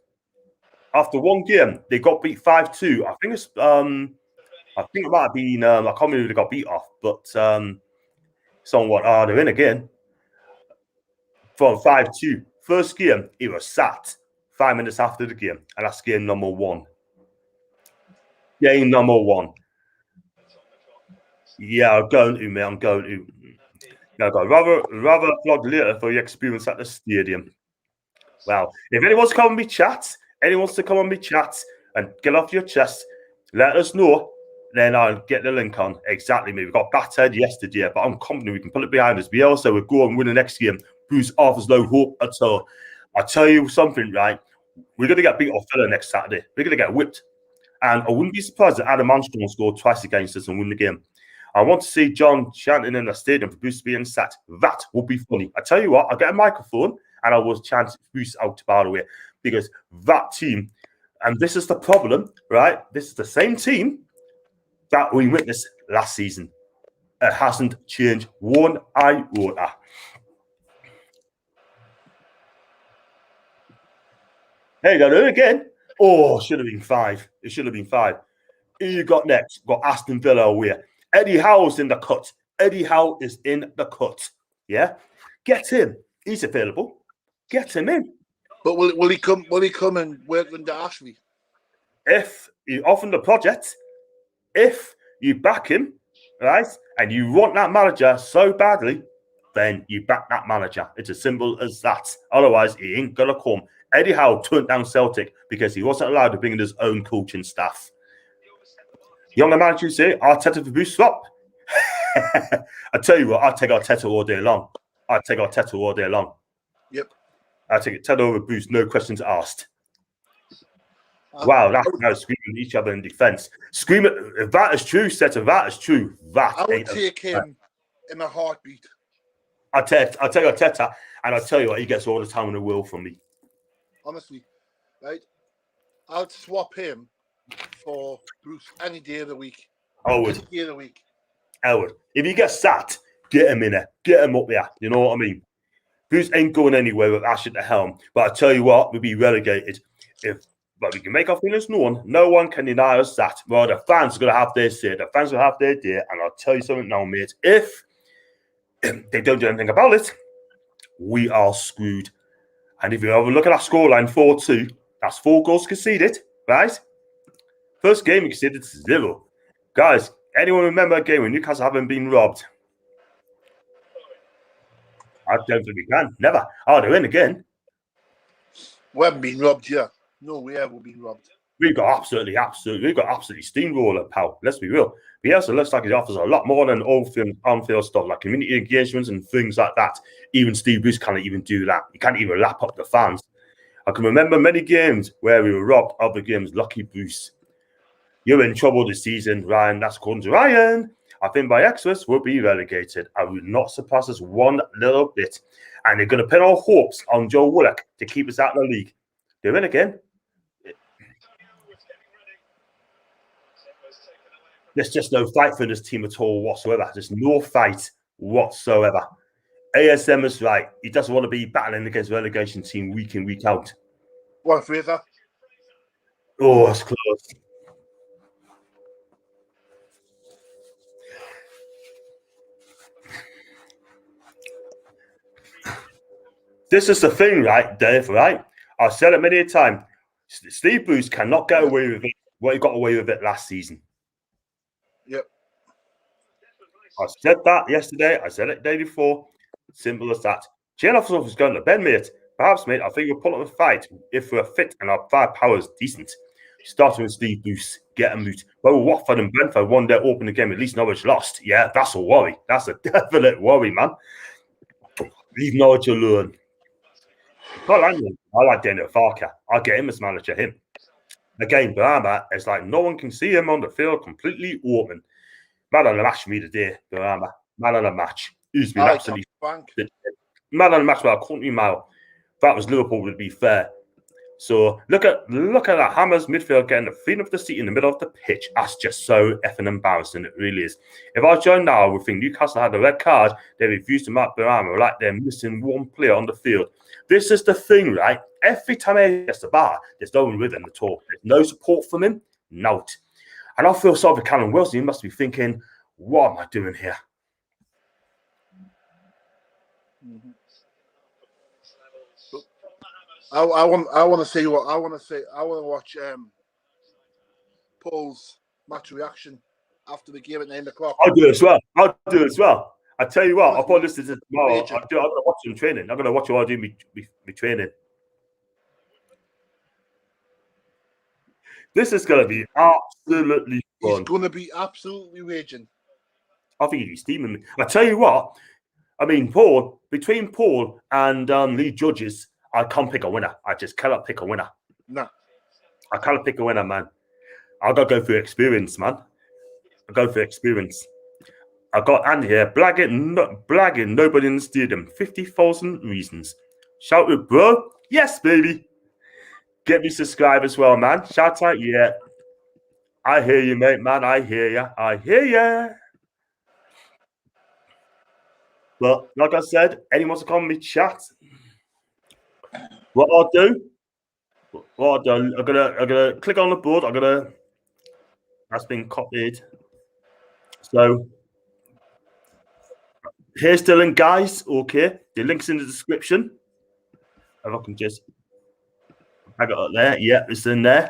After 1 game, they got beat 5-2. I think it might have been I can't remember who they got beat off, but somewhat they're in again. From 5-2. First game, he was sat 5 minutes after the game, and that's game number 1. Game number 1. Yeah, I'm going to, man. I'm going to. No, God, rather applaud later for your experience at the stadium. Well, if anyone wants to come on me chats, and get off your chest, let us know. Then I'll get the link on. Exactly, me. We got battered yesterday, but I'm confident we can put it behind us. We also will go and win the next game. Bruce offers no hope at all. I'll tell you something, right? We're going to get beat off Villa next Saturday. We're going to get whipped. And I wouldn't be surprised if Adam Armstrong scored twice against us and win the game. I want to see John chanting in the stadium for Bruce being sat. That would be funny. I tell you what, I'll get a microphone and I will chant Bruce out, by the way, because that team, and this is the problem, right? This is the same team that we witnessed last season. It hasn't changed 1 iota. There you go, do it again. Oh, should have been 5. It should have been 5. Who you got next? Got Aston Villa away. Eddie Howe's in the cut. Eddie Howe is in the cut. Yeah? Get him. He's available. Get him in. But will he come and work under Ashley? If you offer the project, if you back him, right, and you want that manager so badly, then you back that manager. It's as simple as that. Otherwise, he ain't gonna come. Eddie Howe turned down Celtic because he wasn't allowed to bring in his own coaching staff. Younger manager say, Arteta for Bruce swap. I tell you what, I'll take Arteta all day long. Yep. I'll take Arteta over Bruce, no questions asked. Wow, that's now screaming at each other in defence. Screaming, if that is true, Seta, that is true. I would take him in a heartbeat. I'll take Arteta, and I'll tell you what, he gets all the time in the world from me. Honestly, right? I'll swap him for Bruce any day of the week. I would. Any day of the week. I would. If he gets sat, get him in there. Get him up there. You know what I mean? Bruce ain't going anywhere with Ash at the helm. But I tell you what, we'll be relegated. But we can make our feelings known. No one can deny us that. Well, the fans are going to have their say. The fans will have their day. And I'll tell you something now, mate. If they don't do anything about it, we are screwed. And if you have a look at our scoreline, 4-2, that's 4 goals conceded, right? First game we conceded 0. Guys, anyone remember a game when Newcastle haven't been robbed? I don't think we can. Never. Oh, they're in again. We haven't been robbed yet. No, we haven't been robbed. We've got absolutely steamroller, pal. Let's be real. Bielsa looks like he offers a lot more than on-field stuff, like community engagements and things like that. Even Steve Bruce can't even do that. He can't even lap up the fans. I can remember many games where we were robbed of the games. Lucky Bruce. You're in trouble this season, Ryan. That's according to Ryan. I think by Xmas we'll be relegated. I would not surpass us one little bit. And they're going to pin our hopes on Joe Willock to keep us out of the league. They're in again. There's just no fight for this team at all whatsoever. There's no fight whatsoever. ASM is right. He doesn't want to be battling against relegation team week in, week out. One Fraser. Oh, it's close. This is the thing, right, Dave, right? I've said it many a time. Steve Bruce cannot get away with it. What he got away with it last season. Yep. I said that yesterday. I said it the day before. Simple as that. Janoff was going to bed, mate. Perhaps, mate, I think we'll put up a fight if we're fit and our firepower is decent. Starting with Steve Bruce, get him out. Well, Watford and Brentford won their opening game. At least Norwich lost. Yeah, that's a worry. That's a definite worry, man. Leave Norwich alone. I like Daniel Farker. I'll get him as manager, him. Again, Brahma is like no one can see him on the field, completely open. Man on the match for me today, Brahma. Man on the match. He's been absolutely man on the match by a country mile. That was Liverpool, to be fair. So look at that Hammers midfield getting the feet of the seat in the middle of the pitch. That's just so effing embarrassing. It really is. If I join now, I would think Newcastle had a red card. They refused to mark Brahma like they're missing one player on the field. This is the thing, right? Every time he gets the bar, there's no rhythm at all. There's no support from him. Not. And I feel sorry for Callum Wilson. He must be thinking, what am I doing here? Mm-hmm. I want to watch Paul's match reaction after the game at 9 o'clock. I'll do it as well. I tell you what, I'll probably listen to this tomorrow. I'm going to watch some training. I'm going to watch while I do my training. This is going to be absolutely fun. He's going to be absolutely raging. I think he's steaming me. I tell you what, I mean, between Paul and Lee Judges, I can't pick a winner. I just cannot pick a winner. No. I cannot pick a winner, man. I got to go for experience, man. I go for experience. I got Andy here, blagging nobody in the stadium. 50,000 reasons. Shout it, bro. Yes, baby. Get me subscribed as well, man. Shout out, yeah. I hear you, mate, man. I hear you. I hear you. But like I said, anyone wants to come in my chat? What I'll do, I'm gonna click on the board. That's been copied. So here's the link, guys. Okay, the link's in the description. If I can just, I got it there. Yeah, it's in there.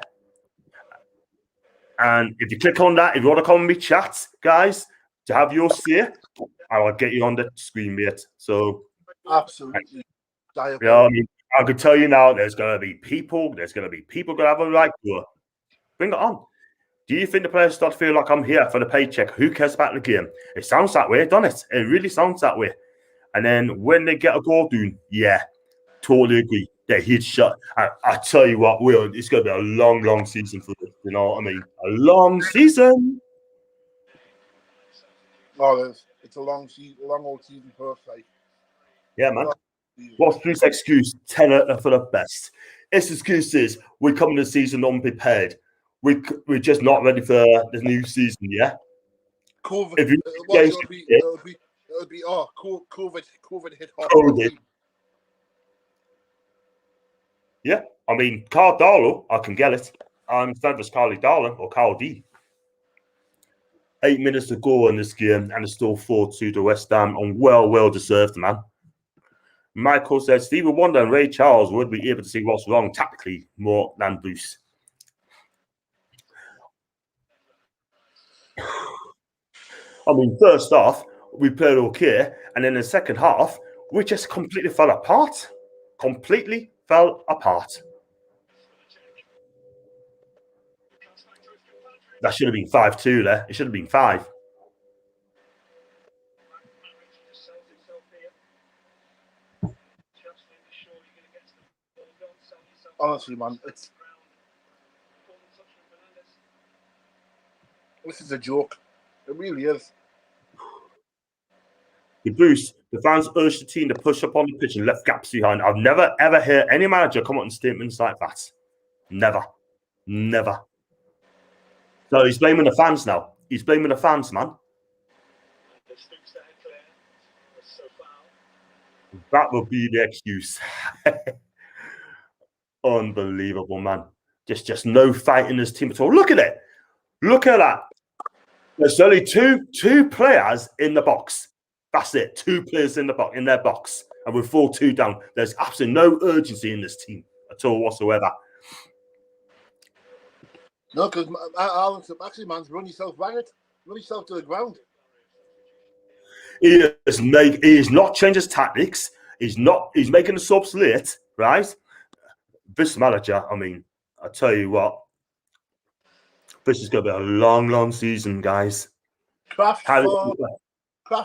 And if you click on that, if you want to come in my chat, guys, to have your say, I will get you on the screen, mate. So absolutely. Yeah, I mean, I can tell you now, there's going to be people going to have a right to it. Bring it on. Do you think the players start to feel like I'm here for the paycheck? Who cares about the game? It sounds that way, doesn't it? It really sounds that way. And then when they get a goal doing, yeah, totally agree. They hit shot. I tell you what, Will, it's going to be a long, long season for this. You know what I mean? A long season. Oh, it's a long old season for us, like. Yeah, man. What's Bruce's excuse? 10 for the best. His excuse is we come into the season unprepared. We're just not ready for the new season, yeah? COVID. If you, it'll be COVID hit hard. COVID. Yeah, I mean, Carl Darlow, I can get it. I understand it's Carly Darlow or Carl D. 8 minutes to go in this game, and it's still 4-2 to West Ham, and well deserved, man. Michael said Stevie Wonder and Ray Charles would be able to see what's wrong tactically more than Bruce. I mean, first off, we played okay, and then in the second half, we just completely fell apart. That should have been 5-2 there. It should have been 5. Honestly, man, this is a joke. It really is. Bruce, the fans urged the team to push up on the pitch and left gaps behind. I've never, ever heard any manager come out in statements like that. Never. So he's blaming the fans now. He's blaming the fans, man. That would be the excuse. Unbelievable, man. Just no fight in this team at all. Look at it. Look at that. There's only two players in the box. That's it. 2 players in their box. And we're 4-2 down. There's absolutely no urgency in this team at all whatsoever. No, because actually, man's run yourself ragged. Run yourself to the ground. He is not changed his tactics. He's making the subs late, right? This manager, I mean, I tell you what, this is going to be a long season, guys. Craft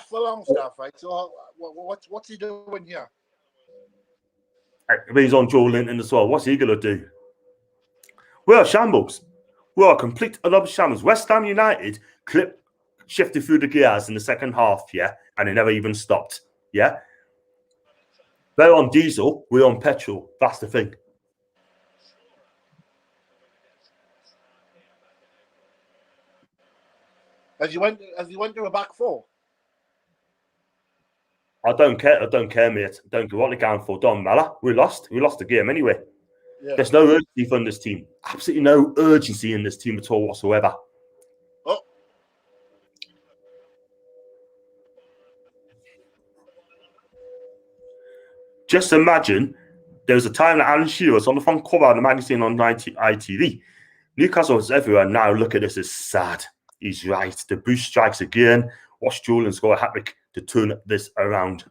for Longstaff, right? So what's he doing here? He's on Joe Linton as well. What's he going to do? We're a shambles. We're a complete and utter shambles. West Ham United shifted through the gears in the second half, yeah, and it never even stopped, yeah. They're on diesel, we're on petrol. That's the thing. As you went to a back 4. I don't care, mate. Don't care what they're going for. Don't matter. We lost the game anyway. Yeah. There's no urgency from this team. Absolutely no urgency in this team at all whatsoever. Oh. Just imagine there was a time that Alan Shearer was on the front cover of the magazine on ITV. Newcastle is everywhere now. Look at this. It's sad. He's right. The boost strikes again. Watch Julian score a hat-trick to turn this around.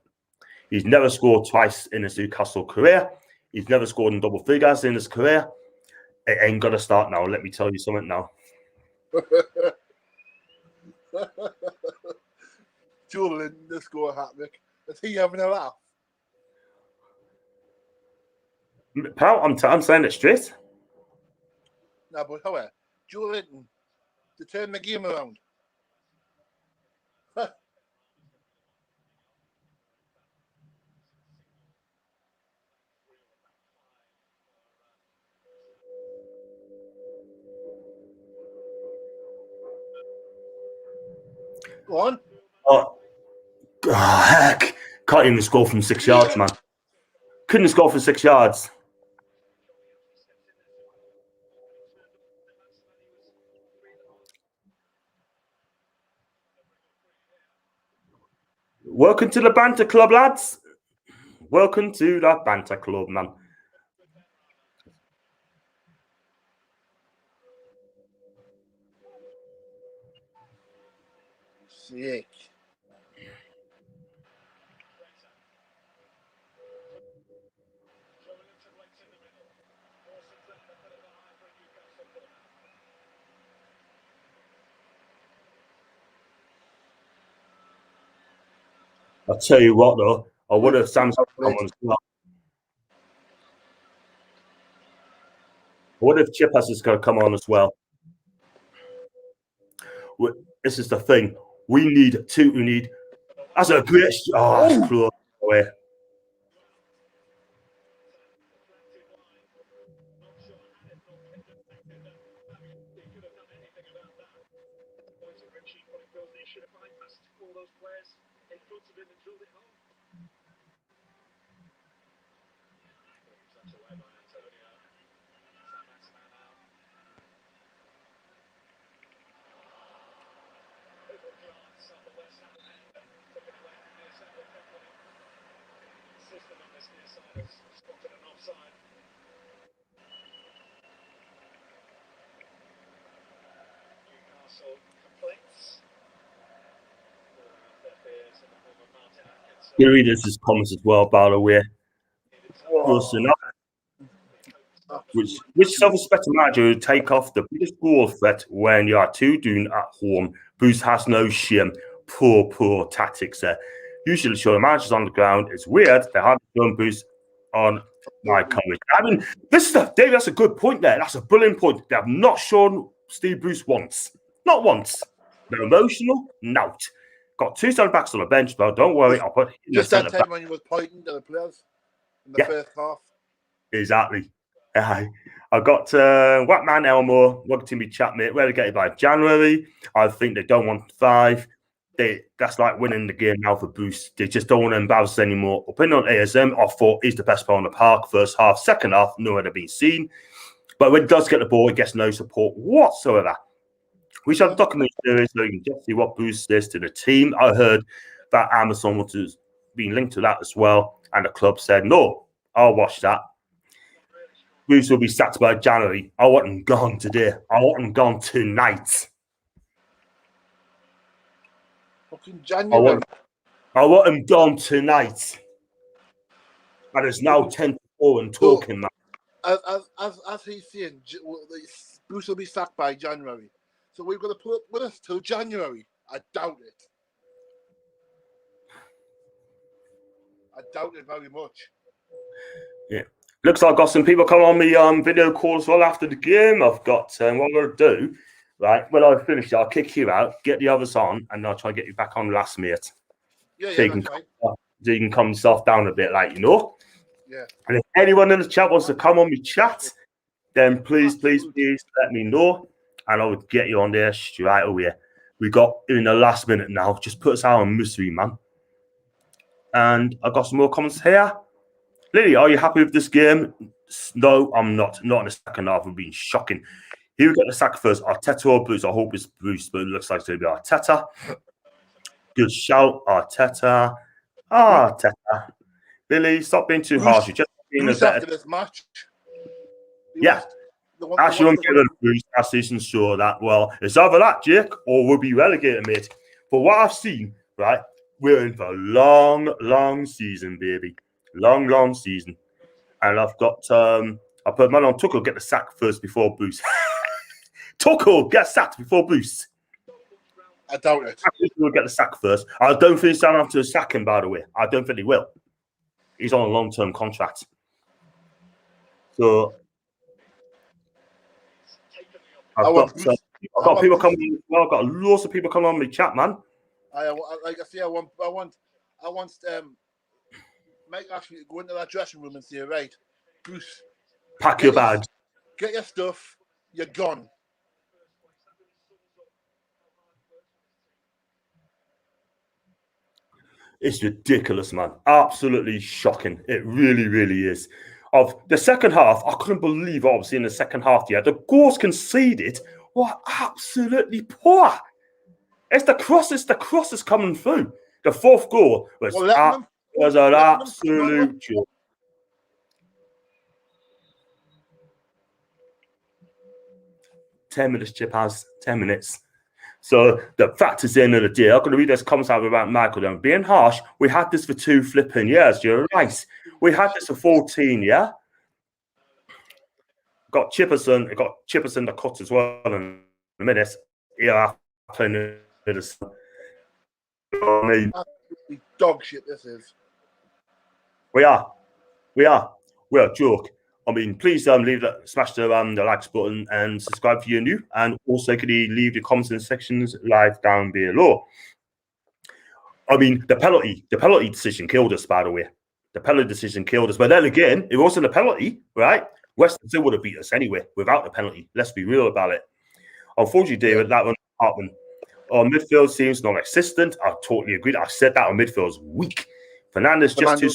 He's never scored twice in his Newcastle career. He's never scored in double figures in his career. It ain't got to start now. Let me tell you something now. Julian, the score hat-trick. Is he having a laugh? Pal, I'm saying it straight. No, but however, Julian, to turn the game around. Go on. Oh, heck. Can't even score from 6 yards, man. Couldn't score from 6 yards. Welcome to the Banter Club, lads. Welcome to the Banter Club, man. Sick. I'll tell you what, though. I would have Sam's come on as well. What if Chip has going to come on as well? This is the thing. We need. That's a great. Oh, that's close away. You read his comments as well, by the way. Close enough. Which self-respecting manager would take off the biggest goal threat when you are 2-2 at home? Bruce has no shame. Poor tactics there. Usually, sure, the manager's on the ground. It's weird. They haven't shown Bruce on my coverage. I mean, Dave, that's a good point there. That's a brilliant point. They have not shown Steve Bruce once. Not once. They're emotional. Nout. Got 2 centre backs on the bench, but don't worry. I'll put just that time when he was pointing to the players in the first half. Exactly. I got Whackman Elmore, welcome to me chat, mate. Relegated by January. I think they don't want 5. That's like winning the game now for Bruce. They just don't want to embarrass anymore. Opinion on ASM, I thought he's the best player on the park. First half, second half, nowhere to be seen. But when he does get the ball, he gets no support whatsoever. We shall document series so you can just see what Bruce says to the team. I heard that Amazon was being linked to that as well. And the club said, no, I'll watch that. Bruce will be sacked by January. I want him gone today. I want him gone tonight. Fucking January. I want him gone tonight. And it's now 10-4 and talking, man. As he's saying, Bruce will be sacked by January. So we've got to put up with us till January. I doubt it. I doubt it very much. Yeah. Looks like I've got some people coming on me video call as well after the game. I've got what I'm going to do, right? When I finish it, I'll kick you out, get the others on, and I'll try to get you back on last minute. Yeah, so you can calm yourself down a bit, like, you know? Yeah. And if anyone in the chat wants to come on me chat, then please let me know, and I will get you on there straight away. We got in the last minute now. Just put us out on mystery, man. And I've got some more comments here. Lily, are you happy with this game? No, I'm not. Not in the second half. We've been shocking. Here we get the sack first. Arteta or Bruce? I hope it's Bruce, but it looks like it's going to be Arteta. Good shout, Arteta. Arteta. Lily, stop being too harsh. You're just being Bruce a better. after this match. Actually, I'm giving Bruce last season, sure that. Well, it's either that, Jake, or we'll be relegated, mate. But what I've seen, right, we're in for a long season, baby. Long season. And I've got I put man on Tuchel get the sack first before Bruce. Tuchel get sacked before Bruce. I doubt it. We'll get the sack first. I don't think he's going to sack him, by the way. I don't think he will. He's on a long-term contract. So I've got people coming. Well, I've got lots of people coming on my chat, man. Like I say, I want Mike actually go into that dressing room and say, right, Bruce, pack your bags, get your stuff, you're gone. It's ridiculous, man. Absolutely shocking. It really is. Of the second half, I couldn't believe, obviously, in the second half, the goals conceded were absolutely poor. It's the crosses coming through. The fourth goal was an absolute joke. Ten minutes, Chip has 10 minutes. So the fact is, the end of the day, I'm going to read this comments out about Michael. Then being harsh, we had this for 2 flipping years. You're right. We had this for 14, yeah. Got Chipperson the cut as well in a minute. Yeah, playing this. Absolutely dog shit. This is. We are a joke. I mean, please smash the likes button and subscribe if you're new. And also, could you leave your comments in the sections live down below? I mean, the penalty decision killed us, by the way. The penalty decision killed us. But then again, if it wasn't a penalty, right, Western still would have beat us anyway without the penalty. Let's be real about it. Unfortunately, David, that one Hartman. Our midfield seems non-existent. I totally agree. I said that our midfield is weak. Fernandes just too.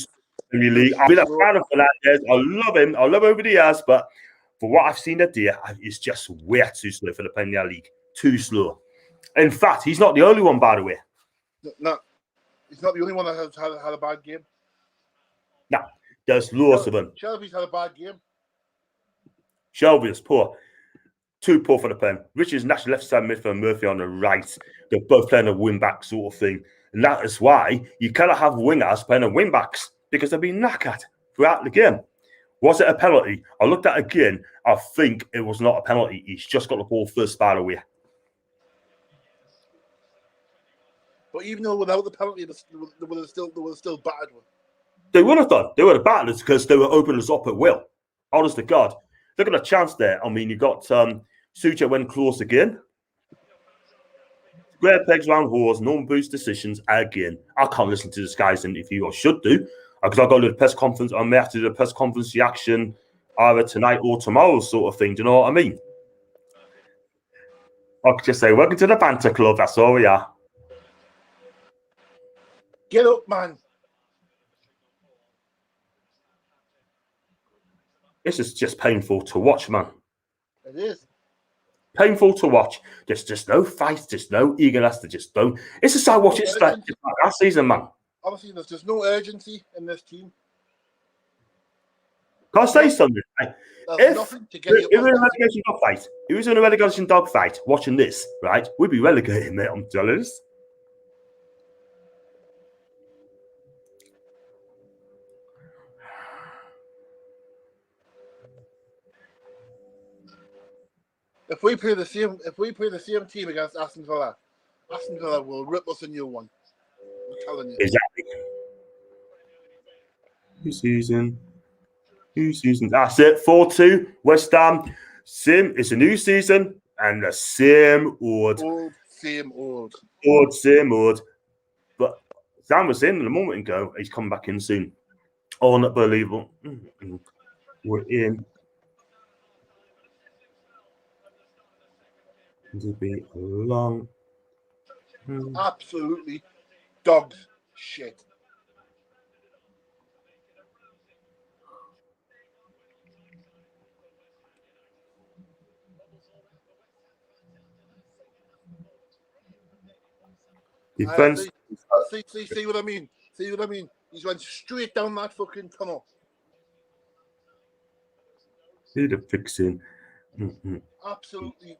Really, I've been a fan of Fernandes. I love him. I love him over the years, but for what I've seen today, it's just way too slow for the Premier League. Too slow. In fact, he's not the only one, by the way. No, he's not the only one that has had a bad game. No, there's lots of them. Shelby's had a bad game. Shelby is poor. Too poor for the pen. Richards naturally left side midfield, Murphy on the right. They're both playing a wing-back sort of thing. And that is why you cannot have wingers playing a wing-backs, because they've been knackered throughout the game. Was it a penalty? I looked at it again. I think it was not a penalty. He's just got the ball first by the way. But even though without the penalty, they would have still battered one. They would have done. They would have battered us because they were opening us up at will. Honest to God. Look at a chance there. I mean, you got Sucha went close again. Square pegs round holes, no boost decisions again. I can't listen to this guy's interview, or should do, because I've got to do the press conference. I may have to do the press conference reaction either tonight or tomorrow, sort of thing. Do you know what I mean? I could just say, welcome to the banter club. That's all we are. Get up, man. This is just painful to watch, man. It is. Painful to watch. There's just no fight, just no eagerness. They just don't. It's just like watching last season, man. Obviously, there's just no urgency in this team. Can I say something? There's nothing to get If we were in a relegation dogfight, if we was in a relegation dogfight watching this, right, we'd be relegated, mate. I'm jealous. If we play the same team against Aston Villa will rip us a new one. I'm telling you. Exactly. New season. That's it. 4-2. West Ham. It's a new season and the same old. Same old. Same old. But Sam was in a moment ago. He's coming back in soon. Unbelievable. We're in. It'll be long. Absolutely dogs shit. Defense. See what I mean? See what I mean? He's went straight down that fucking tunnel. See the fixing. Absolutely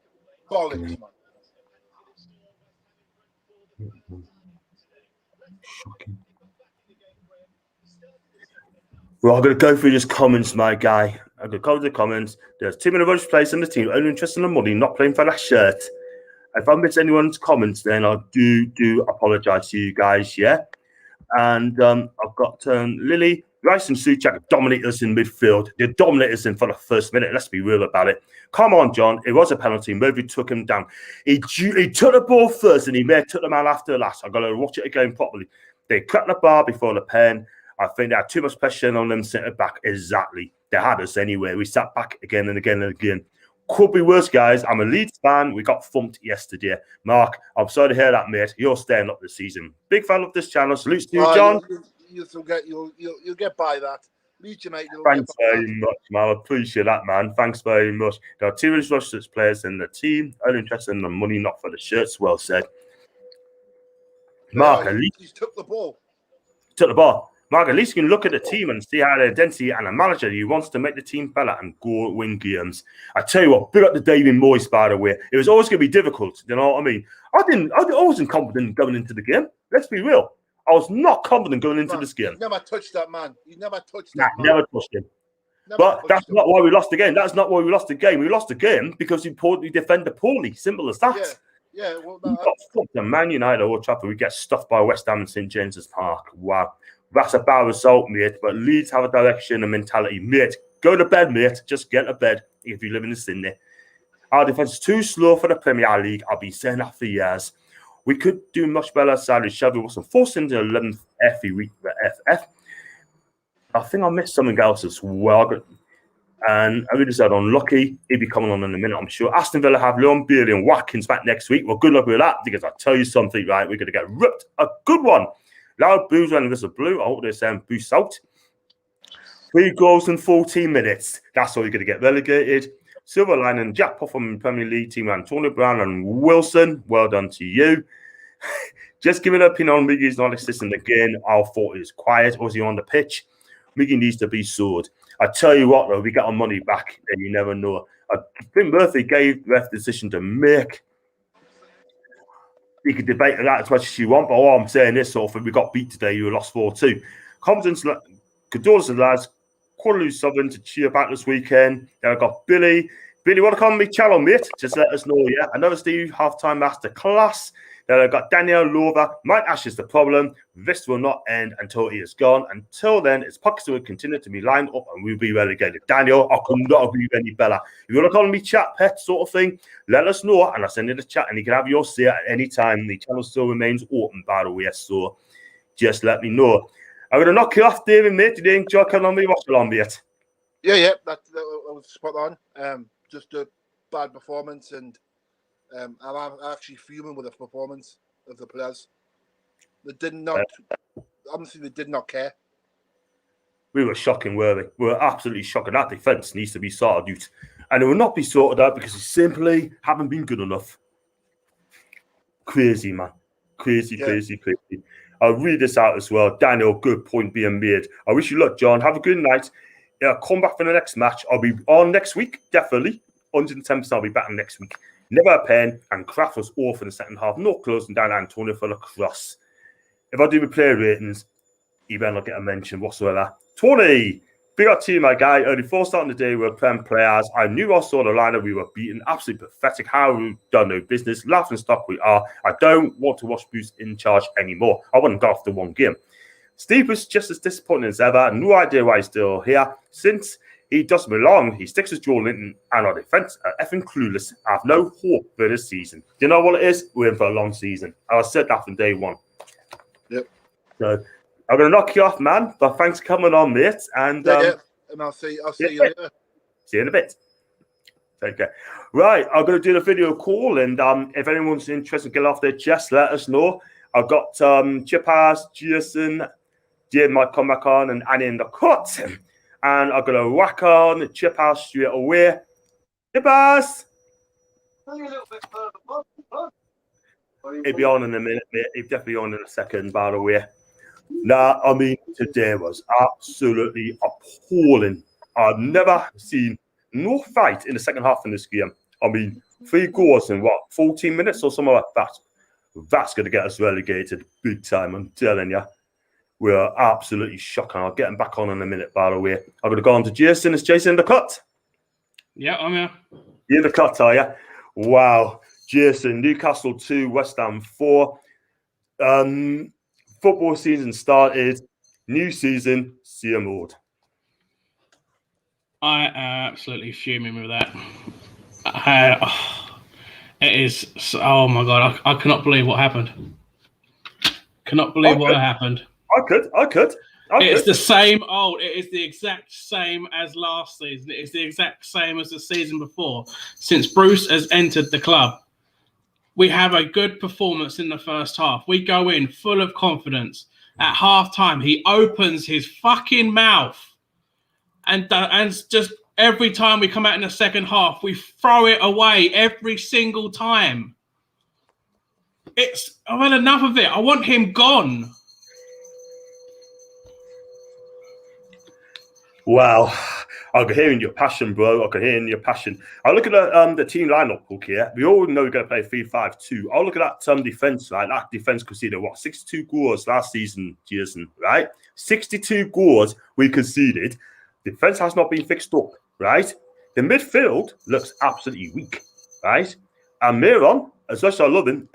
bollocks, man. Shocking. Well, I'm going to go through just comments, my guy. I'm going to go through the comments. There's too many rubbish players in the team, only interested in the money, not playing for that shirt. If I miss anyone's comments, then I do apologise to you guys, yeah? And I've got Lily, Rice and Suchak dominate us in midfield. They dominate us in for the first minute. Let's be real about it. Come on, John. It was a penalty. Murphy took him down. He took the ball first and he may have took the man after last. I've got to watch it again properly. They cut the bar before the pen. I think they had too much pressure on them centre back. Exactly. They had us anyway. We sat back again and again and again. Could be worse, guys. I'm a Leeds fan. We got thumped yesterday. Mark, I'm sorry to hear that, mate. You're staying up this season. Big fan of this channel. Salutes to you, John. You'll get by that. Leeds United. Thanks very much, man. I appreciate that, man. Thanks very much. There are two Russian players in the team. Only interested in the money, not for the shirts. Well said. Mark, at least he took the ball. Took the ball. Mark, at least you can look at the team and see how the identity and a manager who wants to make the team better and go win games. I tell you what, big up to David Moyes, by the way. It was always going to be difficult. You know what I mean? I wasn't confident going into the game. Let's be real. I was not confident going into this game. You never touched that man. You never touched that man. Never touched him. But that's not why we lost the game. That's not why we lost the game. We lost the game because we defended poorly. Simple as that. Yeah. Well, we got fucked. And Man United or Old Trafford, we get stuffed by West Ham and St James's Park. Wow. That's a bad result, mate. But Leeds have a direction and mentality. Mate, go to bed, mate. Just get to bed if you live in Sydney. Our defence is too slow for the Premier League. I've been saying that for years. We could do much better. Sadly, Shelby wasn't forced into the 11th FE week for FF. I think I missed something else as well. And I really said unlucky. He'll be coming on in a minute, I'm sure. Aston Villa have Leon Bailey and Watkins back next week. Well, good luck with that, because I'll tell you something, right? We're going to get ripped. A good one. Loud boos when this is blue. I hope they're saying boost out. 3 goals in 14 minutes. That's how you're going to get relegated. Silver lining, Jack Puff from the Premier League team, Antonio Brown and Wilson. Well done to you. Just giving an opinion on Miggy's non-existent again. I thought he was quiet. Was he on the pitch? Miggy needs to be sold. I tell you what, though, we get our money back, and you never know. I think Murphy gave the ref the decision to make. You could debate that as much as you want, but all I'm saying is, we got beat today. You lost 4-2. Condolences, lads. Waterloo Southern to cheer back this weekend. Then I've got Billy. Billy, what call me Chalon, mate? Just let us know, yeah. Another Steve halftime master class. Then I've got Danielle Lover. Mike Ash is the problem. This will not end until he is gone. Until then, its pockets will continue to be lined up and we'll be relegated. Daniel, I could not agree any better. If you want to call me chat pet sort of thing, let us know and I'll send you the chat and you can have your say at any time. The channel still remains open, by the way, so just let me know. I'm going to knock you off, David, mate. Did you enjoy coming on me? Watch along, mate. Yeah, that was spot on. Just a bad performance, and I'm actually fuming with the performance of the players. They did not, honestly, they did not care. We were shocking, were we? We were absolutely shocking. That defence needs to be sorted out. And it will not be sorted out because we simply haven't been good enough. Crazy, man. Crazy. I'll read this out as well. Daniel, good point being made. I wish you luck, John. Have a good night. Yeah, come back for the next match. I'll be on next week, definitely. 110%, I'll be back next week. Never a pen, and Kraft was off in the second half. No closing down Antonio for the cross. If I do my player ratings, you better not get a mention whatsoever. Tony, big up to you, my guy. Early four starting the day, we were playing players. I knew I saw the lineup we were beating. Absolutely pathetic. How we've done no business. Laughing stock we are. I don't want to watch Bruce in charge anymore. I wouldn't go after one game. Steve was just as disappointing as ever. No idea why he's still here. Since he doesn't belong, he sticks with Joel Linton and our defence are effing clueless. I have no hope for this season. Do you know what it is? We're in for a long season. I said that from day one. Yep. So I'm going to knock you off, man. But thanks for coming on, mate. And and I'll see you later. See you in a bit. Okay. Right, I'm going to do the video call, and if anyone's interested, get off their chest, let us know. I've got Chippers, Jason, Jim might come back on, and Annie in the cut. And I'm going to whack on Chippers straight away. Chippers! He'll be on in a minute, mate. He'll definitely on in a second, by the way. Nah, I mean, today was absolutely appalling. I've never seen no fight in the second half in this game. I mean, 3 goals in 14 minutes or something like that. That's going to get us relegated big time, I'm telling you. We're absolutely shocking. I'll get him back on in a minute, by the way. I'm going to go on to Jason. Is Jason in the cut? Yeah, I'm here. You're in the cut, are you? Wow. Jason, Newcastle 2, West Ham 4. Football season started. New season, same old. I am absolutely fuming with that. It is. Oh my god! I cannot believe what happened. Cannot believe what happened. I could. It's the same old. It is the exact same as last season. It is the exact same as the season before. Since Bruce has entered the club, we have a good performance in the first half. We go in full of confidence. At half time, he opens his fucking mouth, and just every time we come out in the second half, we throw it away every single time. I've had enough of it. I want him gone. Wow. I can hear in your passion, bro. I can hear in your passion. I look at the team lineup, okay? We all know we're going to play 3-5-2. I'll look at that defence, right? That defence conceded, 62 goals last season, Jason, right? 62 goals we conceded. Defence has not been fixed up, right? The midfield looks absolutely weak, right? And Miron, as much as I love him,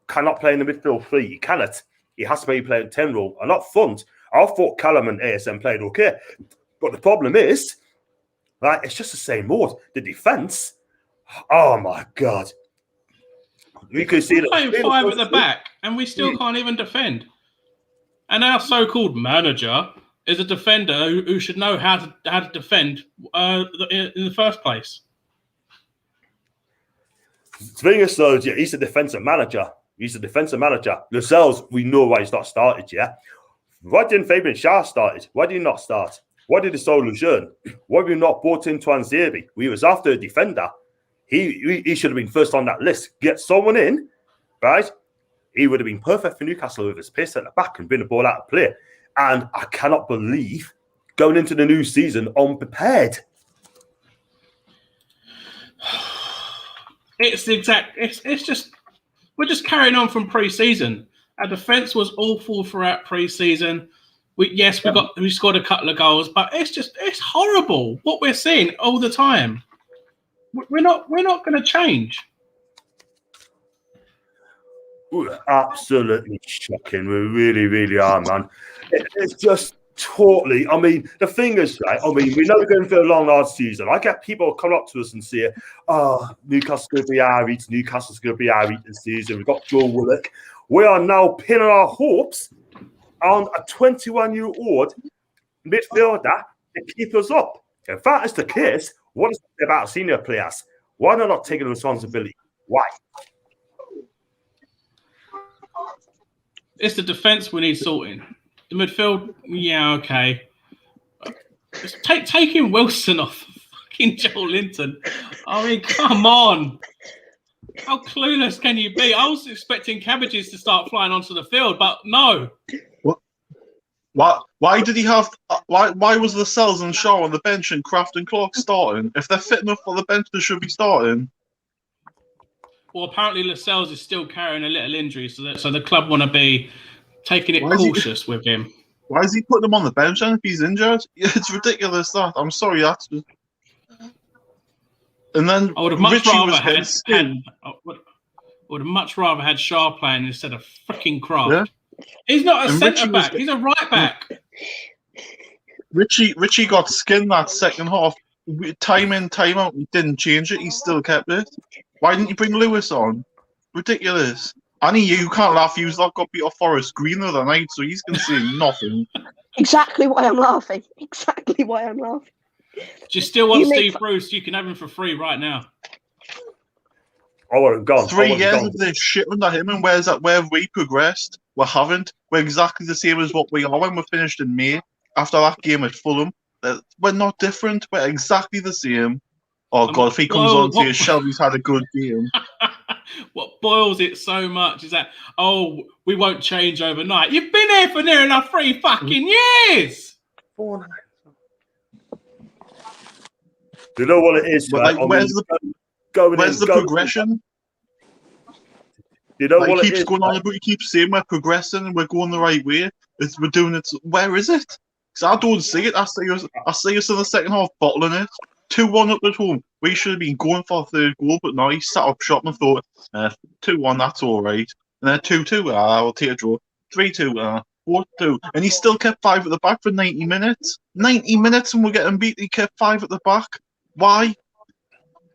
cannot play in the midfield 3. He cannot. He has to be playing 10 role. And up front, I thought Callum and ASM played okay. But the problem is, right, it's just the same old. The defence, oh my God. We could see we're playing 5 at the back, and we still can't even defend. And our so-called manager is a defender who should know how to defend in the first place. The thing is, though, he's a defensive manager. Lascelles, we know why he's not started, yeah? Why didn't Fabian Schär start? Why did he not start? Why did he start Lejeune? Why have we not brought in Twanzebe? We was after a defender. He should have been first on that list. Get someone in, right? He would have been perfect for Newcastle with his pace at the back and bring the ball out of play. And I cannot believe going into the new season unprepared. It's just we're just carrying on from pre-season. Our defence was awful throughout pre-season. We scored a couple of goals, but it's horrible what we're seeing all the time. We're not going to change. Absolutely shocking. We really, really are, man. It's just totally. I mean, the thing is, right? I mean, we know we're going for a long, hard season. I get people come up to us and say, "Oh, Newcastle's going to be our eat. Newcastle's going to be our eat this season. We've got Joe Willock." We are now pinning our hopes on a 21-year-old midfielder to keep us up. If that is the case, what is it about senior players? Why are they not taking responsibility? Why? It's the defence we need sorting. The midfield, yeah, okay. Taking Wilson off fucking Joel Linton. I mean, come on. How clueless can you be? I was expecting cabbages to start flying onto the field, but no. What? Why did he have? Why was Lascelles and Shaw on the bench and Kraft and Clark starting? If they're fit enough for the bench, they should be starting. Well, apparently Lascelles is still carrying a little injury, so the club want to be taking it cautious with him. Why is he putting him on the bench then if he's injured? It's ridiculous. That I'm sorry, that's just... And then I would have much Richie rather was would have much rather had Shaw playing instead of freaking Kraft. Yeah. He's not a And centre back. He's a right back. Richie got skinned that second half. Time in, time out. He didn't change it. He still kept it. Why didn't you bring Lewis on? Ridiculous. Annie, you can't laugh. He was like got beat off Forest Green the other night, so he's going to say nothing. Exactly why I'm laughing. Exactly why I'm laughing. Do you still want Steve Bruce? You can have him for free right now. I would have gone. 3 years of this shit under him, and where have we progressed? We haven't. We're exactly the same as what we are when we finished in May after that game at Fulham. We're not different. We're exactly the same. Oh, God, if he comes on to you, Shelby's had a good game. What boils it so much is that, we won't change overnight. You've been here for near enough 3 fucking years. You know what it is, right? Where's the progression? You know what it keeps is, going on about. He keeps saying we're progressing and we're going the right way. We're doing it. Where is it? Because I don't see it. I see us in the second half bottling it. 2-1 up at home. We should have been going for a third goal, but no, he sat up shop and thought 2-1, that's all right. And then 2-2, I'll take a draw. 3-2, 4-2, and he still kept 5 at the back for 90 minutes. 90 minutes, and we're getting beat. He kept 5 at the back. Why?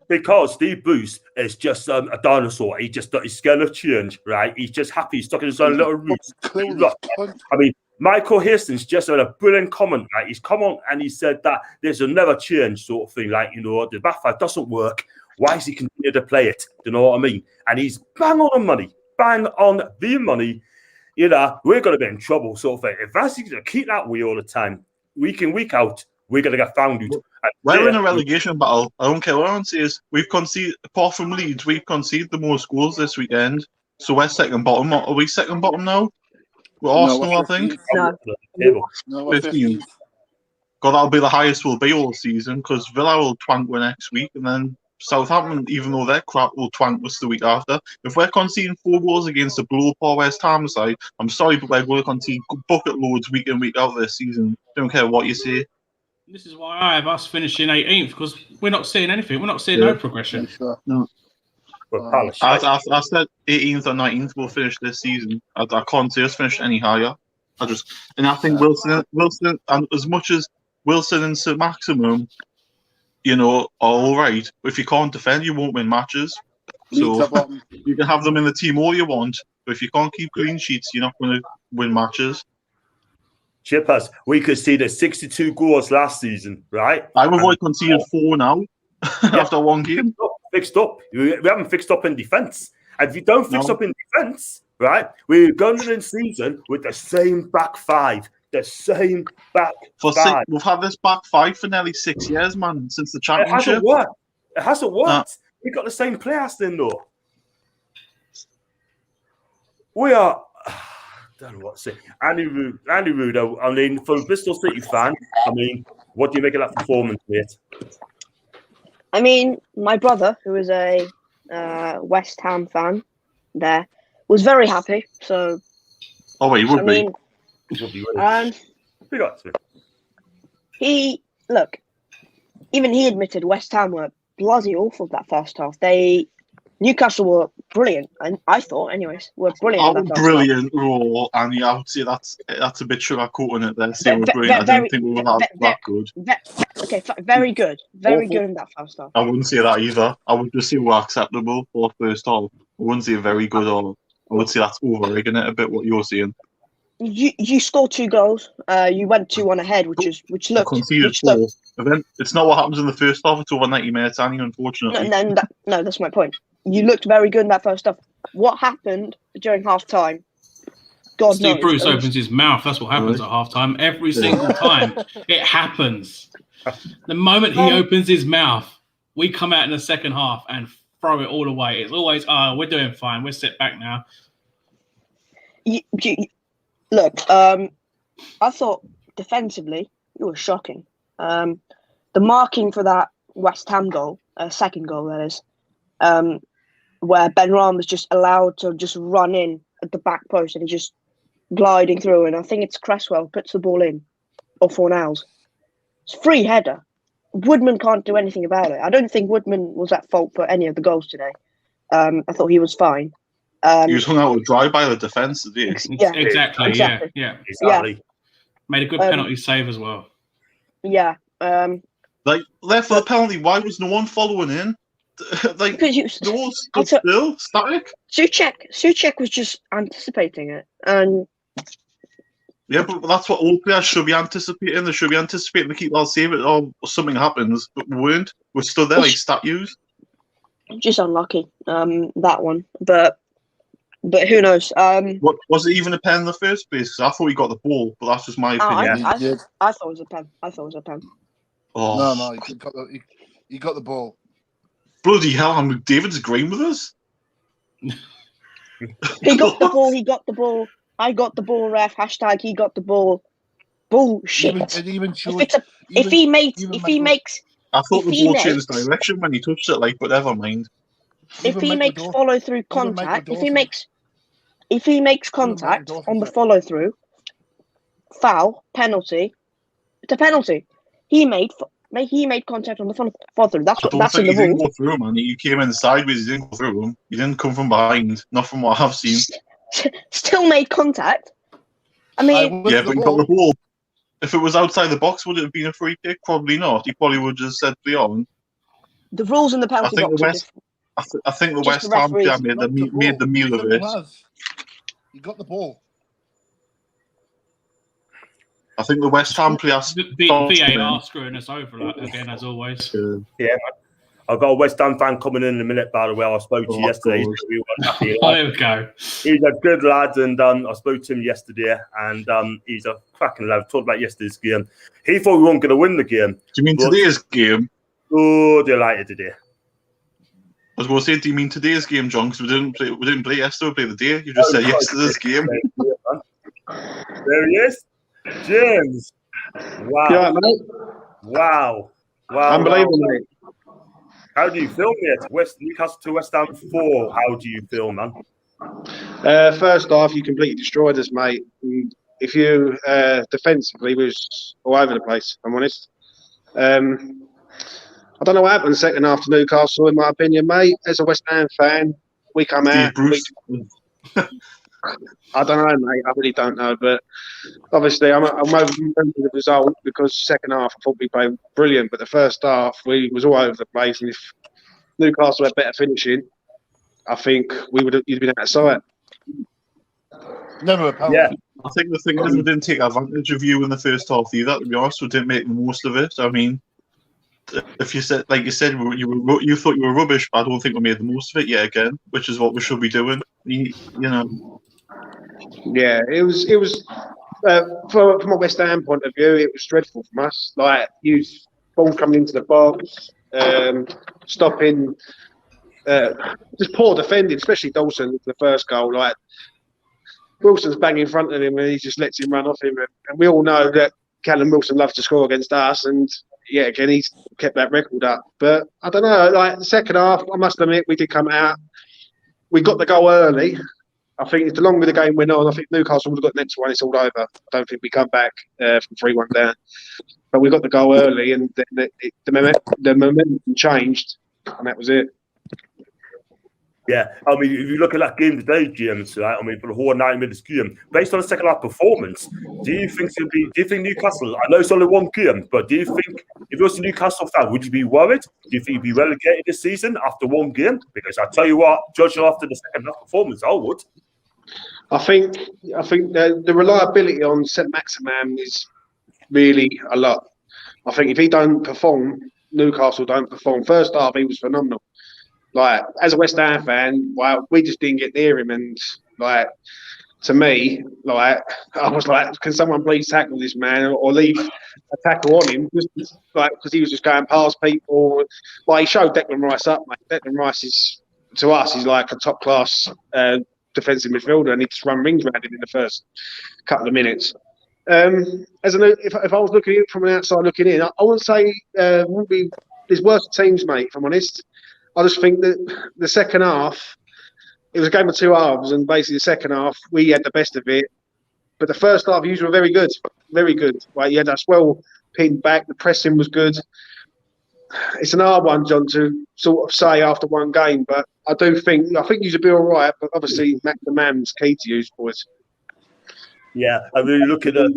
Because Steve Bruce is just a dinosaur. He's scared of change, right? He's just happy. He's stuck in his own little roots. Look, I mean, Michael Hastings just had a brilliant comment. Right? He's come on and he said that there's a never change sort of thing. Like, the back five doesn't work. Why is he continue to play it? Do you know what I mean? And he's bang on the money. Bang on the money. We're going to be in trouble sort of thing. If that's going to keep that way all the time, week in, week out, we're going to get found out. We're in a relegation battle. I don't care what anyone says. We've conceded, apart from Leeds, we've conceded the most goals this weekend. So we're second bottom. Are we second bottom now? We're Arsenal, I think. No. 15. God, that'll be the highest we'll be all season because Villa will twank us next week, and then Southampton, even though they're crap, will twank us the week after. If we're conceding 4 goals against the below-par West Ham side, I'm sorry, but we're going to concede bucket loads week in, week out this season. Don't care what you say. This is why I have us finishing 18th, because we're not seeing anything. We're not seeing no progression. No. I said 18th or 19th we'll finish this season. I can't see us finish any higher. I think Wilson, and as much as Wilson and Sir Maximum, are all right. If you can't defend, you won't win matches. So you can have them in the team all you want, but if you can't keep clean sheets, you're not going to win matches. Chippers, we could see the 62 goals last season, right? I've avoided conceding 4 now after one game. Fixed up. We haven't fixed up in defence. And if you don't fix up in defence, right, we're going into the season with the same back 5. The same back 5. We've had this back 5 for nearly 6 years, man, since the championship. It hasn't worked. We've got the same players then, though. We are... I don't know what to say. Andy Rood, I mean, for a Bristol City fan, what do you make of that performance, mate? I mean, my brother, who is a West Ham fan was very happy. So, he would be. We got to. Even he admitted West Ham were bloody awful that first half. Newcastle were brilliant, and I thought, anyways, were brilliant in that first Brilliant role, and yeah, I would say that's a bit sugarcoating it there. Saying we're brilliant, I didn't think we were that good. Very good, very Awful. good in that first half. I wouldn't say that either. I would just say we're acceptable for the first half. I wouldn't say very good, or I would say that's over-rigging it a bit. What you're saying. You scored 2 goals. You went 2-1 ahead, which looked. Conceded 4. It's not what happens in the first half. It's over 90 minutes, Annie. Unfortunately. No, that's my point. You looked very good in that first half. What happened during half time? God Steve knows. Bruce opens his mouth. That's what happens at half time. Every single time. It happens. The moment he opens his mouth, we come out in the second half and throw it all away. It's always, we're doing fine. We'll sit back now. Look, I thought defensively, it was shocking. The marking for that West Ham goal, second goal that is, where Ben Ram was just allowed to just run in at the back post and just gliding through, and I think it's Cresswell puts the ball in, or Fornals. It's a free header. Woodman can't do anything about it. I don't think Woodman was at fault for any of the goals today. I thought he was fine. He was hung out with dry by the defence, did he? Exactly. Yeah. Made a good penalty save as well. Yeah. There for the penalty, why was no one following in? Because no one stood still, static. Souček was just anticipating it, and yeah, but that's what all players should be anticipating. They should be anticipating to keep our save it or something happens, but we weren't. We're stood there like statues. Just unlucky, that one. But who knows? What was it even a pen in the first place? Because I thought he got the ball, but that's just my opinion. I thought it was a pen. I thought it was a pen. Oh. No, he got the ball. Bloody hell! David's agreeing with us. He got the ball. He got the ball. I got the ball. Ref. Hashtag he got the ball. Bullshit. If he makes. I thought the ball changed direction when he touched it. But never mind. If he makes follow through contact, if he makes contact on the follow through, foul, penalty. It's a penalty. He made contact on the follow through. That's in the rules. He didn't go through, man. You came in sideways. You didn't go through him. You didn't come from behind. Not from what I've seen. Still made contact. I mean, yeah, but he got the ball. If it was outside the box, would it have been a free kick? Probably not. He probably would have just said play on. The rules in the penalty box. I think the West Ham player made the meal of it. He got the ball. I think the West Ham players. VAR screwing us over again, as always. Yeah, I've got a West Ham fan coming in a minute, by the way. I spoke to you yesterday. There we go. He's a good lad, and I spoke to him yesterday, and he's a cracking lad. Talked about yesterday's game. He thought we weren't going to win the game. Do you mean today's game? Oh, delighted today. I was going to say, do you mean today's game, John? Because we didn't play yesterday. We played the day. You just said yesterday's game. There he is, James. Wow. Yeah, mate. Wow. Unbelievable, mate. How do you feel, mate? Newcastle to West Ham 4. How do you feel, man? First off, you completely destroyed us, mate. If you defensively was all over the place, if I'm honest. I don't know what happened second half to Newcastle, in my opinion, mate. As a West Ham fan, we come out. I don't know, mate. I really don't know. But obviously, I'm over the result because second half, I thought we played brilliant. But the first half, we was all over the place. And if Newcastle had better finishing, I think you'd have been out of sight. Never a penalty. Yeah. I think the thing is we didn't take advantage of you in the first half either, to be honest. We didn't make the most of it. I mean, if you said, like you said, you thought you were rubbish, but I don't think we made the most of it yet again, which is what we should be doing. You know. Yeah, it was from a West Ham point of view, it was dreadful from us. Like, ball coming into the box, stopping, just poor defending, especially Dawson, the first goal. Like, Wilson's bang in front of him and he just lets him run off him. And we all know that Callum Wilson loves to score against us, and yeah, again, he's kept that record up. But I don't know, like the second half, I must admit, we did come out. We got the goal early. I think if the longer the game went on, I think Newcastle would have got the next one. It's all over. I don't think we come back from 3-1 down. But we got the goal early, and then the momentum changed, and that was it. Yeah, I mean, if you look at that game today, James, right? I mean, for the whole 90 minutes game, based on the second half performance, do you think Newcastle? I know it's only one game, but do you think if you was a Newcastle fan, would you be worried? Do you think you'd be relegated this season after one game? Because I tell you what, judging after the second half performance, I would. I think the reliability on St Maximin is really a lot. I think if he don't perform, Newcastle don't perform. First half, he was phenomenal. Like, as a West Ham fan, well, we just didn't get near him. And, like, to me, like, I was like, can someone please tackle this man or leave a tackle on him? Just, like, because he was just going past people. Like, he showed Declan Rice up, mate. Declan Rice is, to us, he's like a top-class defensive midfielder, and he just run rings around him in the first couple of minutes. If I was looking at it from an outside looking in, I wouldn't say wouldn't be there's worse teams, mate, if I'm honest. I just think that the second half, it was a game of two halves, and basically the second half, we had the best of it. But the first half, you were very good, very good. Like, you had us well pinned back, the pressing was good. It's an hard one, John, to sort of say after one game, but I think you'll be all right, but obviously the man's key to you, boys. Yeah, I mean, looking at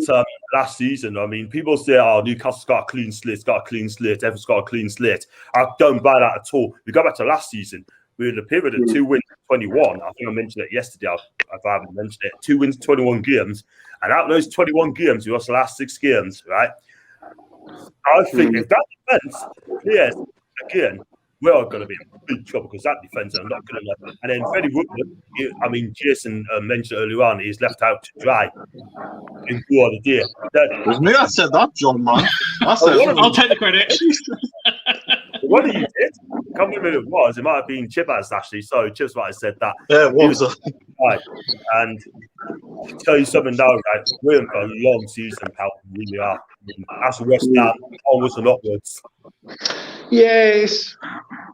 last season, I mean, people say, oh, Newcastle's got a clean slate, Everton's got a clean slate. I don't buy that at all. We go back to last season, we had a period of 2 wins, 21. I think I mentioned it yesterday, if I haven't mentioned it. 2 wins, 21 games. And out of those 21 games, we lost the last 6 games, right? I think if that defence clears again, we're going to be in big trouble because that defence are not going to. And then Freddie Woodward, I mean, Jason mentioned earlier on, he's left out to dry in goal of the day. It was me that said that, John, man. I'll take the credit. What did you did? I can't remember who it was. It might have been Chippers, actually. Sorry, Chips might have said that. Yeah, it was. Right. And I'll tell you something now, right? We're in for a long season, pal. We really are. I mean, that's West Ham, onwards and upwards. Yes.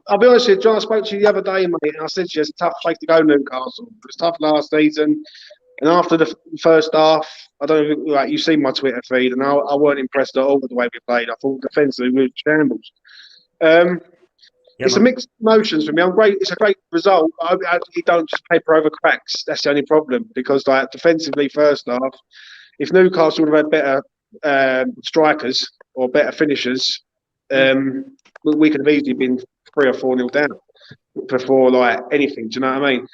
I'll be honest with you, John, I spoke to you the other day, mate, and I said to you, it's a tough place to go, Newcastle. It was tough last season. And after the first half, I don't know, like, you've seen my Twitter feed, and I weren't impressed at all with the way we played. I thought defensively we were shambles. It's a mixed emotions for me. It's a great result. You don't just paper over cracks. That's the only problem. Because, like, defensively, first half, if Newcastle would have had better strikers or better finishers, we could have easily been 3 or 4-0 down before, like, anything. Do you know what I mean?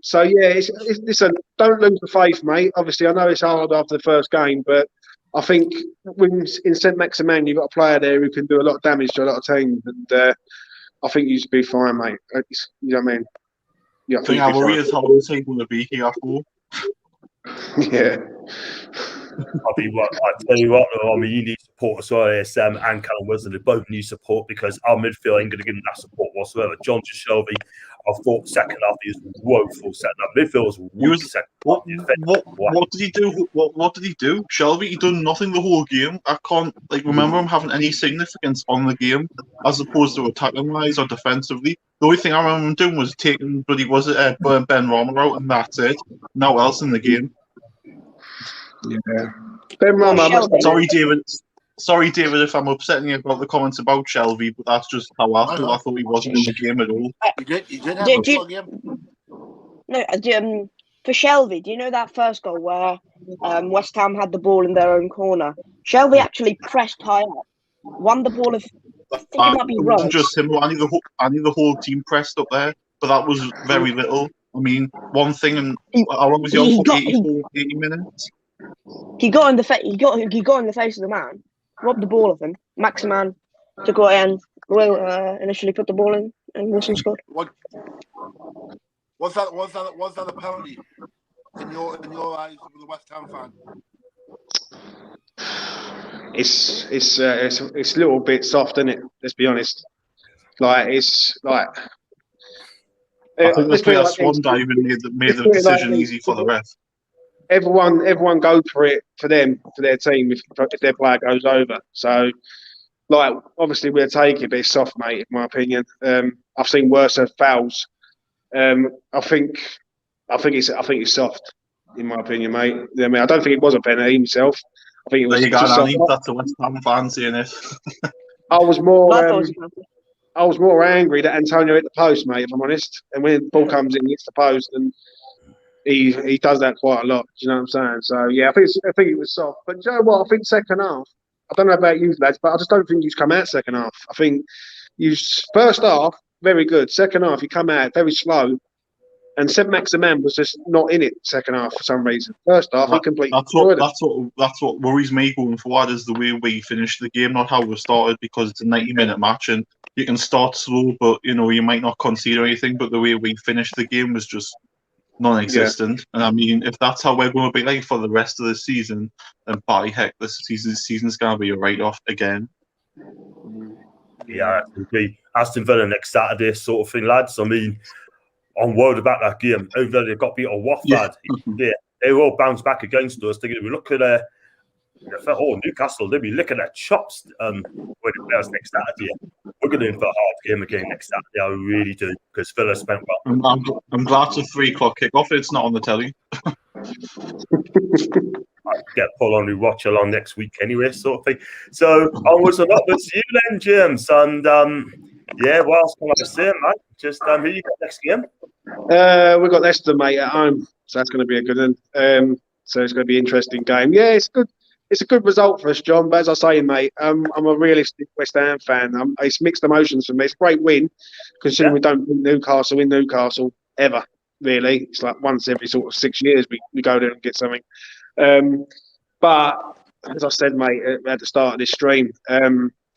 So yeah, listen, don't lose the faith, mate. Obviously, I know it's hard after the first game, but I think when in St Maximin, you've got a player there who can do a lot of damage to a lot of teams, and I think you should be fine, mate. You know what I mean? Yeah, I think our worry is how long it's going to be here for. Yeah. I tell you what, I mean, you need support as well, ASM and Callum Wilson. They both need support because our midfield ain't going to give them that support whatsoever. John Shelby, I thought second half he was woeful second half. Midfield was weak second half. What did he do? What did he do? Shelby, he done nothing the whole game. I can't remember him having any significance on the game as opposed to attacking wise or defensively. The only thing I remember him doing was taking Ben Romer out, and that's it. No else in the game. Yeah. Ben Romer. Sorry, David, if I'm upsetting you about the comments about Shelby, but that's just how I feel. I thought he wasn't in the game at all. You did have a full game. No, for Shelby, do you know that first goal where West Ham had the ball in their own corner? Shelby actually pressed high up, won the ball. I think it might be right. Just him. I knew the whole team pressed up there, but that was very little. I mean, one thing, and how long was he on for? 80 minutes. He got in the face. He got in the face of the man, robbed the ball of him. Maximin took it in. Will initially put the ball in, and Wilson scored. Was that a penalty in your eyes as a West Ham fan? It's a little bit soft, isn't it? Let's be honest. Like, it's like. I think the player Swan diving made the decision easy for the ref. Everyone go for it for them, for their team, if their player goes over. So, like, obviously we'll take it, but it's soft, mate, in my opinion. I've seen worse fouls. I think I think it's soft, in my opinion, mate. I mean, I don't think it was a penalty himself. I think it was There you go, just Danny. soft. That's a West Ham fan saying it. I was more. I thought it was a penalty. I was more angry that Antonio hit the post, mate. If I'm honest, and when the ball comes in, he hits the post, and he does that quite a lot. Do you know what I'm saying? So yeah, I think it was soft. But you know what? I think second half. I don't know about you lads, but I just don't think you come out second half. I think you first half very good. Second half you come out very slow, and Saint Maximin was just not in it second half for some reason. First half he completely destroyed it. That's what worries me going forward is the way we finish the game, not how we started, because it's a 90-minute match and you can start slow, but you might not concede or anything. But the way we finished the game was just non-existent. And I mean, if that's how we're going to be like for the rest of the season, then by heck, this season's going to be a write-off again. Yeah, it'll be Aston Villa next Saturday, sort of thing, lads. I mean, I'm worried about that game. Over they got beat on Watford. Yeah, they will bounce back against us. They're going to be looking at Newcastle. They'll be licking their chops when it plays next Saturday. We're going in for a hard game again next Saturday. I really do, because Villa spent well. I'm glad it's a 3 o'clock kickoff. It's not on the telly. I get full on to watch along next week anyway, sort of thing. So onwards and upwards to you then, James. And yeah, what else can I say, mate? Just who you got next game? We've got Leicester, mate, at home, so that's going to be a good one. So it's going to be an interesting game. Yeah, it's good. It's a good result for us, John. But as I say, mate, I'm a realistic West Ham fan. It's mixed emotions for me. It's a great win, considering we don't beat Newcastle in Newcastle ever. Really, it's like once every sort of 6 years we go there and get something. But as I said, mate, at the start of this stream,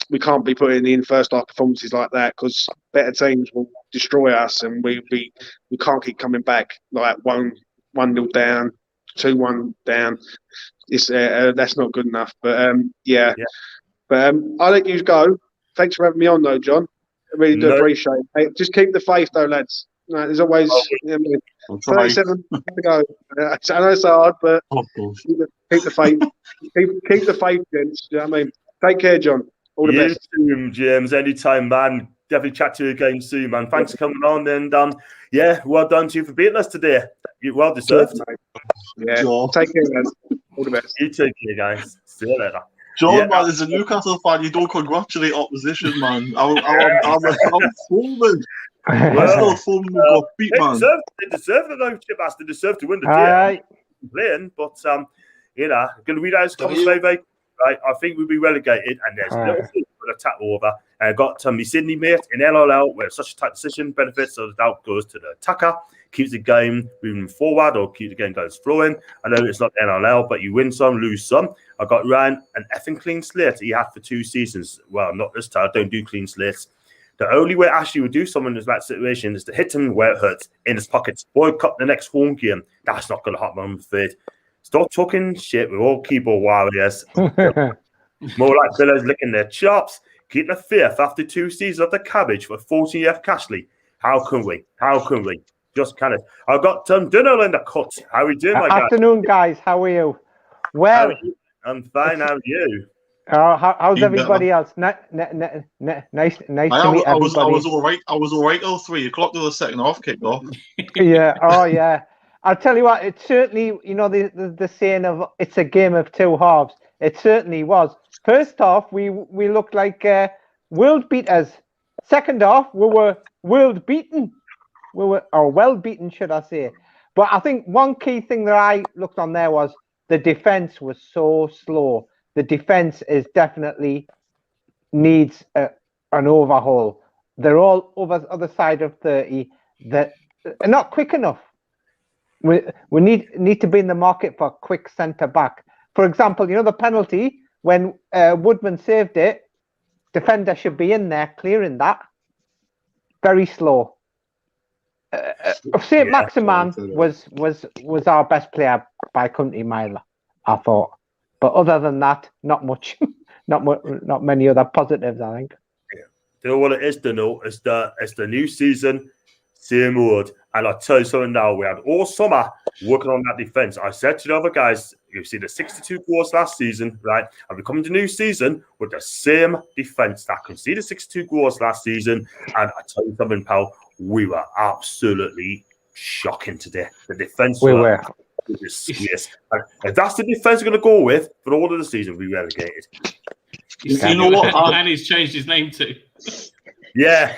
we can't be putting in first half performances like that because better teams will destroy us, and we can't keep coming back like 1-0 down, 2-1 down. It's that's not good enough. But yeah. But I'll let you go. Thanks for having me on, though, John. I really do appreciate it. Hey, just keep the faith, though, lads. No, there's always 37 to go. I know it's hard, but keep the faith. keep the faith, gents. You know what I mean? Take care, John. All the best. Too, James. Anytime, man. Definitely chat to you again soon, man. Thanks for coming on. And yeah, well done to you for beating us today. You well deserved. Yeah. Take care, guys. All the best. You take care, guys. See you later. John, man, as a Newcastle fan, you don't congratulate opposition, man. I'm foaming. Well, got beat, man. They deserve it, though, Chip Ass. They deserve to win the game. Playing, but going to read out his comments, Veve. Right, I think we'll be relegated, and there's no thing for the tap over. And I got me Sydney, mate, in LLL, where such a tight decision benefits of the doubt goes to the attacker, keeps the game moving forward, or keeps the game goes flowing. I know it's not NLL, but you win some, lose some. I got Ryan an effing clean slate he had for 2 seasons. Well, not this time. I don't do clean slates. The only way Ashley would do something in that situation is to hit him where it hurts, in his pockets. Boycott the next home game. That's not going to happen, I'm afraid. Stop talking shit. We're all keyboard warriors. More like Villa's licking their chops. Keep the fifth after 2 seasons of the cabbage for 14th Cashley. How can we? Just kind of. I've got dinner in the cut. How are we doing, my guy? Afternoon, guys. How are you? Well, I'm fine. How are you? How's everybody else? Nice to meet everybody. I was all right. I was all right till 3 o'clock till the second half kicked off. Yeah. Oh, yeah. I'll tell you what. It certainly, the saying of it's a game of 2 halves. It certainly was. First half, we looked like world beaters. Second half, we were world beaten. Or well beaten, should I say? But I think one key thing that I looked on there was the defense was so slow. The defense is definitely needs an overhaul. They're all over the other side of 30. That are not quick enough. We need to be in the market for a quick centre back. For example, the penalty when Woodman saved it, defender should be in there clearing that. Very slow. Saint Maximin was our best player by country mile, I thought. But other than that, not much. not many other positives, I think. You know what it is to know? It's the new season, same old. And I'll tell you something now. We had all summer working on that defense. I said to the other guys, you've seen the 62 goals last season, right? And we come to the new season with the same defense that conceded 62 goals last season. And I tell you something, pal, we were absolutely shocking today. The defence We were. Yes. If that's the defence we're going to go with for all of the season, we relegated. You know what? And he's changed his name to. Yeah.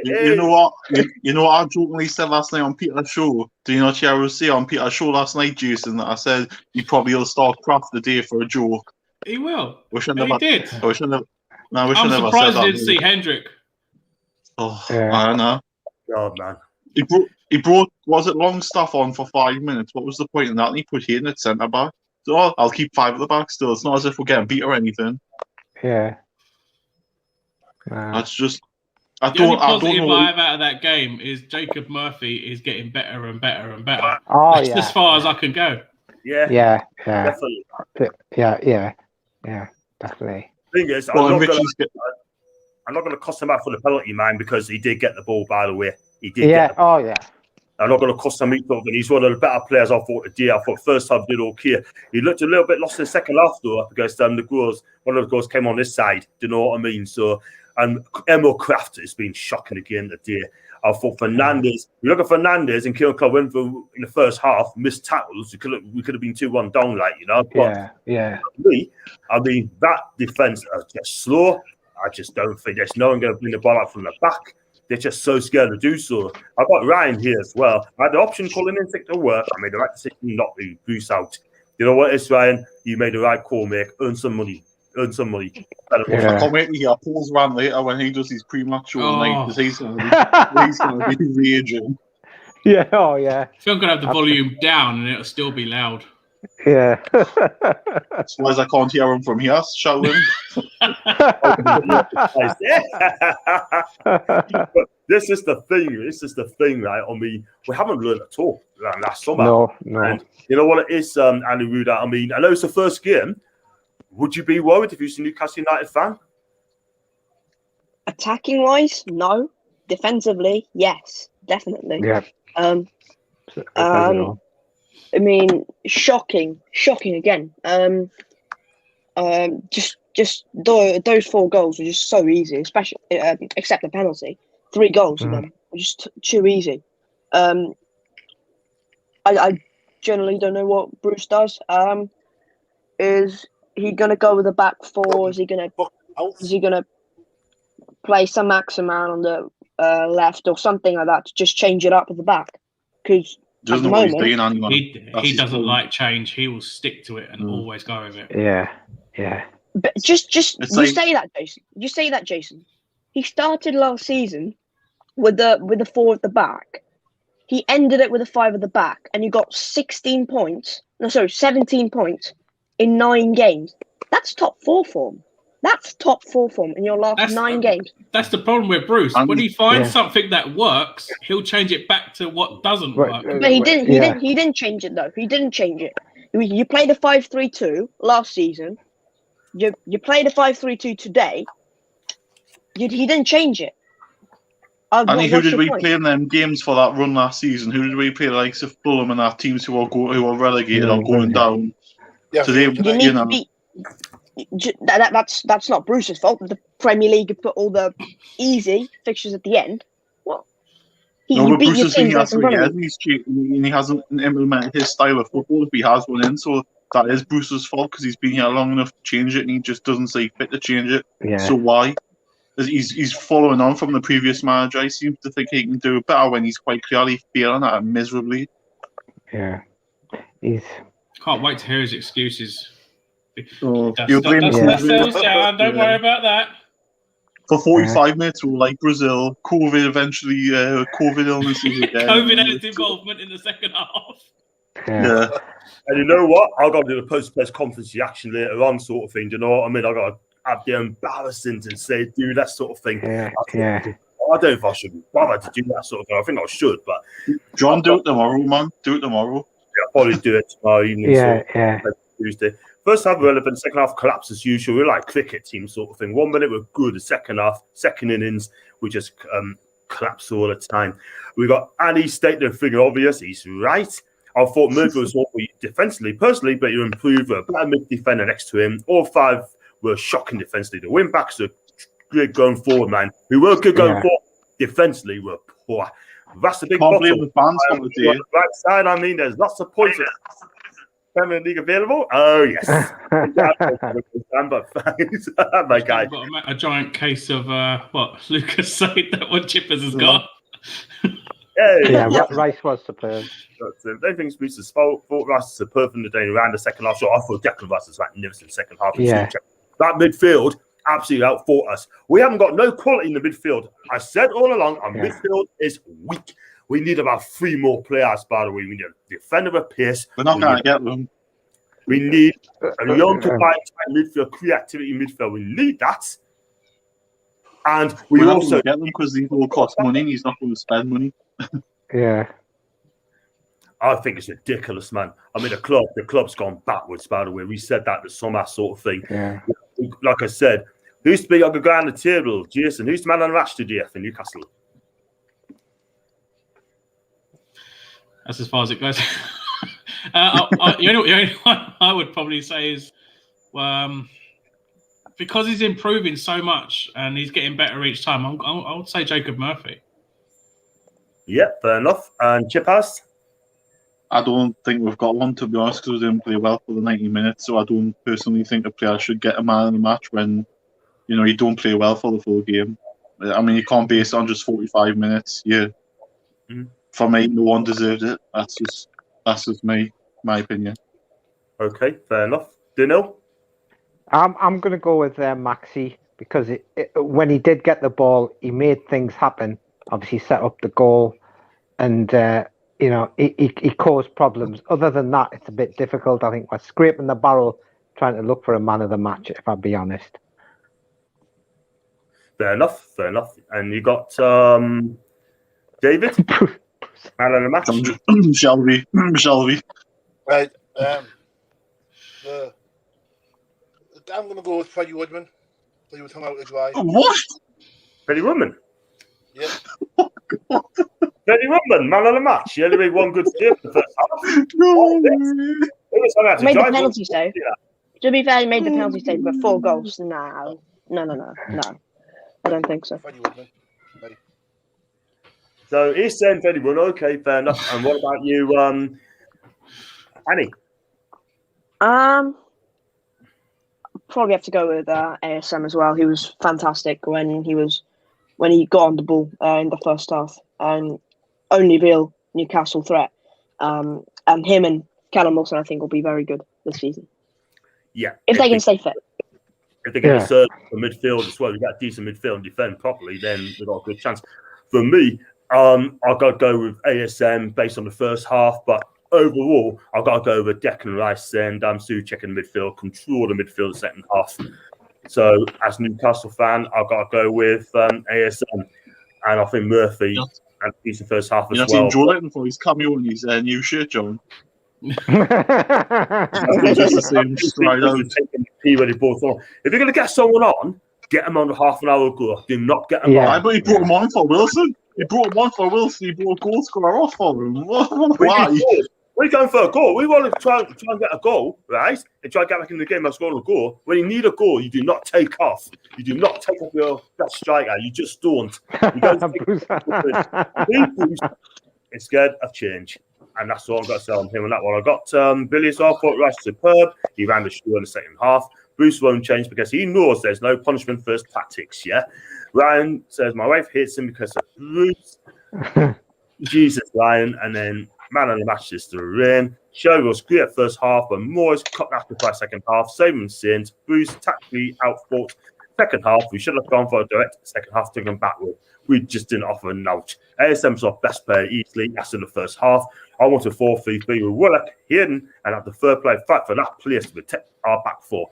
You know what? You know what I jokingly said last night on Peter's show? Do you know what I was saying on Peter's show last night, Jason? That I said he probably will start Kraft the day for a joke. He will. Wish I He never did. I wish I never. No, I wish I I'm never surprised said I that. didn't see Hendrick. Oh, Yeah. I don't know. God, man. He brought was it Longstaff on for 5 minutes? What was the point in that? And he put Hayden at centre back. So I'll keep 5 at the back still. It's not as if we're getting beat or anything. Yeah. That's just I The only don't positive know. vibe out of that game is Jacob Murphy is getting better and better and better. Oh, That's yeah. as far as I can go. Yeah. Yeah. Definitely. Yeah. Definitely. Thing is, Well, I'm not going to cost him out for the penalty, man, because he did get the ball, by the way. He did Yeah. get Oh, yeah. I'm not going to cost him out, and he's one of the better players I thought today. I thought first half did okay. He looked a little bit lost in the second half, though, up against the goals. One of the goals came on this side. Do you know what I mean? So, and Emil Kraft has been shocking again today. I thought Fernandez, you look at Fernandez and Kieran Club went for in the first half, missed tackles. We could have been 2-1 down, like, you know. But Yeah. I mean, that defense are just slow. I just don't think there's no one going to bring the ball out from the back. They're just so scared to do so. I've got Ryan here as well. I had the option calling in sick to work. I made the right decision not to boost out. You know what it is, Ryan? You made the right call, mate. Earn some money. I can't wait to hear Paul's rant later when he does his pre-match show night, because he's going to be raging. Yeah, oh yeah. So I'm going to have the volume down and it'll still be loud. Yeah. That's why I can't hear him from here shouting. This is the thing. This is the thing, right? I mean, we haven't learned at all last summer. No. And you know what it is, Andy Ruda? I mean, I know it's the first game. Would you be worried if you're a Newcastle United fan? Attacking wise, no. Defensively, yes, definitely. Yeah. I mean, shocking again. Just those 4 goals were just so easy, especially except the penalty. 3 goals of them were just too easy. I generally don't know what Bruce does. Is he gonna go with a back 4? Is he gonna play some Maximan on the left or something like that to just change it up at the back? Because at the moment, he doesn't like change. He will stick to it and always go with it. Yeah. But just say that, Jason. He started last season with the 4 at the back. He ended it with a 5 at the back, and you got 17 points in 9 games. That's top 4 form. That's top 4 form in your last 9 games. That's the problem with Bruce. When he finds something that works, he'll change it back to what doesn't work. But he didn't change it though. He didn't change it. You played the 5-3-2 last season. You played the 5-3-2 today. He didn't change it. Who did we play in them games for that run last season? Who did we play, the likes of Fulham and our teams who are relegated or going down? Yeah, so they, you know. That's not Bruce's fault. The Premier League put all the easy fixtures at the end. What? But Bruce has been here 3 years and he hasn't implemented his style of football if he has one in. So that is Bruce's fault because he's been here long enough to change it and he just doesn't see fit to change it. Yeah. So why? He's following on from the previous manager. He seems to think he can do it better when he's quite clearly failing at it miserably. Yeah. Can't wait to hear his excuses. You'll blame don't worry about that. For 45 minutes, we're like Brazil. COVID eventually, COVID illnesses again. COVID had its involvement in the second half. Yeah. And you know what? I've got to do the post-press conference reaction later on, sort of thing. Do you know what I mean? I've got to have the embarrassing to say, do that sort of thing. Yeah. I don't know if I should be bothered to do that sort of thing. I think I should, but John, do it tomorrow, man. Do it tomorrow. Yeah, I'll probably do it tomorrow evening. Yeah. Tuesday. First half relevant, second half collapse as usual. We're like cricket team sort of thing. 1 minute we're good, the second half, second innings, we just collapse all the time. We got Annie stating the figure obvious. He's right. I thought Murphy was awful defensively, personally, but you improve a better mid defender next to him. All 5 were shocking defensively. The win backs are good going forward, man. We were good going forward. Defensively, we're poor. That's the big Can't bottle. blame the fans On from the day. the right side, I mean, there's lots of points of Premier League available. Oh, yes. But thanks, my guy. I've got a giant case of what Lucas said that what Chippers has got. Yeah, Rice was superb. Everything's Bruce's fault. Thought Rice was superb from the day around the second half. So I thought Declan Rice was magnificent second half. Yeah. That midfield absolutely outfought us. We haven't got no quality in the midfield. I said all along, our midfield is weak. We need about 3 more players, by the way. We need a defender with pace. We're not going to get them. We need a young combined midfield, creativity midfield. We need that. And we We're not also going to get them because these all cost money and he's not going to spend money. Yeah. I think it's ridiculous, man. I mean, the club's gone backwards, by the way. We said that the summer sort of thing. Yeah. Like I said, who's the big guy on the table? Jason, who's the man on the match today for Newcastle? That's as far as it goes. The only one I would probably say is because he's improving so much and he's getting better each time, I would say Jacob Murphy. Yeah, fair enough. And Chip House? I don't think we've got one, to be honest, because we didn't play well for the 90 minutes. So I don't personally think a player should get a man in the match when, you don't play well for the full game. I mean, you can't base it on just 45 minutes. Yeah. For me, no one deserved it. That's just my opinion. Okay, fair enough. Dino? I'm going to go with Maxi because when he did get the ball, he made things happen. Obviously, set up the goal, and he caused problems. Other than that, it's a bit difficult. I think we're scraping the barrel, trying to look for a man of the match. If I'll be honest. Fair enough. And you got David? Man of the match? Shelby. Right. I'm going to go with Freddie Woodman. So you were talking about his wife. What? Freddie Woodman? Yeah. Freddie Woodman, man of the match. He only made one good save in the first half. Made the penalty save. To be fair, he made the penalty save, but 4 goals. No. I don't think so. Freddie Woodman. Right. So he's saying Freddie Woodman. Okay, fair enough. And what about you, Annie? Probably have to go with ASM as well. He was fantastic when he got on the ball in the first half and only real Newcastle threat. And him and Callum Wilson, I think, will be very good this season. Yeah, if they can stay fit. If they get a serve for midfield as well, you got decent midfield and defend properly, then they've got a good chance. For me, I've got to go with ASM based on the first half, but overall, I've got to go with Declan Rice and Souček in midfield, control the midfield the second half. So, as a Newcastle fan, I've got to go with ASM, and I think Murphy and he's the first half as well. You're not seeing Joe Linton for his cameo in his new shirt, John. Just the same stride out. If you're going to get someone on, get them on half an hour ago. Do not get them on. But he brought him on for Wilson. He brought a goal scorer off for him. Why? We're going for a goal. We want to try and get a goal, right? And try and get back in the game and score a goal. When you need a goal, you do not take off. You do not take off your best striker. You just don't. You don't it's scared of change. And that's all I've got to say on him on that one. I got Billy as well. Thought Rice superb. He ran the show in the second half. Bruce won't change because he knows there's no punishment for his tactics, yeah? Ryan says, my wife hates him because of Bruce. Jesus, Ryan. And then man of the match is the rain. Show was great first half, but Moyes cut after by second half. Same sins. Bruce tactically outfought second half. We should have gone for a direct second half to come backward. We just didn't offer a notch. ASM's our best player easily. That's in the first half. I want a 4-3-3 with Willock, Hayden, and have the third player fight for that place to protect our back four.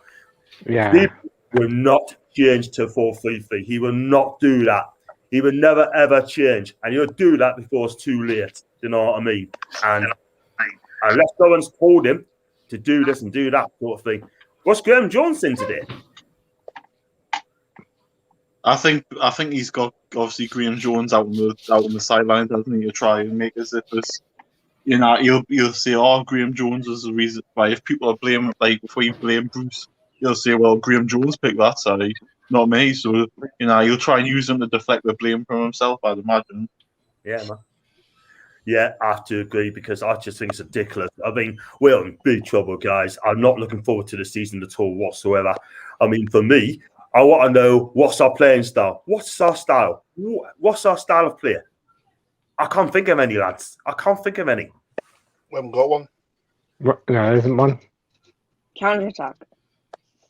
Yeah. Steve will not change to 4-3-3. He will not do that. He will never, ever change. And he'll do that before it's too late. You know what I mean? And unless someone's told him to do this and do that sort of thing. What's Graham Johnson today? I think he's got obviously Graham Jones out on the sideline, doesn't he, to try and make as if it's, you know, he'll say, oh, Graham Jones is the reason why. If people are blaming, like, before you blame Bruce, he'll say, well, Graham Jones picked that side, not me. So, you know, he'll try and use him to deflect the blame from himself, I'd imagine. Yeah, man. Yeah, I have to agree because I just think it's ridiculous. I mean, we're in big trouble, guys. I'm not looking forward to the season at all whatsoever. I mean, for me, I want to know what's our playing style. What's our style? What's our style of player? I can't think of any, lads. I can't think of any. We haven't got one. There isn't one. Counter attack.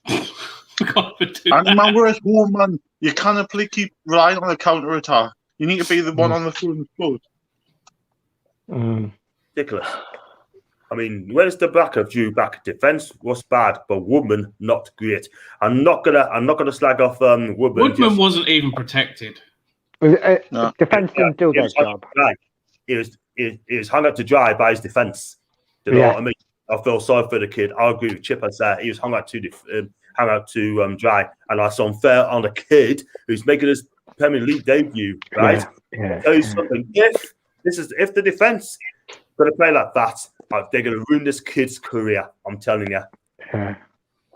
And man, we're at home, man. You can't keep relying on a counter attack. You need to be the one on the front foot. Ridiculous. I mean, where's the back of Drew back? Defense was bad, but Woodman not great. I'm not gonna slag off Woodman. Woodman wasn't even protected. Defense didn't do their job. He was hung out to dry by his defense. You know what I mean? I feel sorry for the kid. I agree with Chip. I said he was hung out to dry, and that's unfair on a kid who's making his Premier League debut. Right? I'll tell you something. If the defense going to play like that, they're going to ruin this kid's career. I'm telling you. They're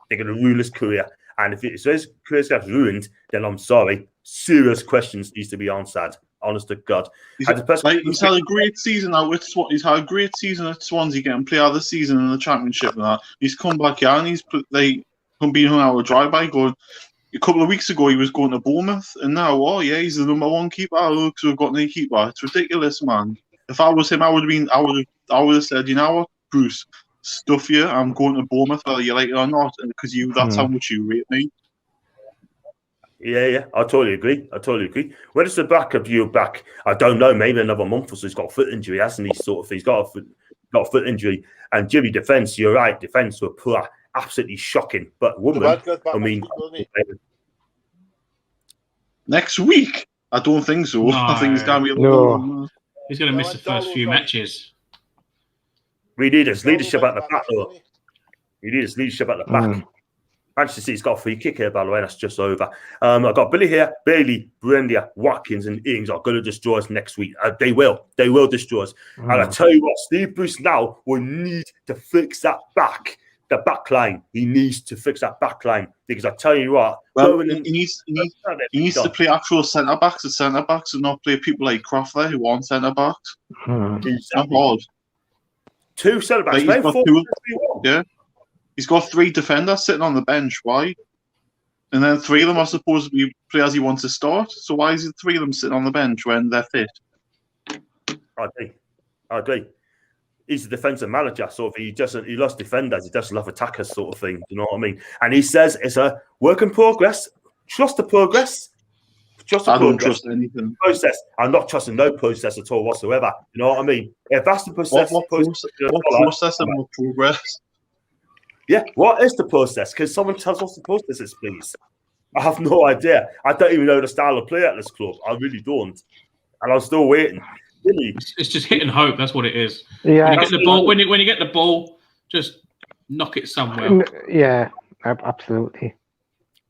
going to ruin his career. And if his career gets ruined, then I'm sorry. Serious questions needs to be answered. Honest to God. He's had a great season out with He's had a great season at Swansea, getting player of the season in the Championship and that. He's come back here and he's being hung out with drive-by going. A couple of weeks ago, he was going to Bournemouth, and now, he's the number one keeper. Because we've got no keeper. It's ridiculous, man. If I was him, I would have said, you know what, Bruce, stuff you. I'm going to Bournemouth, whether you like it or not, because that's how much you rate me. Yeah, I totally agree. When is the back of you back? I don't know. Maybe another month or so. He's got a foot injury, hasn't he? He's got a foot injury. And Jimmy, defense, you're right. Defense were poor, absolutely shocking. But Woodman, I mean, next week? I don't think so. No. I think he's going to be He's going to miss the first few matches. We need his leadership at the back, though. We need his leadership at the back. Manchester City's got a free kick here, by the way. That's just over. I've got Billy here, Bailey, Brendia, Watkins, and Ings are going to destroy us next week. They will destroy us. And I tell you what, Steve Bruce now will need to fix the back line. He needs to fix that back line because I tell you what, he needs to play actual centre backs and not play people like Croft there who aren't centre backs. It's not hard. Two centre backs. He's got 3 defenders sitting on the bench. Why? And then 3 of them are supposed to be players he wants to start. So why is it 3 of them sitting on the bench when they're fit? I agree. He's a defensive manager, so if he loves defenders, he doesn't love attackers, sort of thing. You know what I mean? And he says it's a work in progress. Trust the progress. I don't trust anything. Process. I'm not trusting no process at all whatsoever. You know what I mean? If that's the process, what process and what progress? Yeah, what is the process? Can someone tell us what the process is, please? I have no idea. I don't even know the style of play at this club. I really don't. And I'm still waiting. Really? It's just hit and hope. That's what it is. Yeah. When you get the ball, when you get the ball, just knock it somewhere. Yeah, absolutely.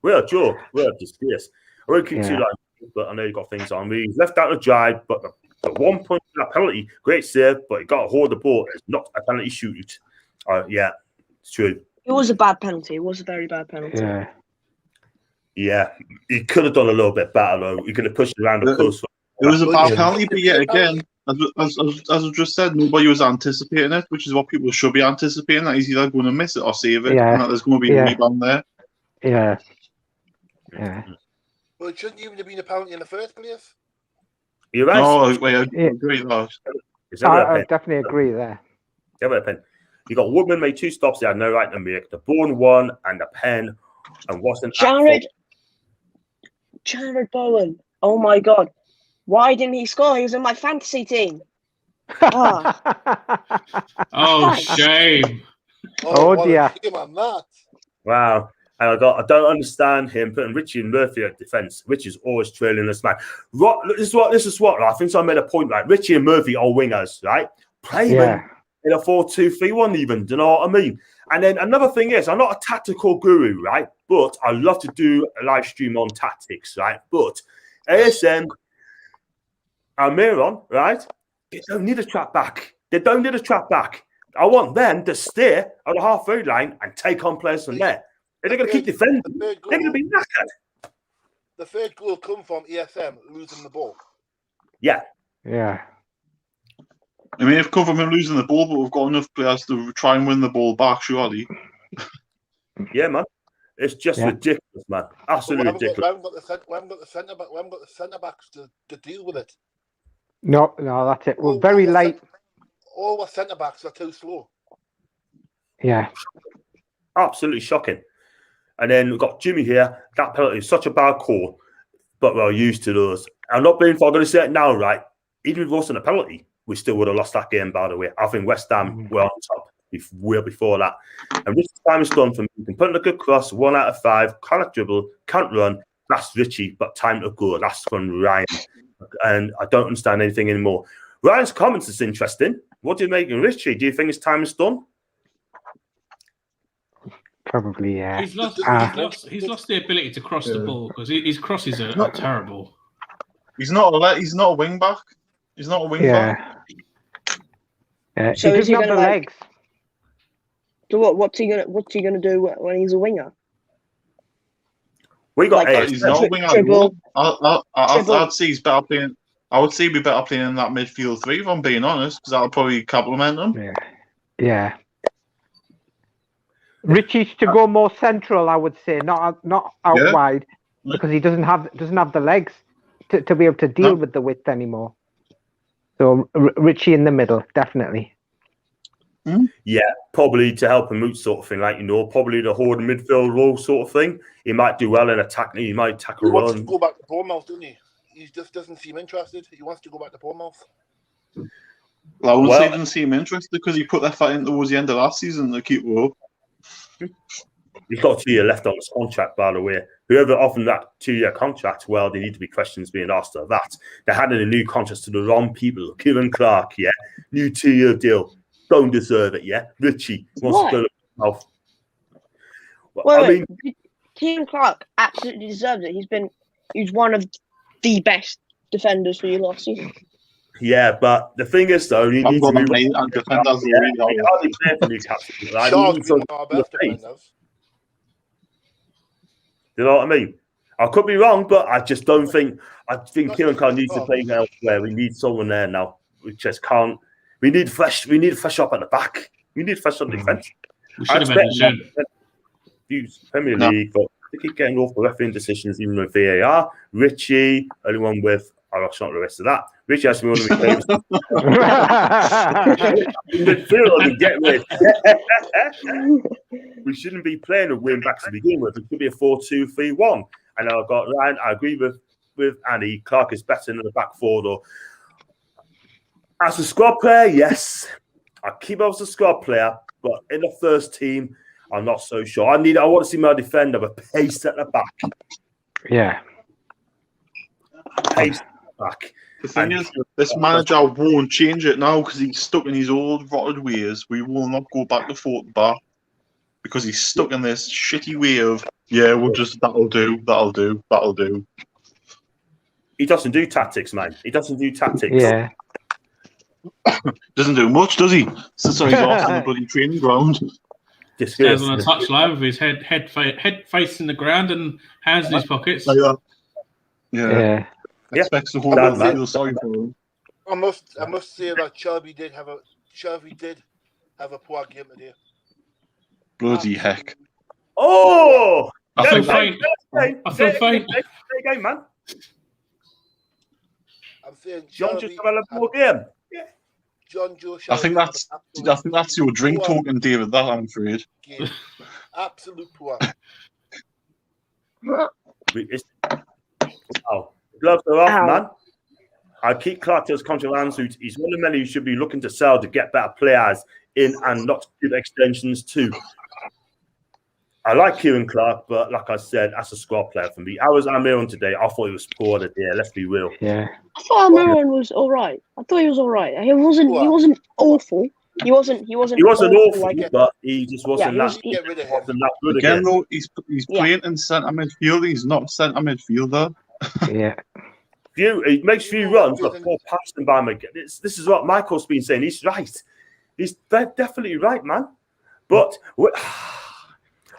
We're a joke. We're a disgrace. I won't keep too long, but I know you've got things on. We left out the drive, but the 1 point penalty, great save, but he got to hold the ball. It's not a penalty shoot. Yeah, it's true. It was a bad penalty. It was a very bad penalty. Yeah, he could have done a little bit better, though. He could have pushed around the post. It was a bad penalty, but yet again, as I just said, nobody was anticipating it, which is what people should be anticipating, that he's either going to miss it or save it, and that there's going to be a rebound there. Yeah. Well, it shouldn't even have been a penalty in the first place. You're right. Oh, wait, I agree with that. I definitely agree there. You got Woodman made 2 stops he had no right to make. The Bourne 1 and the pen, and wasn't Jared Bowen. Oh my God. Why didn't he score? He was in my fantasy team. Oh, shame. Oh dear. Wow. And I don't understand him putting Richie and Murphy at defence. Richie's always trailing this man. This is what I think I made a point. Like Richie and Murphy are wingers, right? Play them in a 4-2-3-1 even. Do you know what I mean? And then another thing is, I'm not a tactical guru, right? But I love to do a live stream on tactics, right? But ASM and Miron, right? They don't need a trap back. I want them to stay on the halfway line and take on players from there. If they're going to keep defending, they're going to be knackered. The third goal come from ESM losing the ball. Yeah. I mean, if cover from losing the ball, but we've got enough players to try and win the ball back, surely. Yeah, man. It's just ridiculous, man. Absolutely ridiculous. We haven't got the centre backs to deal with it. No, that's it. We're very light. All our centre backs are too slow. Yeah. Absolutely shocking. And then we've got Jimmy here. That penalty is such a bad call, but we're used to those. I'm not being for, I'm going to say it now, right? Even if it wasn't a penalty, we still would have lost that game, by the way. I think West Ham were on top well before that. And this time is done for me. You can put in a good cross, 1 out of 5, can't dribble, can't run. That's Richie, but time to go. That's from Ryan. And I don't understand anything anymore. Ryan's comments is interesting. What do you make of Richie? Do you think his time is done? Probably, yeah. He's lost the ability to cross the ball because his crosses are terrible. He's not a wing back. He's not a wing back. Yeah. So he is he doesn't have the legs. So what's he gonna do when he's a winger? We got he's not a winger. I'd say he's better playing. I would say he'd be better playing in that midfield 3, if I'm being honest, because that'll probably complement him. Yeah. Richie's to go more central, I would say, not out wide, because he doesn't have the legs to be able to deal with the width anymore. So Richie in the middle, definitely. Yeah, probably to help him out, sort of thing, probably the holding midfield role sort of thing. He might do well in attacking. He might tackle He wants run. to go back to Bournemouth, doesn't he? He just doesn't seem interested. He wants to go back to Bournemouth. Well, I wouldn't say he didn't seem interested because he put that fight in towards the end of last season to keep it up. He's got a 2-year left on his contract, by the way. Whoever offered that 2-year contract, well, there need to be questions being asked of that. They're handing a new contract to the wrong people. Kieran Clark, new 2-year deal. Don't deserve it, Richie wants to go to the mouth. Well, Kieran Clark absolutely deserves it. He's one of the best defenders for you last season. Yeah, but the thing is, though, he needs to be defenders. He hardly played for Newcastle. Shaw's been our best defenders. You know what I mean? I could be wrong, but I just don't think. I think Kieran Clark needs to play elsewhere. We need someone there now. We just can't. We need fresh. We need fresh up at the back. We need fresh on defense. We should have mentioned Premier League, but they keep getting awful refereeing decisions, even with VAR. Richie, only one with. I'm not the rest of that. Richie has to be one of my favorites. We shouldn't be playing a wing back to begin with. It should be a 4-2-3-1. And I've got Ryan. I agree with Annie. Clark is better in the back four, though. As a squad player, yes, I keep up as a squad player, but in the first team, I'm not so sure. I want to see my defender with pace at the back. Yeah, pace at the back. The thing is, this manager won't change it now because he's stuck in his old rotted ways. We will not go back to 4 back because he's stuck in this shitty way of we'll just that'll do. He doesn't do tactics, man. He doesn't do tactics. Yeah. Doesn't do much, does he? Since he's off on the bloody training ground. Stands on a touchline with his head facing the ground and hands in his pockets. Like that. Yeah. Expects the whole world to feel sorry for him. I must say that Shelby did have a poor game today. Bloody heck! Oh, I feel faint. I feel faint. Game, man. I'm saying John just developed more game. John Joe. I think that's your drink talking, David. That I'm afraid. Absolute poor. Gloves are off, man. I keep Clark to his contract. He's one of the men who should be looking to sell to get better players in and not to give extensions too. I like Kieran Clark, but like I said, that's a squad player for me. I'm here on today. I thought he was poor today. Let's be real. Yeah. I thought Almiron was all right. He wasn't awful. He wasn't awful, but he just wasn't that good again. Though he's playing in centre midfield. He's not centre midfielder. Yeah. He makes few runs, but poor passing by him. This is what Michael's been saying. He's right. He's definitely right, man. But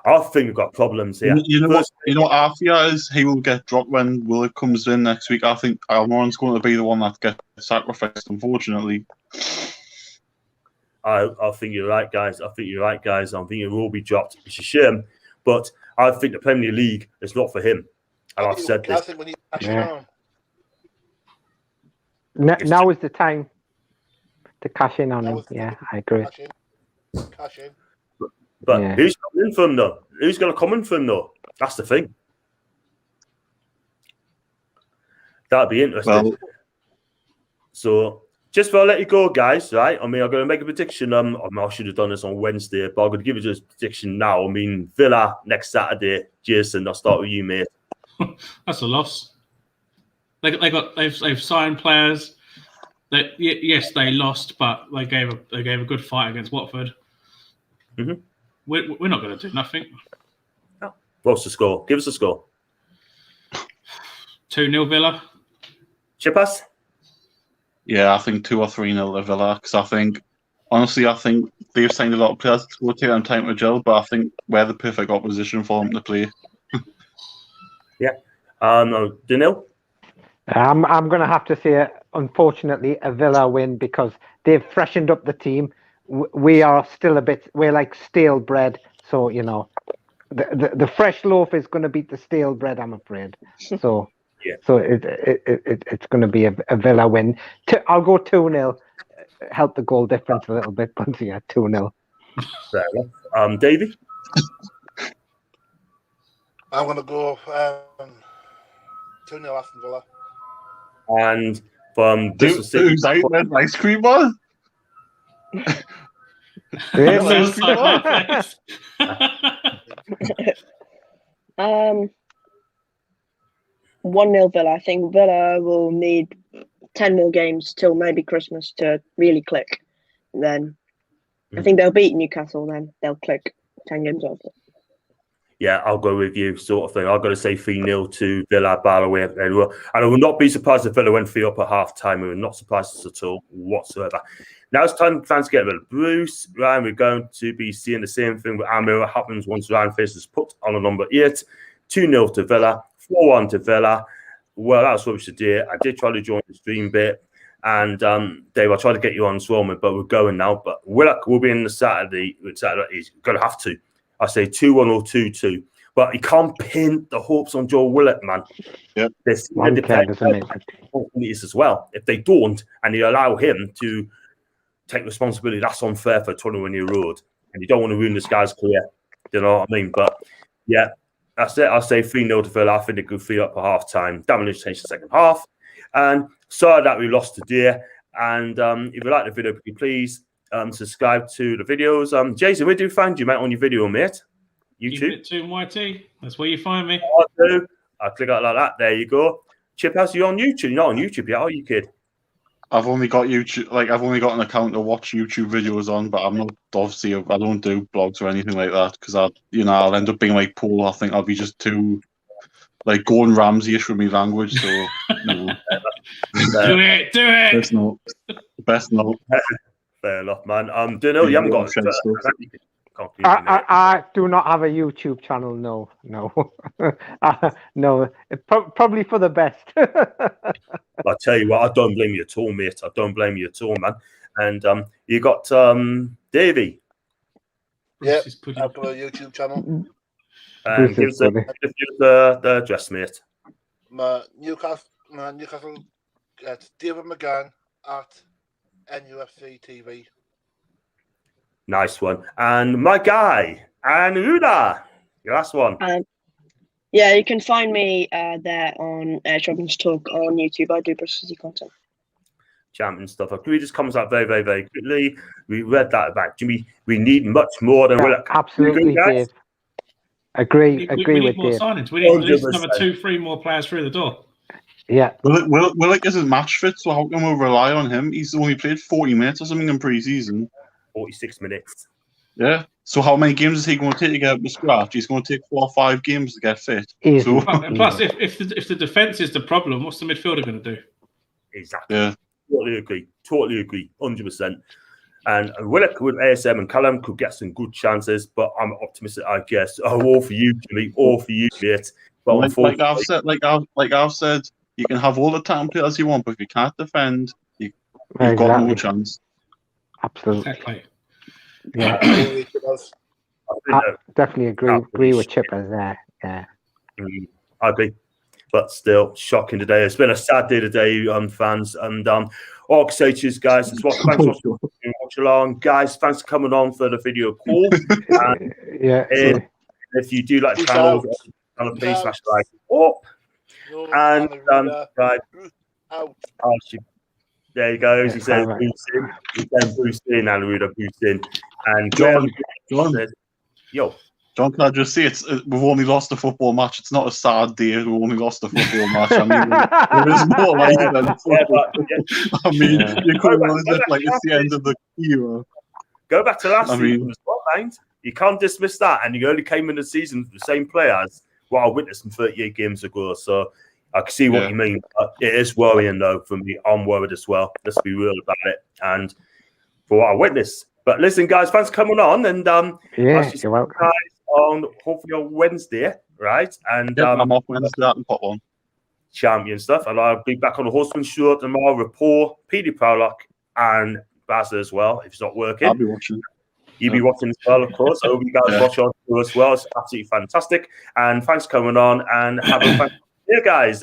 I think we've got problems here. You know what our fear is? He will get dropped when Willett comes in next week. I think Almiron's going to be the one that gets sacrificed, unfortunately. I think you're right, guys. I think he will be dropped. It's a shame, but I think the Premier League is not for him. And I've said I this. think we need to cash in Yeah. on him. Now is the time to cash in on Now him. is the Yeah, time. I agree. Cash in. But Yeah. who's coming in for him, though? Who's going to come in for him, though? That's the thing. That'd be interesting. Well, So, just before I let you go, guys, right? I mean, I'm going to make a prediction. I should have done this on Wednesday, but I'm going to give you this prediction now. I mean, Villa next Saturday. Jason, I'll start with you, mate. That's a loss. They've signed players. Yes, they lost, but they gave a good fight against Watford. Mm-hmm. We're not going to do nothing. What's the score? Give us a score. 2-0 Villa. Chipas? yeah, I think 2 or 3-0 to Villa, because I think they've signed a lot of players. It will take them time to gel, but I think we're the perfect opposition for them to play. Yeah. Danil? I'm going to have to say, unfortunately, a Villa win because they've freshened up the team. We are still we're like stale bread. So, you know, the fresh loaf is going to beat the stale bread, I'm afraid. So, yeah. So it's going to be a Villa win. I'll go 2-0. Help the goal difference a little bit, but yeah, 2-0. Fair enough. Davey? I'm going to go 2-0 Aston Villa. And from this who's out there? Ice cream bar? Really? 1-0 Villa. I think Villa will need 10 more games till maybe Christmas to really click. Then I think they'll beat Newcastle. Then they'll click 10 games after. Yeah, I'll go with you, sort of thing. I've got to say 3-0 to Villa, by the way. And I will not be surprised if Villa went 3 up at half time. We were not surprised at all whatsoever. Now it's time to get rid of Bruce. Ryan, we're going to be seeing the same thing with Amir. What happens once Ryan faces put on a number 8. 2-0 to Villa, 4-1 to Villa. Well, that's what we should do. I did try to join the stream bit. And Dave, I tried to get you on as well, but we're going now. But Willock will be in the Saturday. He's going to have to. I say 2-1 or 2-2. But you can't pin the hopes on Joe Willett, man. Yep. There's opportunities as well. If they don't, and you allow him to take responsibility, that's unfair for a 21-year-old. And you don't want to ruin this guy's career. You know what I mean? But, yeah, that's it. I'll say 3-0 to Villa. I think they could 3 up at half time. Damage changed the second half. And sorry that we lost today. And if you like the video, please subscribe to the videos. Jason, where do you find you, mate, on your video, mate? YouTube? YT. That's where you find me. I click out like that. There you go. Chip, how's you on YouTube? You're not on YouTube yet, are you, kid? I've only got YouTube. I've only got an account to watch YouTube videos on, but I'm not obviously. I don't do blogs or anything like that because I'll end up being like Paul. I think I'll be just too like Gordon Ramsay-ish with my language. So no. Do it. Best not. Fair enough, man. Don't know. You haven't got. I do not have a YouTube channel. No. No. Probably for the best. I tell you what, I don't blame you at all, mate. I don't blame you at all, man. And you got Davey. Yeah, I've got a YouTube channel. And give us the address, mate. My Newcastle. It's David McGann at NUFC TV. Nice one. And my guy, Anuda, your last one. Yeah, you can find me there on Champions Talk on YouTube. I do Bristol content. Champion stuff. Can we just comment out very, very, very quickly? We read that about Jimmy. We need much more than Willock. Absolutely, Dave. Agree we with need more Dave. signings. We need at least another 2-3 more players through the door. Yeah. Willock isn't match fit, so how can we rely on him? He's only played 40 minutes or something in pre-season. 46 minutes. Yeah. So how many games is he going to take to get up to scratch? He's going to take 4 or 5 games to get fit. So, plus, if the defence is the problem, what's the midfielder going to do? Exactly. Yeah. Totally agree. 100%. And Willock with ASM and Callum could get some good chances, but I'm optimistic, I guess. All for you, Jimmy. All for you, mate. But like I've said, you can have all the talent players you want, but if you can't defend, you've got no chance. Absolutely. Exactly. Yeah, I definitely agree with Chippers there. Yeah. I agree. But still, shocking today. It's been a sad day today, fans. And all I can say to you guys is thanks for watching along. Guys, thanks for coming on for the video call. And if you do like the channel, please smash the like up. And guys, there he goes. He says boosting. He says boosting and Ruda boosting. And John. Says, yo. John, can I just say we've only lost a football match. It's not a sad day. We've only lost a football match. I mean, there is more life than football. I mean, you could have it like it's the end of the era. Go back to last season as well, mind. You can't dismiss that. And you only came in the season with the same players. What I witnessed from 38 games ago. So I can see what you mean. But it is worrying, though, for me. I'm worried as well. Let's be real about it. And for what I witnessed. But listen, guys, thanks for coming on. And you're welcome. Guys, hopefully on Wednesday, right? And I'm off Wednesday and pop on champion stuff, and I'll be back on the Horseman show tomorrow. Rapport, Petey Prowlock, and Bazza as well. If it's not working, I'll be watching. You'll be watching as well, of course. I hope you guys watch on as well. It's absolutely fantastic. And thanks for coming on, and have a fantastic day, guys.